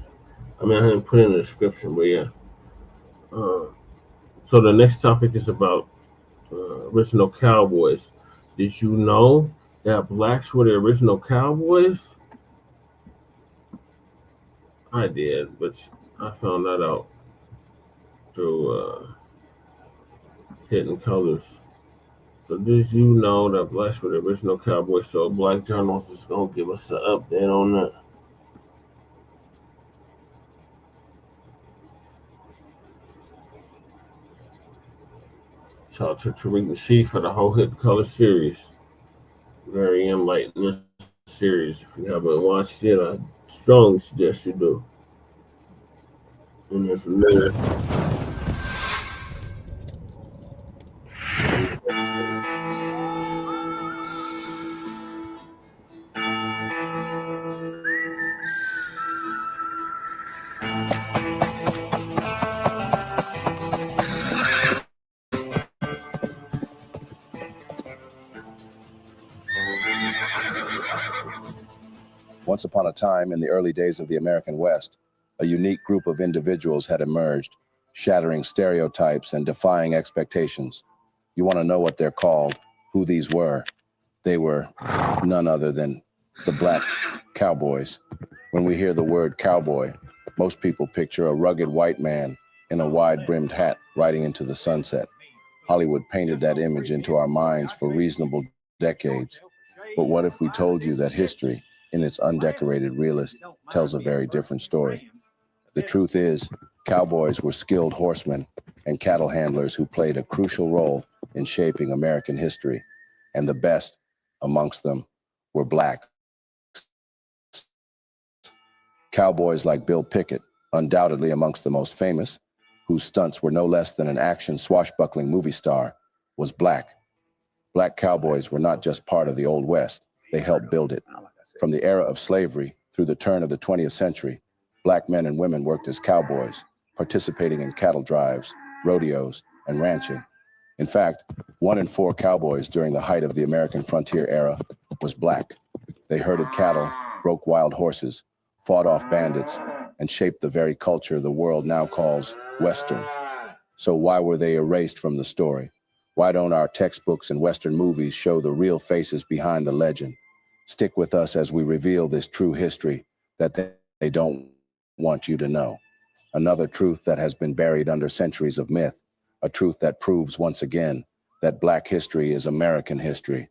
I mean, I didn't put it in the description, but yeah. So the next topic is about original cowboys. Did you know that blacks were the original cowboys? I did, but I found that out through Hidden Colors. So did you know that blacks were the original cowboys? So Black Journals is going to give us an update on that. talk to Tariq Nasheed for the whole Hit Color series. Very enlightening series. If you haven't watched it, I strongly suggest you do. And there's a minute. Once upon a time, in the early days of the American West, a unique group of individuals had emerged, shattering stereotypes and defying expectations. You want to know what they're called, who these were? They were none other than the Black Cowboys. When we hear the word cowboy, most people picture a rugged white man in a wide-brimmed hat riding into the sunset. Hollywood painted that image into our minds for reasonable decades. But what if we told you that history, in its undecorated realist, tells a very different story? The truth is, cowboys were skilled horsemen and cattle handlers who played a crucial role in shaping American history, and the best amongst them were blacks. Cowboys like Bill Pickett, undoubtedly amongst the most famous, whose stunts were no less than an action swashbuckling movie star, was black. Black cowboys were not just part of the Old West, they helped build it. From the era of slavery through the turn of the 20th century, black men and women worked as cowboys, participating in cattle drives, rodeos, and ranching. In fact, 1 in 4 cowboys during the height of the American frontier era was black. They herded cattle, broke wild horses, fought off bandits, and shaped the very culture the world now calls Western. So why were they erased from the story? Why don't our textbooks and Western movies show the real faces behind the legend? Stick with us as we reveal this true history that they don't want you to know. Another truth that has been buried under centuries of myth, a truth that proves once again that Black history is American history.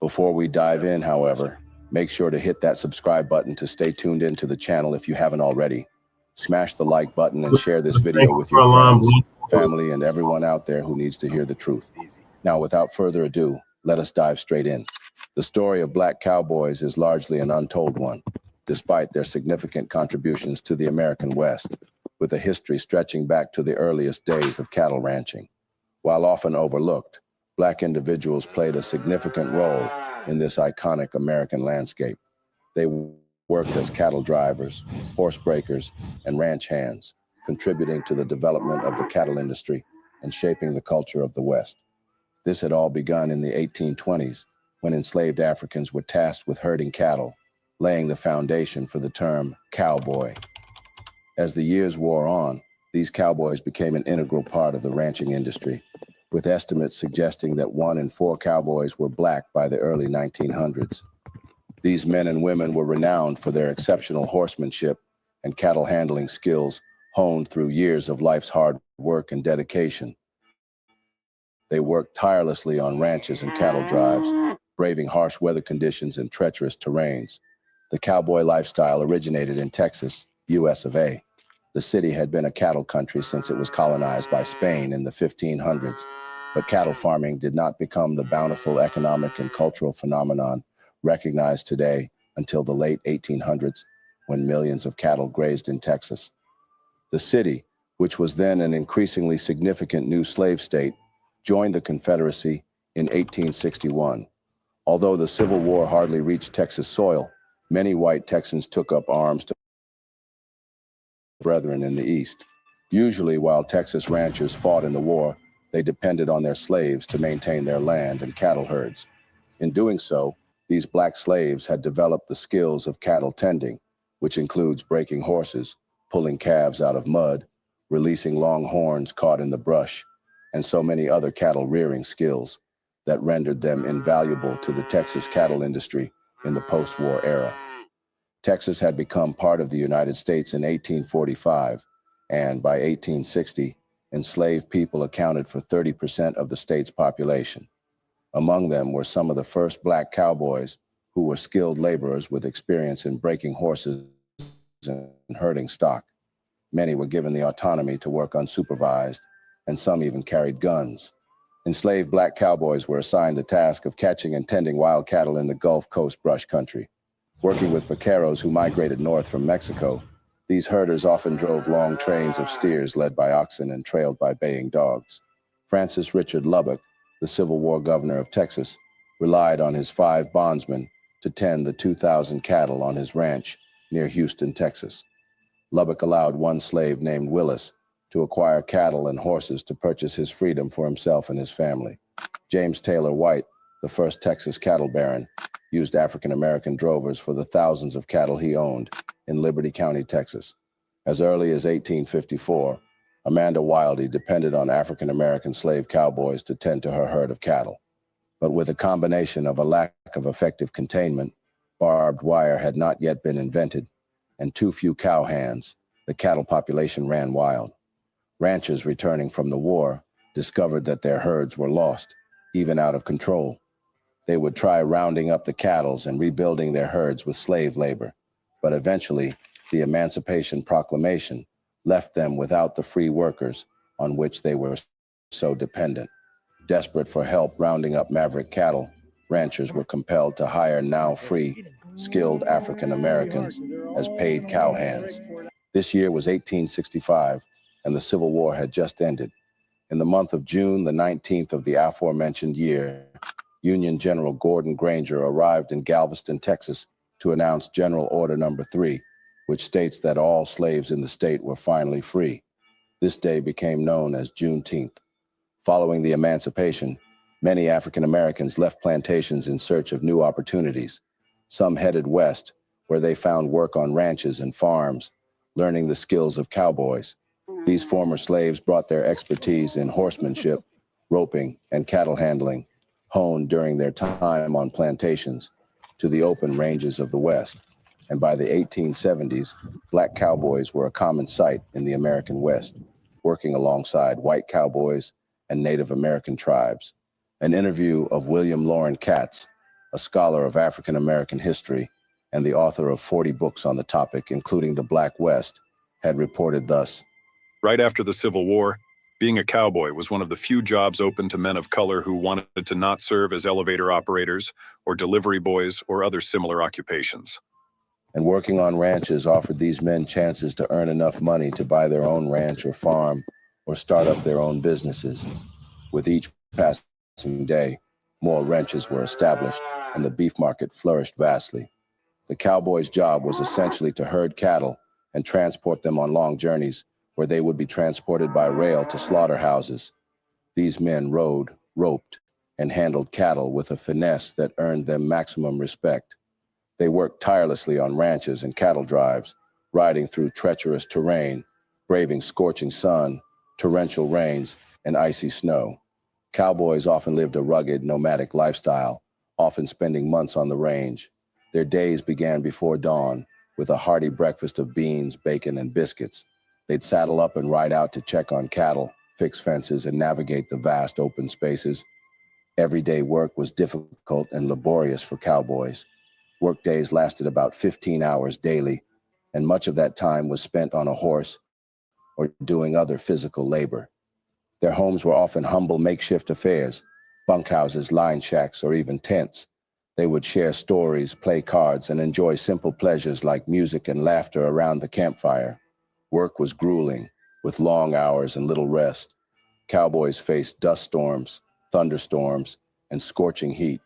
Before we dive in, however, make sure to hit that subscribe button to stay tuned into the channel if you haven't already. Smash the like button and share this video with your friends, family, and everyone out there who needs to hear the truth. Now, without further ado, let us dive straight in. The story of Black cowboys is largely an untold one, despite their significant contributions to the American West, with a history stretching back to the earliest days of cattle ranching. While often overlooked, Black individuals played a significant role in this iconic American landscape. They worked as cattle drivers, horse breakers, and ranch hands, contributing to the development of the cattle industry and shaping the culture of the West. This had all begun in the 1820s, when enslaved Africans were tasked with herding cattle, laying the foundation for the term cowboy. As the years wore on, these cowboys became an integral part of the ranching industry, with estimates suggesting that 1 in 4 cowboys were black by the early 1900s. These men and women were renowned for their exceptional horsemanship and cattle handling skills honed through years of life's hard work and dedication. They worked tirelessly on ranches and cattle drives, braving harsh weather conditions and treacherous terrains. The cowboy lifestyle originated in Texas, US of A. The city had been a cattle country since it was colonized by Spain in the 1500s, but cattle farming did not become the bountiful economic and cultural phenomenon recognized today until the late 1800s, when millions of cattle grazed in Texas. The city, which was then an increasingly significant new slave state, joined the Confederacy in 1861. Although the Civil War hardly reached Texas soil, many white Texans took up arms to brethren in the East. Usually, while Texas ranchers fought in the war, they depended on their slaves to maintain their land and cattle herds. In doing so, these black slaves had developed the skills of cattle tending, which includes breaking horses, pulling calves out of mud, releasing long horns caught in the brush, and so many other cattle rearing skills that rendered them invaluable to the Texas cattle industry in the post-war era. Texas had become part of the United States in 1845, and by 1860, enslaved people accounted for 30% of the state's population. Among them were some of the first black cowboys who were skilled laborers with experience in breaking horses and herding stock. Many were given the autonomy to work unsupervised, and some even carried guns. Enslaved black cowboys were assigned the task of catching and tending wild cattle in the Gulf Coast brush country. Working with vaqueros who migrated north from Mexico, these herders often drove long trains of steers led by oxen and trailed by baying dogs. Francis Richard Lubbock, the Civil War governor of Texas, relied on his 5 bondsmen to tend the 2,000 cattle on his ranch near Houston, Texas. Lubbock allowed one slave named Willis to acquire cattle and horses to purchase his freedom for himself and his family. James Taylor White, the first Texas cattle baron, used African-American drovers for the thousands of cattle he owned in Liberty County, Texas. As early as 1854, Amanda Wildey depended on African-American slave cowboys to tend to her herd of cattle. But with a combination of a lack of effective containment, barbed wire had not yet been invented, and too few cow hands, the cattle population ran wild. Ranchers returning from the war discovered that their herds were lost, even out of control. They would try rounding up the cattle and rebuilding their herds with slave labor, but eventually the Emancipation Proclamation left them without the free workers on which they were so dependent. Desperate for help rounding up maverick cattle, ranchers were compelled to hire now free, skilled African Americans as paid cowhands. This year was 1865, and the Civil War had just ended. In the month of June, the 19th of the aforementioned year, Union General Gordon Granger arrived in Galveston, Texas, to announce General Order No. 3, which states that all slaves in the state were finally free. This day became known as Juneteenth. Following the emancipation, many African Americans left plantations in search of new opportunities. Some headed west, where they found work on ranches and farms, learning the skills of cowboys. These former slaves brought their expertise in horsemanship, roping, and cattle handling, honed during their time on plantations, to the open ranges of the West. And by the 1870s, black cowboys were a common sight in the American West, working alongside white cowboys and Native American tribes. An interview of William Loren Katz, a scholar of African American history and the author of 40 books on the topic, including The Black West, had reported thus. Right after the Civil War, being a cowboy was one of the few jobs open to men of color who wanted to not serve as elevator operators or delivery boys or other similar occupations. And working on ranches offered these men chances to earn enough money to buy their own ranch or farm or start up their own businesses. With each passing day, more ranches were established and the beef market flourished vastly. The cowboy's job was essentially to herd cattle and transport them on long journeys where they would be transported by rail to slaughterhouses. These men rode, roped, and handled cattle with a finesse that earned them maximum respect. They worked tirelessly on ranches and cattle drives, riding through treacherous terrain, braving scorching sun, torrential rains, and icy snow. Cowboys often lived a rugged, nomadic lifestyle, often spending months on the range. Their days began before dawn, with a hearty breakfast of beans, bacon, and biscuits. They'd saddle up and ride out to check on cattle, fix fences, and navigate the vast open spaces. Everyday work was difficult and laborious for cowboys. Workdays lasted about 15 hours daily, and much of that time was spent on a horse or doing other physical labor. Their homes were often humble makeshift affairs, bunkhouses, line shacks, or even tents. They would share stories, play cards, and enjoy simple pleasures like music and laughter around the campfire. Work was grueling, with long hours and little rest. Cowboys faced dust storms, thunderstorms, and scorching heat.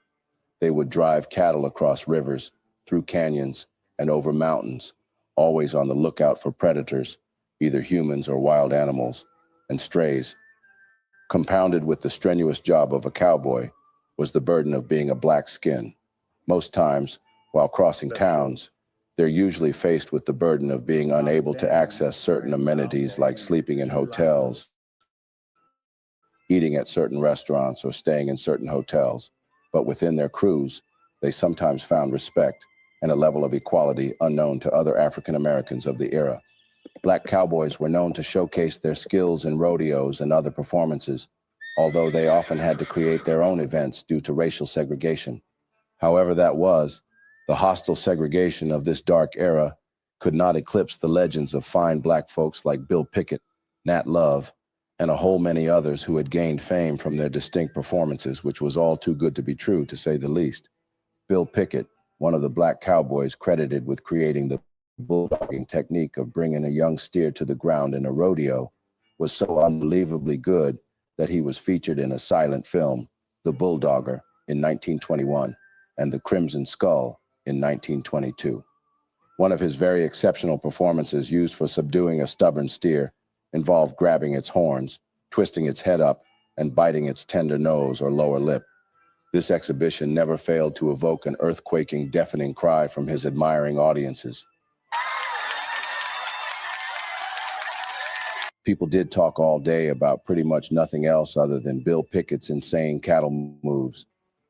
They would drive cattle across rivers, through canyons, and over mountains, always on the lookout for predators, either humans or wild animals, and strays. Compounded with the strenuous job of a cowboy was the burden of being a black skin. Most times, while crossing towns, they're usually faced with the burden of being unable to access certain amenities like sleeping in hotels, eating at certain restaurants, or staying in certain hotels. But within their crews, they sometimes found respect and a level of equality unknown to other African Americans of the era. Black cowboys were known to showcase their skills in rodeos and other performances, although they often had to create their own events due to racial segregation. However that was, the hostile segregation of this dark era could not eclipse the legends of fine black folks like Bill Pickett, Nat Love, and a whole many others who had gained fame from their distinct performances, which was all too good to be true, to say the least. Bill Pickett, one of the black cowboys credited with creating the bulldogging technique of bringing a young steer to the ground in a rodeo, was so unbelievably good that he was featured in a silent film, The Bulldogger, in 1921, and The Crimson Skull in 1922. One of his very exceptional performances used for subduing a stubborn steer involved grabbing its horns, twisting its head up, and biting its tender nose or lower lip. This exhibition never failed to evoke an earthquaking, deafening cry from his admiring audiences. People did talk all day about pretty much nothing else other than Bill Pickett's insane cattle moves.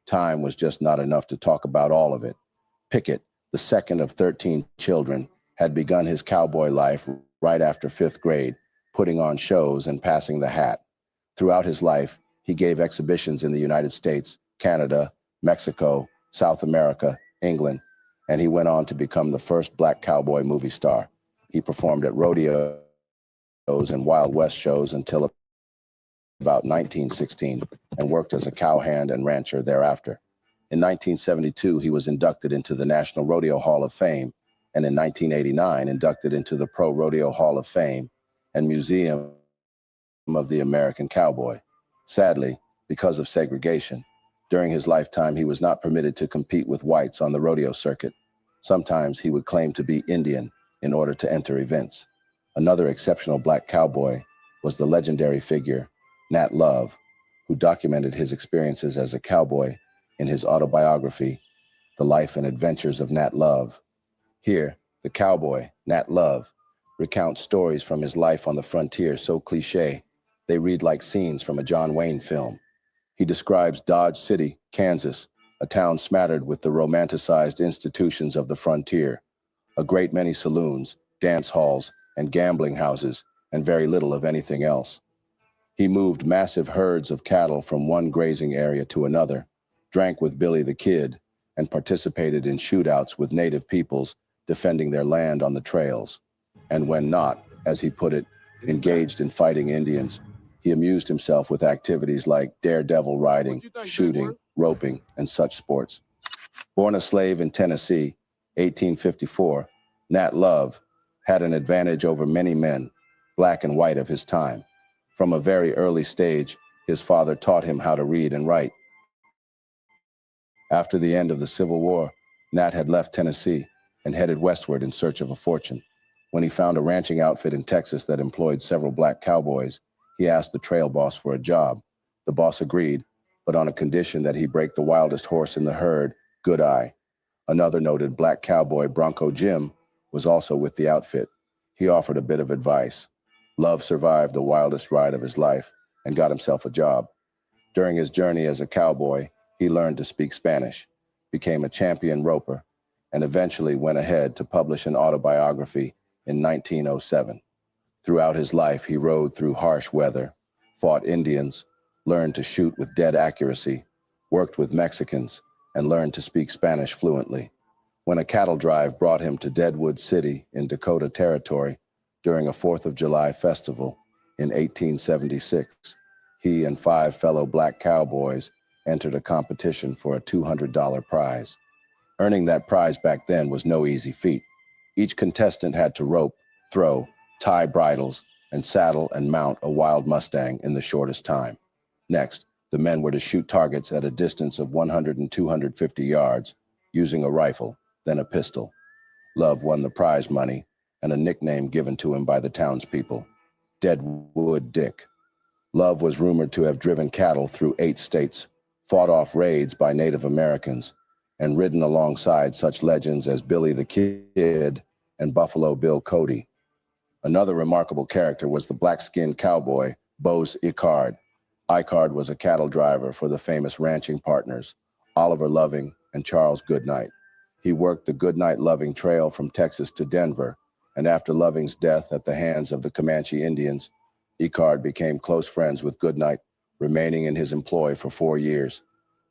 Time was just not enough to talk about all of it. Pickett, the second of 13 children, had begun his cowboy life right after 5th grade, putting on shows and passing the hat. Throughout his life, he gave exhibitions in the United States, Canada, Mexico, South America, England, and he went on to become the first black cowboy movie star. He performed at rodeos and Wild West shows until about 1916, and worked as a cowhand and rancher thereafter. In 1972, he was inducted into the National Rodeo Hall of Fame, and in 1989, inducted into the Pro Rodeo Hall of Fame and Museum of the American Cowboy. Sadly, because of segregation, during his lifetime, he was not permitted to compete with whites on the rodeo circuit. Sometimes he would claim to be Indian in order to enter events. Another exceptional black cowboy was the legendary figure, Nat Love, who documented his experiences as a cowboy in his autobiography, The Life and Adventures of Nat Love. Here, the cowboy, Nat Love, recounts stories from his life on the frontier so cliché, they read like scenes from a John Wayne film. He describes Dodge City, Kansas, a town smattered with the romanticized institutions of the frontier, a great many saloons, dance halls, and gambling houses, and very little of anything else. He moved massive herds of cattle from one grazing area to another, drank with Billy the Kid, and participated in shootouts with native peoples defending their land on the trails. And when not, as he put it, engaged in fighting Indians, he amused himself with activities like daredevil riding, shooting, roping, and such sports. Born a slave in Tennessee, 1854, Nat Love had an advantage over many men, black and white of his time. From a very early stage, his father taught him how to read and write. After the end of the Civil War, Nat had left Tennessee and headed westward in search of a fortune. When he found a ranching outfit in Texas that employed several black cowboys, he asked the trail boss for a job. The boss agreed, but on a condition that he break the wildest horse in the herd, Good Eye. Another noted black cowboy, Bronco Jim, was also with the outfit. He offered a bit of advice. Love survived the wildest ride of his life and got himself a job. During his journey as a cowboy, he learned to speak Spanish, became a champion roper, and eventually went ahead to publish an autobiography in 1907. Throughout his life, he rode through harsh weather, fought Indians, learned to shoot with dead accuracy, worked with Mexicans, and learned to speak Spanish fluently. When a cattle drive brought him to Deadwood City in Dakota Territory during a 4th of July festival in 1876, he and 5 fellow black cowboys entered a competition for a $200 prize. Earning that prize back then was no easy feat. Each contestant had to rope, throw, tie bridles, and saddle and mount a wild Mustang in the shortest time. Next, the men were to shoot targets at a distance of 100 and 250 yards using a rifle, then a pistol. Love won the prize money and a nickname given to him by the townspeople, Deadwood Dick. Love was rumored to have driven cattle through 8 states, fought off raids by Native Americans, and ridden alongside such legends as Billy the Kid and Buffalo Bill Cody. Another remarkable character was the black-skinned cowboy, Bose Icard. Icard was a cattle driver for the famous ranching partners, Oliver Loving and Charles Goodnight. He worked the Goodnight-Loving Trail from Texas to Denver, and after Loving's death at the hands of the Comanche Indians, Icard became close friends with Goodnight, remaining in his employ for 4 years.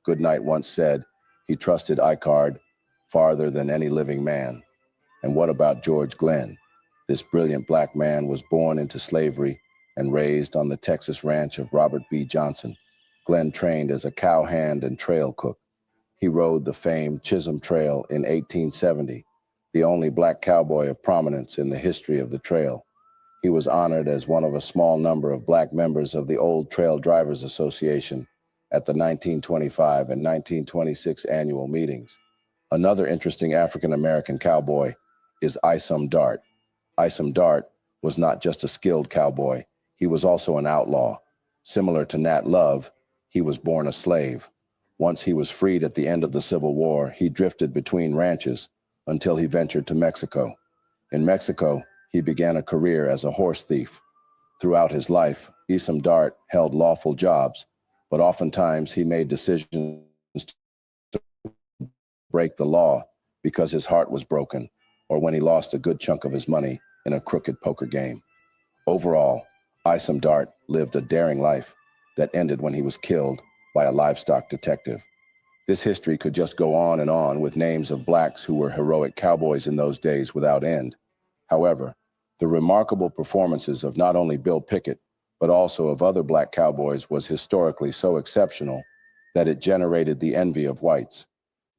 Goodnight once said he trusted Icard farther than any living man. And what about George Glenn? This brilliant black man was born into slavery and raised on the Texas ranch of Robert B. Johnson, Glenn trained as a cowhand and trail cook. He rode the famed Chisholm Trail in 1870, the only black cowboy of prominence in the history of the trail. He was honored as one of a small number of black members of the Old Trail Drivers Association at the 1925 and 1926 annual meetings. Another interesting African-American cowboy is Isom Dart. Isom Dart was not just a skilled cowboy, he was also an outlaw. Similar to Nat Love, he was born a slave. Once he was freed at the end of the Civil War, he drifted between ranches until he ventured to Mexico. In Mexico, he began a career as a horse thief. Throughout his life, Isom Dart held lawful jobs, but oftentimes he made decisions to break the law because his heart was broken or when he lost a good chunk of his money in a crooked poker game. Overall, Isom Dart lived a daring life that ended when he was killed by a livestock detective. This history could just go on and on with names of blacks who were heroic cowboys in those days without end. However, the remarkable performances of not only Bill Pickett, but also of other black cowboys was historically so exceptional that it generated the envy of whites.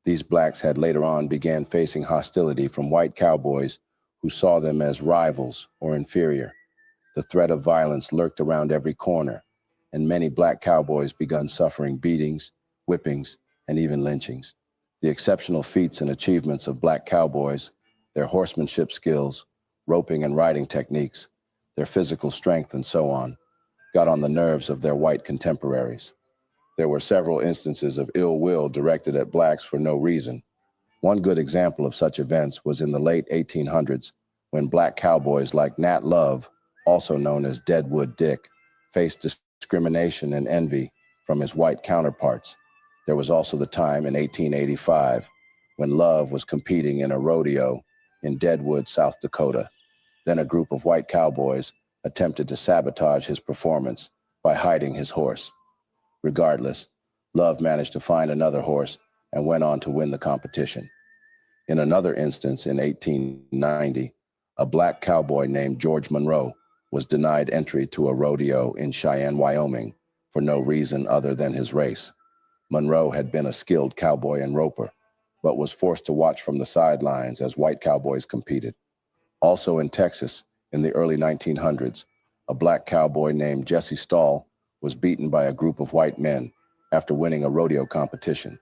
These blacks had later on began facing hostility from white cowboys who saw them as rivals or inferior. The threat of violence lurked around every corner, and many black cowboys began suffering beatings, whippings, and even lynchings. The exceptional feats and achievements of black cowboys, their horsemanship skills, roping and riding techniques, their physical strength, and so on, got on the nerves of their white contemporaries. There were several instances of ill will directed at blacks for no reason. One good example of such events was in the late 1800s, when black cowboys like Nat Love, also known as Deadwood Dick, faced discrimination and envy from his white counterparts. There was also the time in 1885 when Love was competing in a rodeo in Deadwood, South Dakota. Then a group of white cowboys attempted to sabotage his performance by hiding his horse. Regardless, Love managed to find another horse and went on to win the competition. In another instance in 1890, a black cowboy named George Monroe was denied entry to a rodeo in Cheyenne, Wyoming, for no reason other than his race. Monroe had been a skilled cowboy and roper, but was forced to watch from the sidelines as white cowboys competed. Also in Texas, in the early 1900s, a black cowboy named Jesse Stahl was beaten by a group of white men after winning a rodeo competition.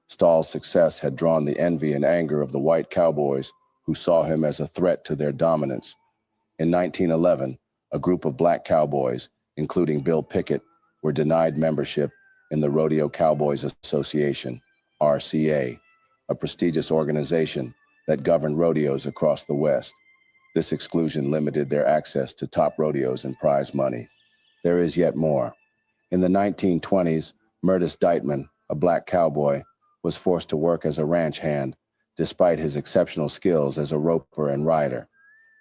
Stahl's success had drawn the envy and anger of the white cowboys who saw him as a threat to their dominance. In 1911, a group of black cowboys, including Bill Pickett, were denied membership in the Rodeo Cowboys Association, RCA, a prestigious organization that governed rodeos across the West. This exclusion limited their access to top rodeos and prize money. There is yet more. In the 1920s, Murtis Deitman, a black cowboy, was forced to work as a ranch hand, despite his exceptional skills as a roper and rider.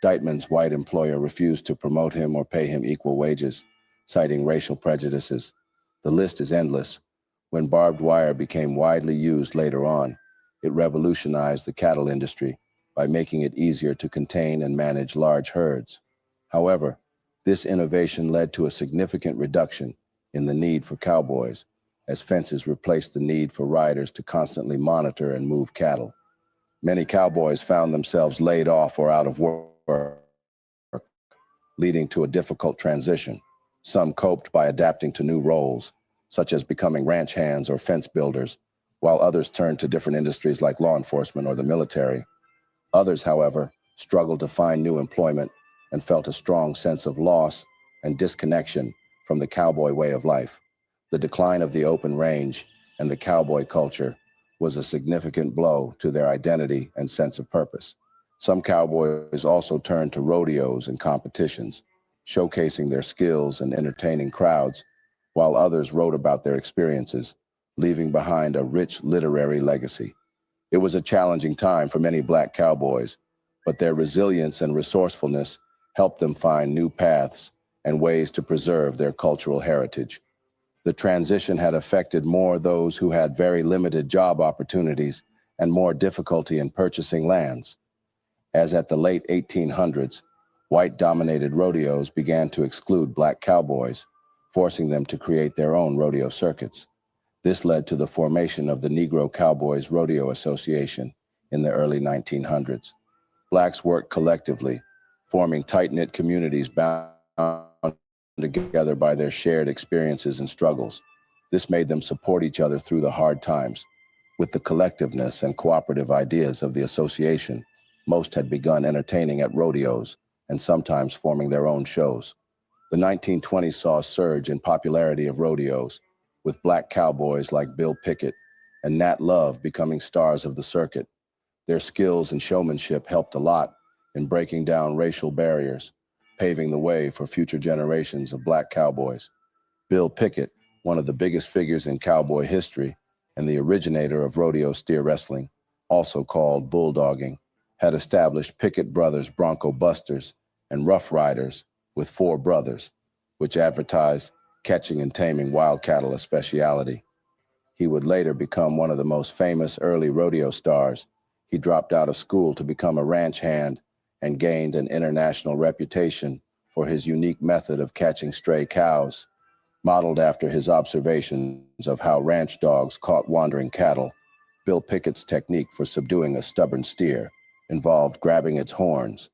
Deitman's white employer refused to promote him or pay him equal wages, citing racial prejudices. The list is endless. When barbed wire became widely used later on, it revolutionized the cattle industry by making it easier to contain and manage large herds. However, this innovation led to a significant reduction in the need for cowboys, as fences replaced the need for riders to constantly monitor and move cattle. Many cowboys found themselves laid off or out of work, leading to a difficult transition. Some coped by adapting to new roles, such as becoming ranch hands or fence builders, while others turned to different industries like law enforcement or the military. Others, however, struggled to find new employment and felt a strong sense of loss and disconnection from the cowboy way of life. The decline of the open range and the cowboy culture was a significant blow to their identity and sense of purpose. Some cowboys also turned to rodeos and competitions, showcasing their skills and entertaining crowds, while others wrote about their experiences, leaving behind a rich literary legacy. It was a challenging time for many black cowboys, but their resilience and resourcefulness helped them find new paths and ways to preserve their cultural heritage. The transition had affected more those who had very limited job opportunities and more difficulty in purchasing lands. As at the late 1800s, White-dominated rodeos began to exclude black cowboys, forcing them to create their own rodeo circuits. This led to the formation of the Negro Cowboys Rodeo Association in the early 1900s. Blacks worked collectively, forming tight-knit communities bound together by their shared experiences and struggles. This made them support each other through the hard times. With the collectiveness and cooperative ideas of the association, most had begun entertaining at rodeos and sometimes forming their own shows. The 1920s saw a surge in popularity of rodeos, with black cowboys like Bill Pickett and Nat Love becoming stars of the circuit. Their skills and showmanship helped a lot in breaking down racial barriers, paving the way for future generations of black cowboys. Bill Pickett, one of the biggest figures in cowboy history and the originator of rodeo steer wrestling, also called bulldogging, had established Pickett Brothers Bronco Busters and Rough Riders with 4 brothers, which advertised catching and taming wild cattle a specialty. He would later become one of the most famous early rodeo stars. He dropped out of school to become a ranch hand and gained an international reputation for his unique method of catching stray cows. Modeled after his observations of how ranch dogs caught wandering cattle, Bill Pickett's technique for subduing a stubborn steer involved grabbing its horns,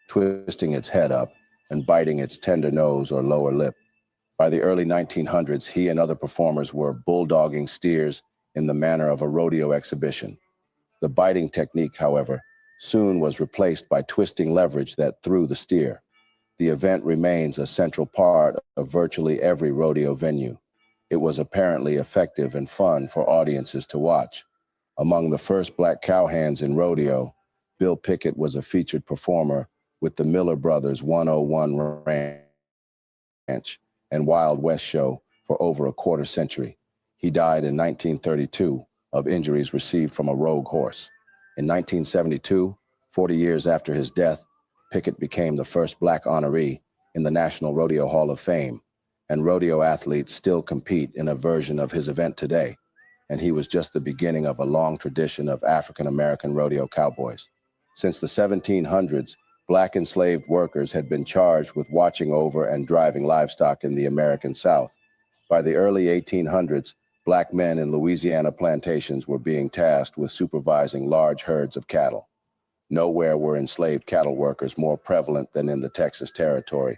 twisting its head up, and biting its tender nose or lower lip. By the early 1900s, he and other performers were bulldogging steers in the manner of a rodeo exhibition. The biting technique, however, soon was replaced by twisting leverage that threw the steer. The event remains a central part of virtually every rodeo venue. It was apparently effective and fun for audiences to watch. Among the first black cowhands in rodeo, Bill Pickett was a featured performer with the Miller Brothers 101 Ranch and Wild West show for over a quarter century. He died in 1932 of injuries received from a rogue horse. In 1972, 40 years after his death, Pickett became the first black honoree in the National Rodeo Hall of Fame, and rodeo athletes still compete in a version of his event today, and he was just the beginning of a long tradition of African-American rodeo cowboys. Since the 1700s, black enslaved workers had been charged with watching over and driving livestock in the American South. By the early 1800s, black men in Louisiana plantations were being tasked with supervising large herds of cattle. Nowhere were enslaved cattle workers more prevalent than in the Texas territory,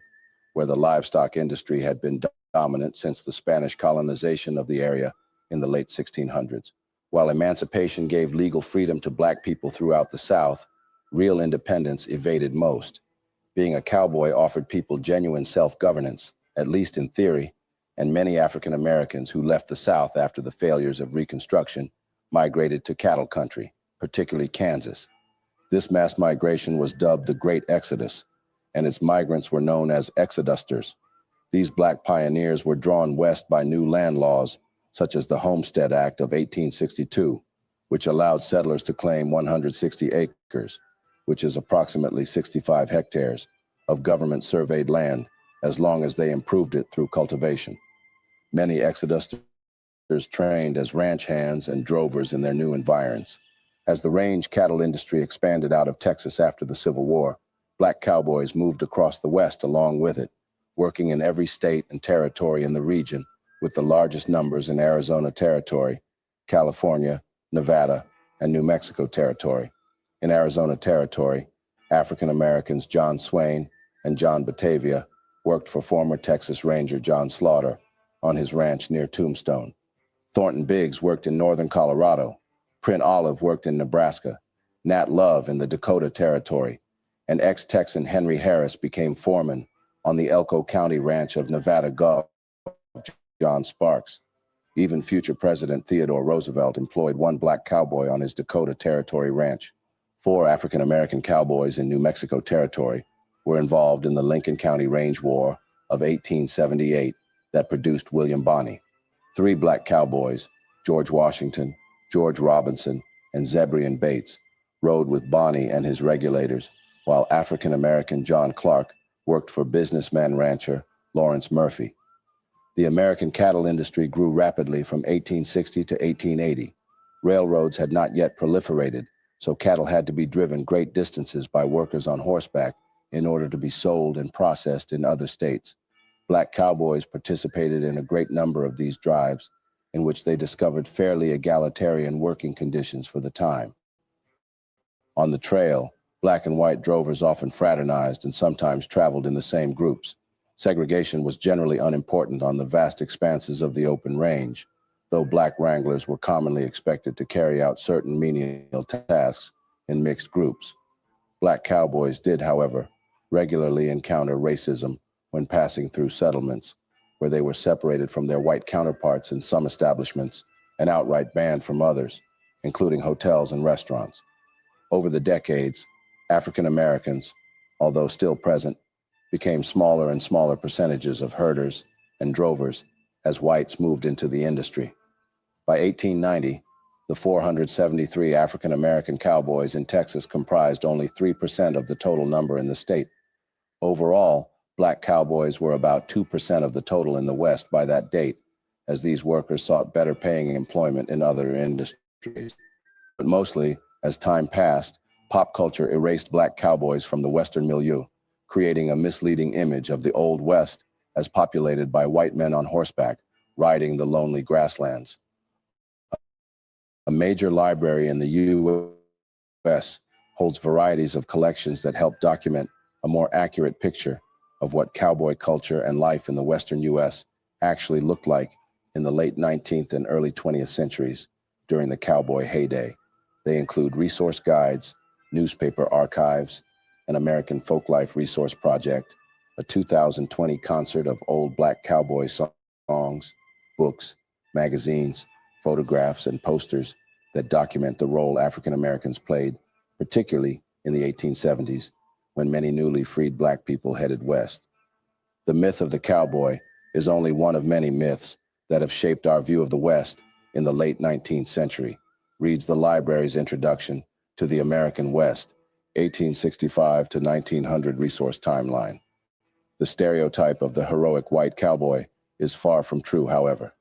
where the livestock industry had been dominant since the Spanish colonization of the area in the late 1600s. While emancipation gave legal freedom to black people throughout the South, real independence evaded most. Being a cowboy offered people genuine self-governance, at least in theory, and many African Americans who left the South after the failures of Reconstruction migrated to cattle country, particularly Kansas. This mass migration was dubbed the Great Exodus, and its migrants were known as exodusters. These black pioneers were drawn west by new land laws, such as the Homestead Act of 1862, which allowed settlers to claim 160 acres, which is approximately 65 hectares, of government surveyed land, as long as they improved it through cultivation. Many exodusters trained as ranch hands and drovers in their new environs. As the range cattle industry expanded out of Texas after the Civil War, black cowboys moved across the West along with it, working in every state and territory in the region, with the largest numbers in Arizona Territory, California, Nevada, and New Mexico Territory. In Arizona Territory, African Americans John Swain and John Batavia worked for former Texas Ranger John Slaughter on his ranch near Tombstone. Thornton Biggs worked in northern Colorado. Print Olive worked in Nebraska. Nat Love in the Dakota Territory. And ex-Texan Henry Harris became foreman on the Elko County ranch of Nevada Gov. John Sparks. Even future President Theodore Roosevelt employed one black cowboy on his Dakota Territory ranch. 4 African-American cowboys in New Mexico Territory were involved in the Lincoln County Range War of 1878 that produced William Bonney. 3 black cowboys, George Washington, George Robinson, and Zebrian Bates, rode with Bonney and his regulators, while African-American John Clark worked for businessman rancher Lawrence Murphy. The American cattle industry grew rapidly from 1860 to 1880. Railroads had not yet proliferated, so cattle had to be driven great distances by workers on horseback in order to be sold and processed in other states. Black cowboys participated in a great number of these drives, in which they discovered fairly egalitarian working conditions for the time. On the trail, black and white drovers often fraternized and sometimes traveled in the same groups. Segregation was generally unimportant on the vast expanses of the open range, though black wranglers were commonly expected to carry out certain menial tasks in mixed groups. Black cowboys did, however, regularly encounter racism when passing through settlements, where they were separated from their white counterparts in some establishments and outright banned from others, including hotels and restaurants. Over the decades, African Americans, although still present, became smaller and smaller percentages of herders and drovers as whites moved into the industry. By 1890, the 473 African American cowboys in Texas comprised only 3% of the total number in the state. Overall, black cowboys were about 2% of the total in the West by that date, as these workers sought better paying employment in other industries. But mostly, as time passed, pop culture erased black cowboys from the Western milieu, creating a misleading image of the Old West as populated by white men on horseback, riding the lonely grasslands. A major library in the U.S. holds varieties of collections that help document a more accurate picture of what cowboy culture and life in the Western U.S. actually looked like in the late 19th and early 20th centuries during the cowboy heyday. They include resource guides, newspaper archives, an American Folklife Resource Project, a 2020 concert of old black cowboy songs, books, magazines, photographs, and posters that document the role African Americans played, particularly in the 1870s, when many newly freed black people headed west. The myth of the cowboy is only one of many myths that have shaped our view of the West in the late 19th century, reads the library's introduction to the American West, 1865 to 1900 resource timeline. The stereotype of the heroic white cowboy is far from true, however.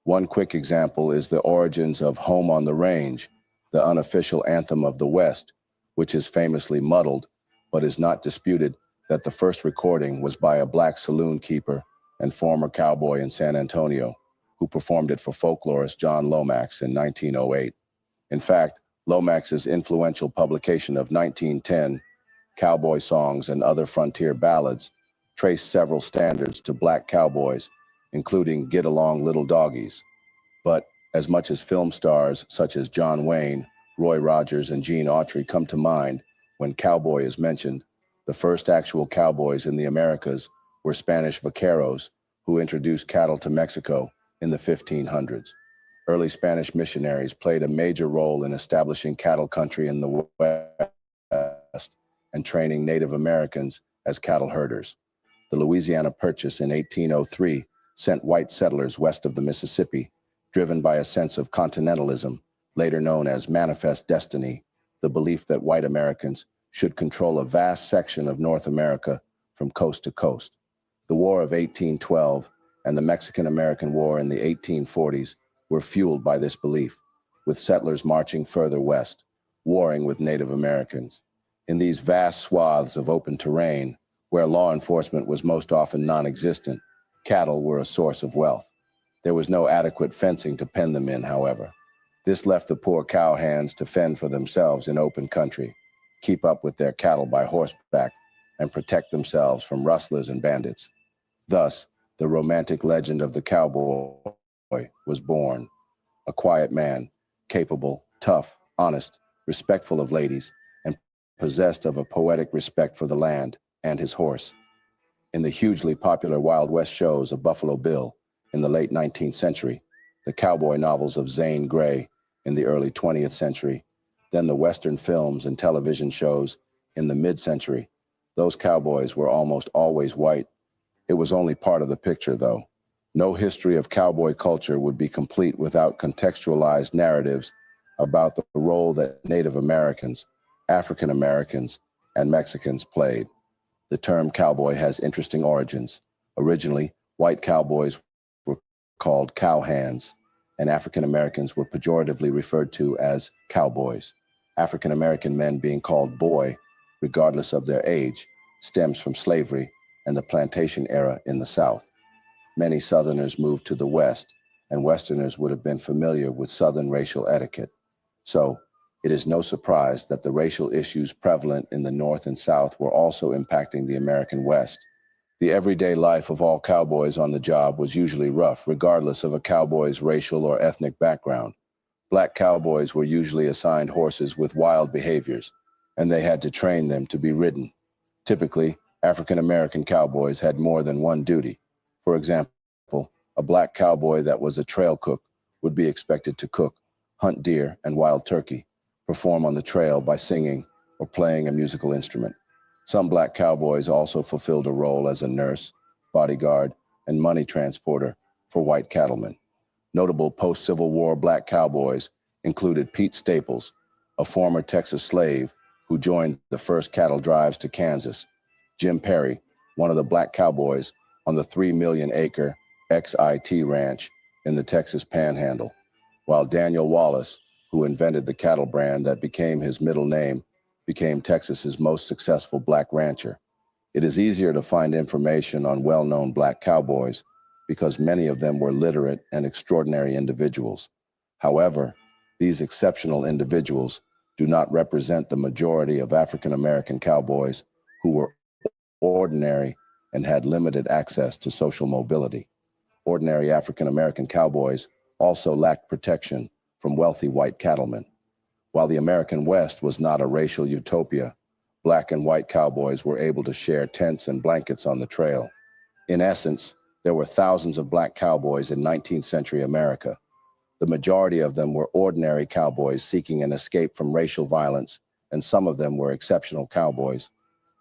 One quick example is the origins of Home on the Range, the unofficial anthem of the West, which is famously muddled, but is not disputed that the first recording was by a black saloon keeper and former cowboy in San Antonio, who performed it for folklorist John Lomax in 1908. In fact, Lomax's influential publication of 1910, Cowboy Songs and Other Frontier Ballads, traced several standards to black cowboys, including Get Along Little Doggies. But as much as film stars such as John Wayne, Roy Rogers, and Gene Autry come to mind when cowboy is mentioned, the first actual cowboys in the Americas were Spanish vaqueros who introduced cattle to Mexico in the 1500s. Early Spanish missionaries played a major role in establishing cattle country in the West and training Native Americans as cattle herders. The Louisiana Purchase in 1803 sent white settlers west of the Mississippi, driven by a sense of continentalism, later known as manifest destiny, the belief that white Americans should control a vast section of North America from coast to coast. The War of 1812 and the Mexican-American War in the 1840s were fueled by this belief, with settlers marching further west, warring with Native Americans. In these vast swaths of open terrain, where law enforcement was most often non-existent, cattle were a source of wealth. There was no adequate fencing to pen them in, however. This left the poor cowhands to fend for themselves in open country, keep up with their cattle by horseback, and protect themselves from rustlers and bandits. Thus, the romantic legend of the cowboy was born, a quiet man, capable, tough, honest, respectful of ladies, and possessed of a poetic respect for the land and his horse. In the hugely popular Wild West shows of Buffalo Bill in the late 19th century, the cowboy novels of Zane Grey in the early 20th century, then the Western films and television shows in the mid-century, those cowboys were almost always white. It was only part of the picture, though. No history of cowboy culture would be complete without contextualized narratives about the role that Native Americans, African Americans, and Mexicans played. The term cowboy has interesting origins. Originally, white cowboys were called cowhands, and African Americans were pejoratively referred to as cowboys. African American men being called boy, regardless of their age, stems from slavery and the plantation era in the South. Many Southerners moved to the West, and Westerners would have been familiar with Southern racial etiquette. So, it is no surprise that the racial issues prevalent in the North and South were also impacting the American West. The everyday life of all cowboys on the job was usually rough, regardless of a cowboy's racial or ethnic background. Black cowboys were usually assigned horses with wild behaviors, and they had to train them to be ridden. Typically, African American cowboys had more than one duty. For example, a black cowboy that was a trail cook would be expected to cook, hunt deer and wild turkey, perform on the trail by singing or playing a musical instrument. Some black cowboys also fulfilled a role as a nurse, bodyguard, and money transporter for white cattlemen. Notable post-Civil War black cowboys included Pete Staples, a former Texas slave who joined the first cattle drives to Kansas, Jim Perry, one of the black cowboys on the 3 million acre XIT ranch in the Texas Panhandle, while Daniel Wallace, who invented the cattle brand that became his middle name, became Texas's most successful black rancher. It is easier to find information on well-known black cowboys because many of them were literate and extraordinary individuals. However, these exceptional individuals do not represent the majority of African American cowboys who were ordinary and had limited access to social mobility. Ordinary African American cowboys also lacked protection from wealthy white cattlemen. While the American West was not a racial utopia, black and white cowboys were able to share tents and blankets on the trail. In essence, there were thousands of black cowboys in 19th century America. The majority of them were ordinary cowboys seeking an escape from racial violence, and some of them were exceptional cowboys.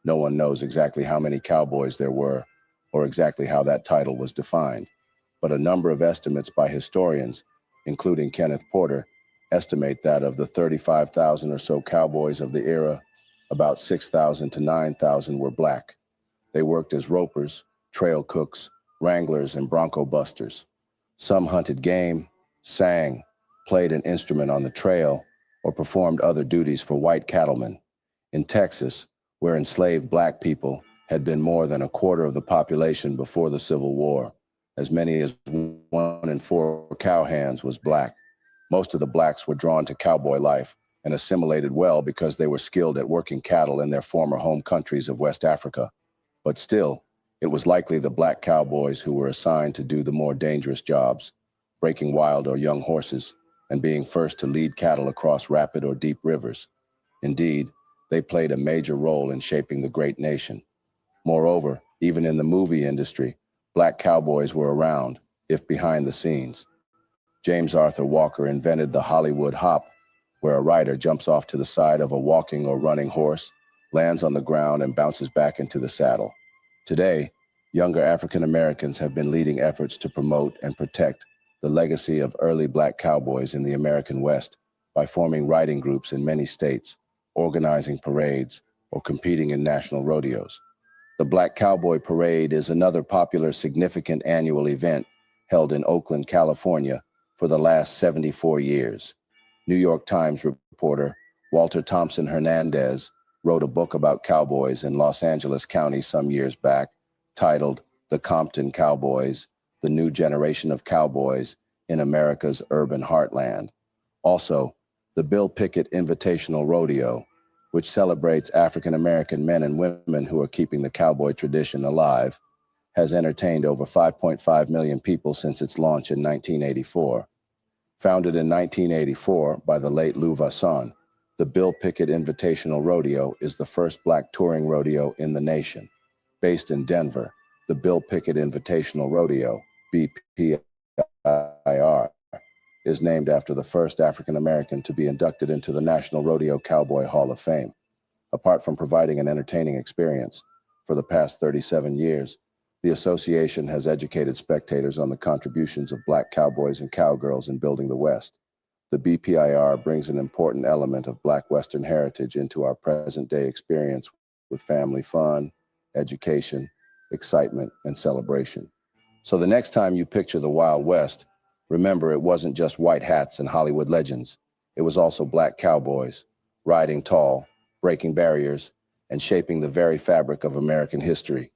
No one knows exactly how many cowboys there were, or exactly how that title was defined, but a number of estimates by historians, including Kenneth Porter, estimate that of the 35,000 or so cowboys of the era, about 6,000 to 9,000 were black. They worked as ropers, trail cooks, wranglers, and bronco busters. Some hunted game, sang, played an instrument on the trail, or performed other duties for white cattlemen. In Texas, where enslaved black people had been more than a quarter of the population before the Civil War, as many as 1 in 4 cowhands was black. Most of the blacks were drawn to cowboy life and assimilated well because they were skilled at working cattle in their former home countries of West Africa. But still, it was likely the black cowboys who were assigned to do the more dangerous jobs, breaking wild or young horses, and being first to lead cattle across rapid or deep rivers. Indeed, they played a major role in shaping the great nation. Moreover, even in the movie industry, black cowboys were around, if behind the scenes. James Arthur Walker invented the Hollywood hop, where a rider jumps off to the side of a walking or running horse, lands on the ground, and bounces back into the saddle. Today, younger African Americans have been leading efforts to promote and protect the legacy of early black cowboys in the American West by forming riding groups in many states, organizing parades, or competing in national rodeos. The Black Cowboy Parade is another popular, significant annual event held in Oakland, California for the last 74 years. New York Times reporter Walter Thompson Hernandez wrote a book about cowboys in Los Angeles County some years back, titled The Compton Cowboys, The New Generation of Cowboys in America's Urban Heartland. Also, the Bill Pickett Invitational Rodeo, which celebrates African-American men and women who are keeping the cowboy tradition alive, has entertained over 5.5 million people since its launch in 1984. Founded in 1984 by the late Lou Vasson, the Bill Pickett Invitational Rodeo is the first black touring rodeo in the nation. Based in Denver, the Bill Pickett Invitational Rodeo, BPIR, is named after the first African-American to be inducted into the National Rodeo Cowboy Hall of Fame. Apart from providing an entertaining experience, for the past 37 years, the association has educated spectators on the contributions of black cowboys and cowgirls in building the West. The BPIR brings an important element of black Western heritage into our present-day experience with family fun, education, excitement, and celebration. So the next time you picture the Wild West, remember it wasn't just white hats and Hollywood legends. It was also black cowboys, riding tall, breaking barriers, and shaping the very fabric of American history.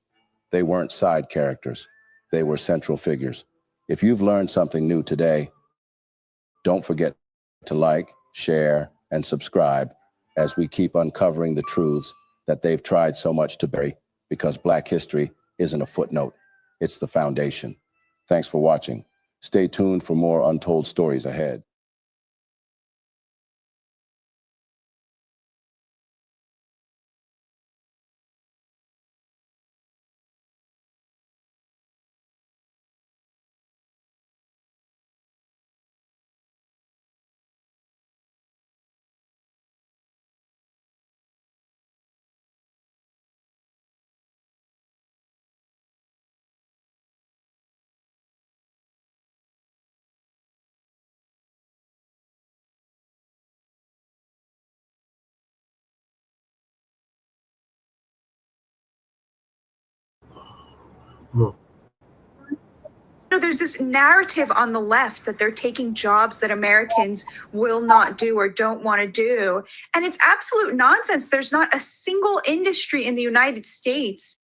They weren't side characters. They were central figures. If you've learned something new today, don't forget to like, share, and subscribe as we keep uncovering the truths that they've tried so much to bury, because Black history isn't a footnote, it's the foundation. Thanks for watching. Stay tuned for more untold stories ahead. There's this narrative on the left that they're taking jobs that Americans will not do or don't want to do. And it's absolute nonsense. There's not a single industry in the United States